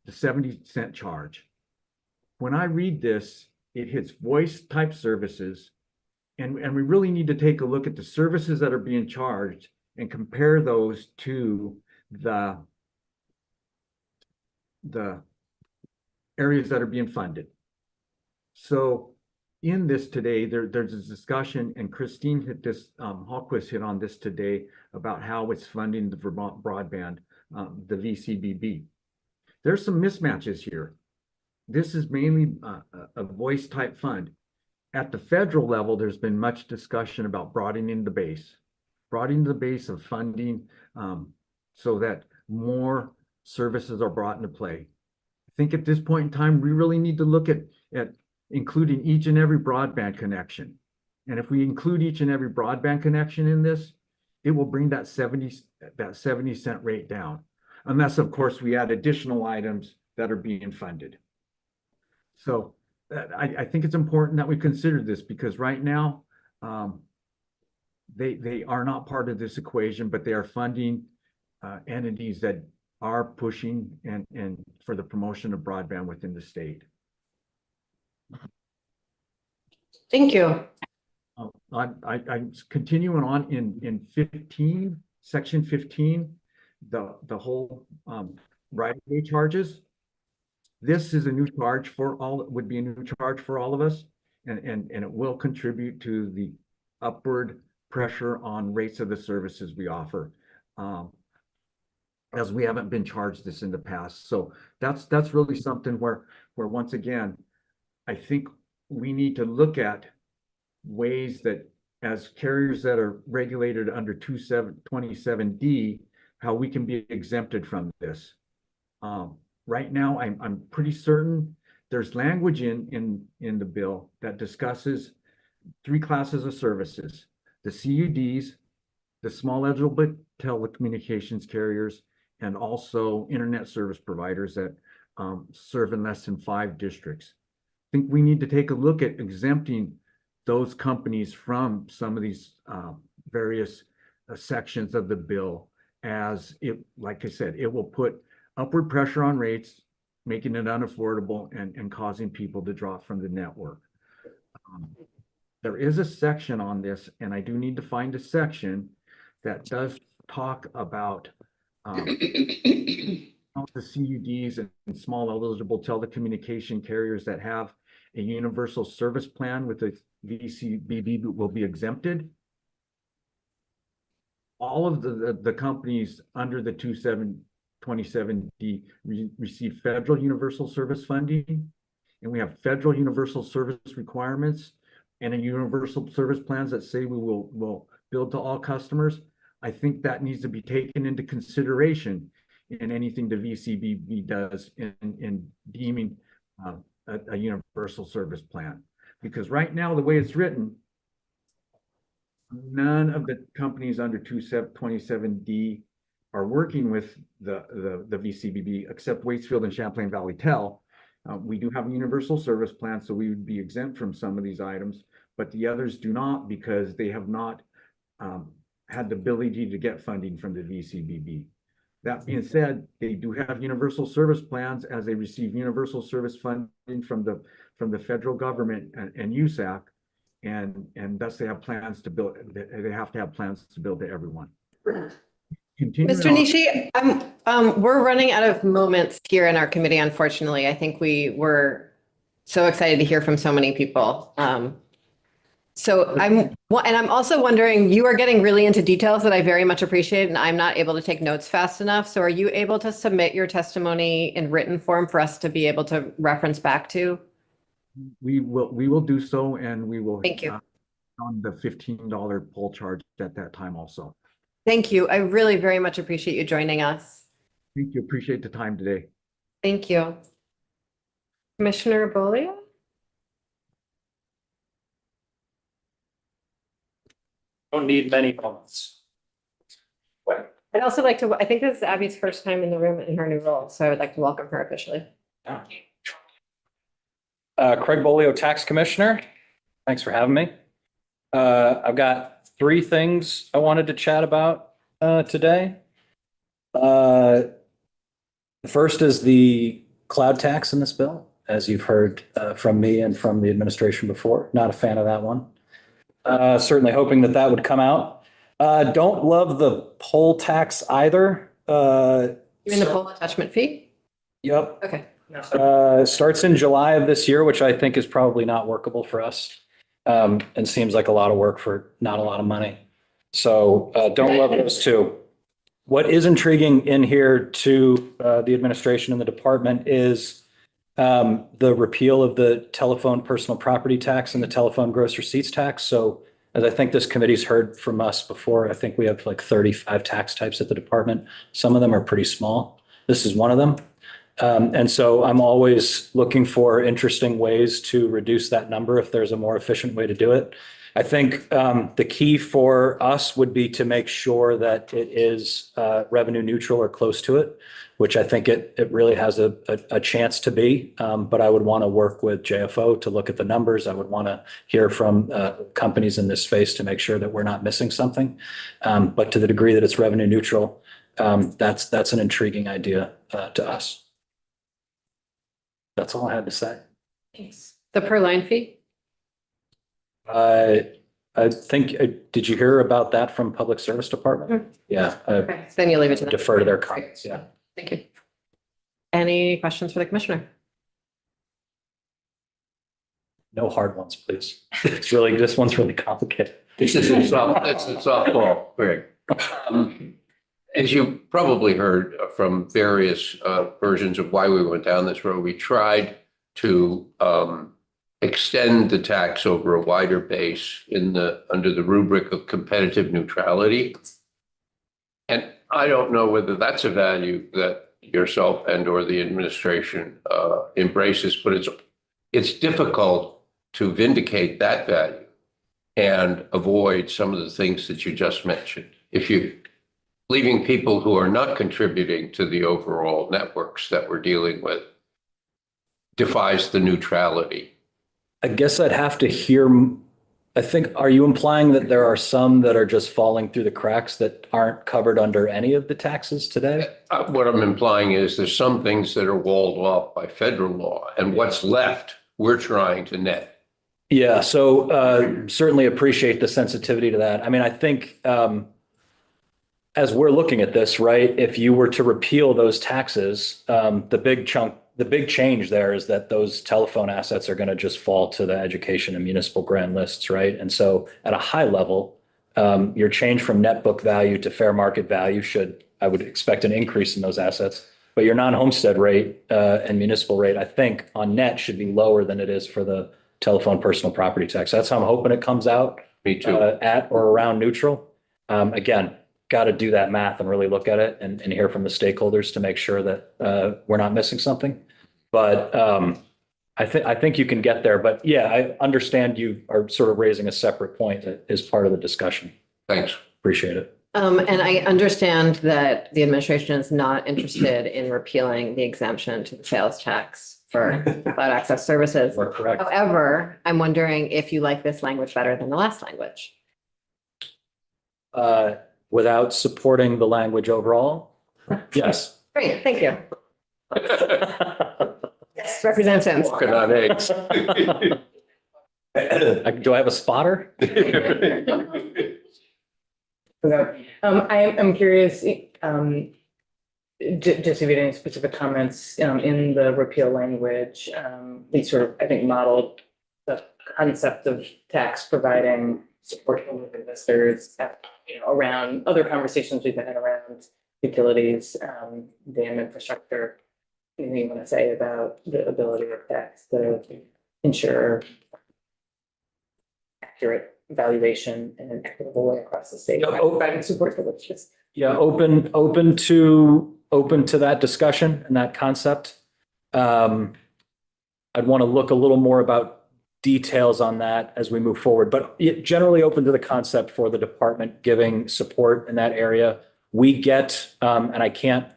70-cent charge. When I read this, it hits voice type services. And we really need to take a look at the services that are being charged and compare those to the areas that are being funded. So in this today, there's a discussion, and Christine hit this, Hallquist hit on this today, about how it's funding the Vermont broadband, the VCBB. There's some mismatches here. This is mainly a voice type fund. At the federal level, there's been much discussion about broadening the base of funding, so that more services are brought into play. I think at this point in time, we really need to look at including each and every broadband connection. And if we include each and every broadband connection in this, it will bring that 70-cent rate down. Unless, of course, we add additional items that are being funded. So I think it's important that we consider this, because right now, they are not part of this equation, but they are funding entities that are pushing and for the promotion of broadband within the state.
Thank you.
I'm continuing on in 15, section 15, the whole right-of-way charges. This is a new charge for all, would be a new charge for all of us, and it will contribute to the upward pressure on rates of the services we offer, as we haven't been charged this in the past. So that's really something where once again, I think we need to look at ways that, as carriers that are regulated under 27D, how we can be exempted from this. Right now, I'm pretty certain there's language in the bill that discusses 3 classes of services: the CUDs, the small eligible telecommunications carriers, and also internet service providers that serve in less than 5 districts. I think we need to take a look at exempting those companies from some of these various sections of the bill, as it, like I said, it will put upward pressure on rates, making it unaffordable and causing people to drop from the network. There is a section on this, and I do need to find a section that does talk about the CUDs and small eligible telecommunication carriers that have a universal service plan with a VCBB will be exempted. All of the companies under the 27D receive federal universal service funding, and we have federal universal service requirements and a universal service plans that say we will build to all customers. I think that needs to be taken into consideration in anything the VCBB does in deeming a universal service plan. Because right now, the way it's written, none of the companies under 27D are working with the VCBB except Waitsfield and Champlain Valley Tel. We do have a universal service plan, so we would be exempt from some of these items, but the others do not because they have not had the ability to get funding from the VCBB. That being said, they do have universal service plans as they receive universal service funding from the federal government and USAC, and thus they have plans to build. They have to have plans to build to everyone.
Mr. Nishi, we're running out of moments here in our committee, unfortunately. I think we were so excited to hear from so many people. I'm also wondering, you are getting really into details that I very much appreciate, and I'm not able to take notes fast enough. So are you able to submit your testimony in written form for us to be able to reference back to?
We will do so, and we will.
Thank you.
On the $15 poll charge at that time also.
Thank you. I really very much appreciate you joining us.
Thank you. Appreciate the time today.
Thank you. Commissioner Bolio?
Don't need many moments.
I'd also like to, I think this is Abby's first time in the room in her new role, so I would like to welcome her officially.
Craig Bolio, Tax Commissioner. Thanks for having me. I've got 3 things I wanted to chat about today. The first is the cloud tax in this bill, as you've heard from me and from the administration before. Not a fan of that one. Certainly hoping that would come out. Don't love the poll tax either.
You mean the poll attachment fee?
Yep.
Okay.
Starts in July of this year, which I think is probably not workable for us. And seems like a lot of work for not a lot of money. So don't love those 2. What is intriguing in here to the administration and the department is the repeal of the telephone personal property tax and the telephone gross receipts tax. So as I think this committee's heard from us before, I think we have like 35 tax types at the department. Some of them are pretty small. This is one of them. And so I'm always looking for interesting ways to reduce that number if there's a more efficient way to do it. I think the key for us would be to make sure that it is revenue neutral or close to it, which I think it really has a chance to be. But I would want to work with JFO to look at the numbers. I would want to hear from companies in this space to make sure that we're not missing something. But to the degree that it's revenue neutral, that's an intriguing idea to us. That's all I had to say.
Thanks. The per line fee?
I think, did you hear about that from Public Service Department? Yeah.
Okay, then you leave it to them.
Defer to their comments, yeah.
Thank you. Any questions for the commissioner?
No hard ones, please. It's really, this one's really complicated.
It's a softball, Greg. As you probably heard from various versions of why we went down this road, we tried to extend the tax over a wider base under the rubric of competitive neutrality. And I don't know whether that's a value that yourself and or the administration embraces, but it's difficult to vindicate that value and avoid some of the things that you just mentioned. If you leaving people who are not contributing to the overall networks that we're dealing with defies the neutrality.
I guess I'd have to hear, I think, are you implying that there are some that are just falling through the cracks that aren't covered under any of the taxes today?
What I'm implying is there's some things that are walled off by federal law, and what's left, we're trying to net.
Yeah, so certainly appreciate the sensitivity to that. I mean, I think as we're looking at this, right, if you were to repeal those taxes, the big change there is that those telephone assets are going to just fall to the education and municipal grant lists, right? And so at a high level, your change from net book value to fair market value I would expect an increase in those assets. But your non-homestead rate and municipal rate, I think on net should be lower than it is for the telephone personal property tax. That's how I'm hoping it comes out.
Me too.
At or around neutral. Again, got to do that math and really look at it and hear from the stakeholders to make sure that we're not missing something. But I think you can get there. But yeah, I understand you are sort of raising a separate point that is part of the discussion.
Thanks.
Appreciate it.
And I understand that the administration is not interested in repealing the exemption to the sales tax for cloud access services.
We're correct.
However, I'm wondering if you like this language better than the last language.
Without supporting the language overall? Yes.
Great, thank you. Yes, Representative Sims.
Walking on eggs.
Do I have a spotter?
I'm curious, just if you had any specific comments, in the repeal language, we sort of, I think, modeled the concept of tax providing support to local investors, around other conversations we've had around utilities, dam infrastructure. Anything you want to say about the ability of tax to ensure accurate valuation in an equitable way across the state? Providing support for which is.
Yeah, open to that discussion and that concept. I'd want to look a little more about details on that as we move forward, but generally open to the concept for the department giving support in that area. We get, and I can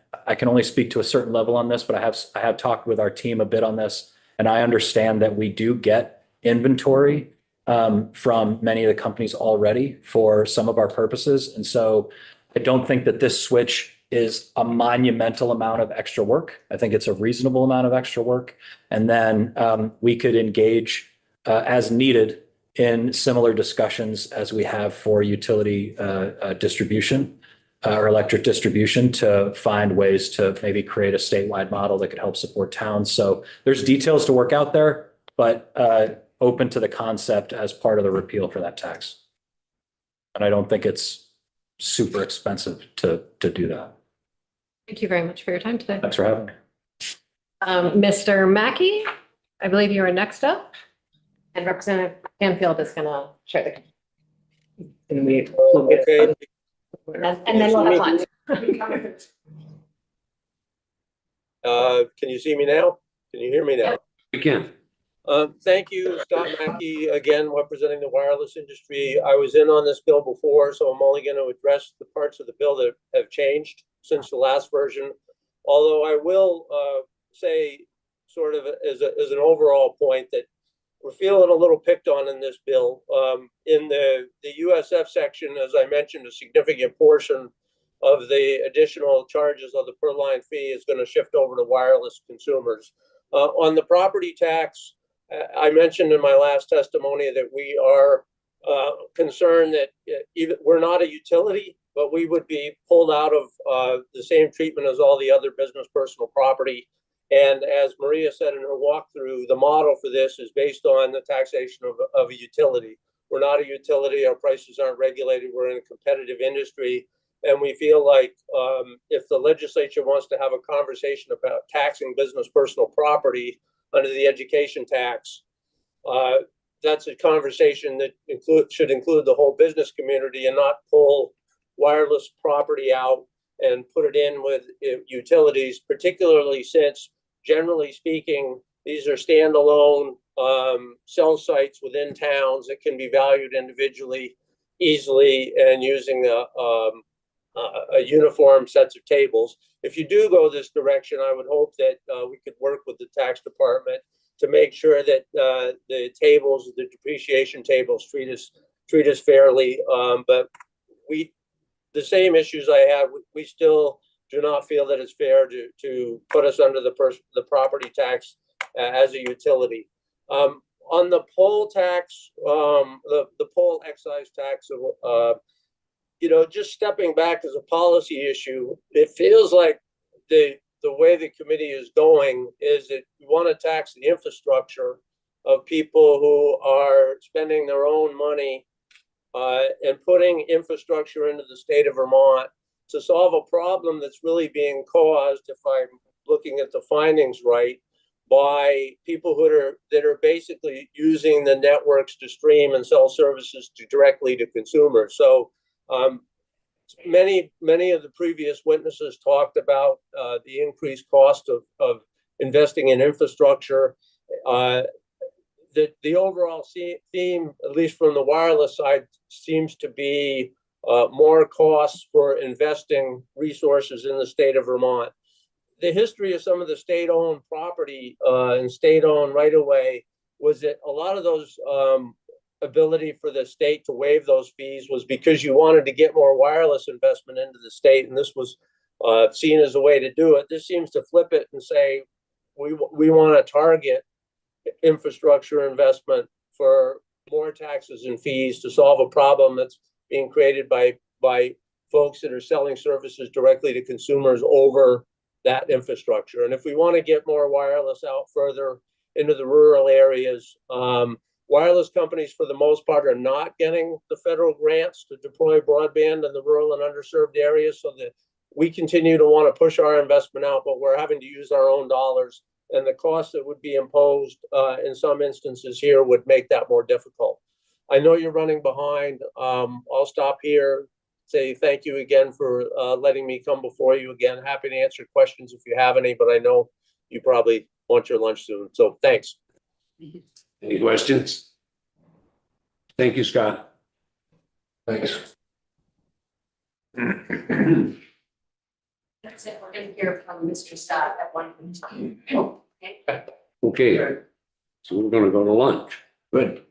only speak to a certain level on this, but I have talked with our team a bit on this, and I understand that we do get inventory from many of the companies already for some of our purposes. And so I don't think that this switch is a monumental amount of extra work. I think it's a reasonable amount of extra work. And then we could engage as needed in similar discussions as we have for utility distribution or electric distribution to find ways to maybe create a statewide model that could help support towns. So there's details to work out there, but open to the concept as part of the repeal for that tax. And I don't think it's super expensive to do that.
Thank you very much for your time today.
Thanks for having me.
Mr. Mackey, I believe you are next up. And Representative Canfield is going to share the.
And we.
Okay.
And then we'll have lunch.
Can you see me now? Can you hear me now?
We can.
Thank you, Scott Mackey, again, representing the wireless industry. I was in on this bill before, so I'm only going to address the parts of the bill that have changed since the last version. Although I will say, sort of as an overall point, that we're feeling a little picked on in this bill. In the USF section, as I mentioned, a significant portion of the additional charges of the per line fee is going to shift over to wireless consumers. On the property tax, I mentioned in my last testimony that we are concerned that even we're not a utility, but we would be pulled out of the same treatment as all the other business personal property. And as Maria said in her walkthrough, the model for this is based on the taxation of a utility. We're not a utility. Our prices aren't regulated. We're in a competitive industry. And we feel like if the legislature wants to have a conversation about taxing business personal property under the education tax, that's a conversation that should include the whole business community and not pull wireless property out and put it in with utilities, particularly since, generally speaking, these are standalone cell sites within towns that can be valued individually easily and using a uniform sets of tables. If you do go this direction, I would hope that we could work with the tax department to make sure that the tables, the depreciation tables, treat us fairly. But the same issues I have, we still do not feel that it's fair to put us under the property tax as a utility. On the poll tax, the poll excise tax, just stepping back as a policy issue, it feels like the way the committee is going is that we want to tax the infrastructure of people who are spending their own money and putting infrastructure into the state of Vermont to solve a problem that's really being caused, if I'm looking at the findings right, by people that are basically using the networks to stream and sell services directly to consumers. So
many of the previous witnesses talked about the increased cost of investing in infrastructure. The overall theme, at least from the wireless side, seems to be more costs for investing resources in the state of Vermont. The history of some of the state-owned property and state-owned right-of-way was that a lot of those ability for the state to waive those fees was because you wanted to get more wireless investment into the state, and this was seen as a way to do it. This seems to flip it and say we want to target infrastructure investment for more taxes and fees to solve a problem that's being created by folks that are selling services directly to consumers over that infrastructure. And if we want to get more wireless out further into the rural areas, wireless companies for the most part are not getting the federal grants to deploy broadband in the rural and underserved areas, so that we continue to want to push our investment out, but we're having to use our own dollars. And the cost that would be imposed in some instances here would make that more difficult. I know you're running behind. I'll stop here, say thank you again for letting me come before you again. Happy to answer questions if you have any, but I know you probably want your lunch soon. So thanks.
Any questions? Thank you, Scott.
Thanks.
That's it, we're gonna hear from Mr. Scott at one time. Okay.
Okay, so we're gonna go to lunch.
Good.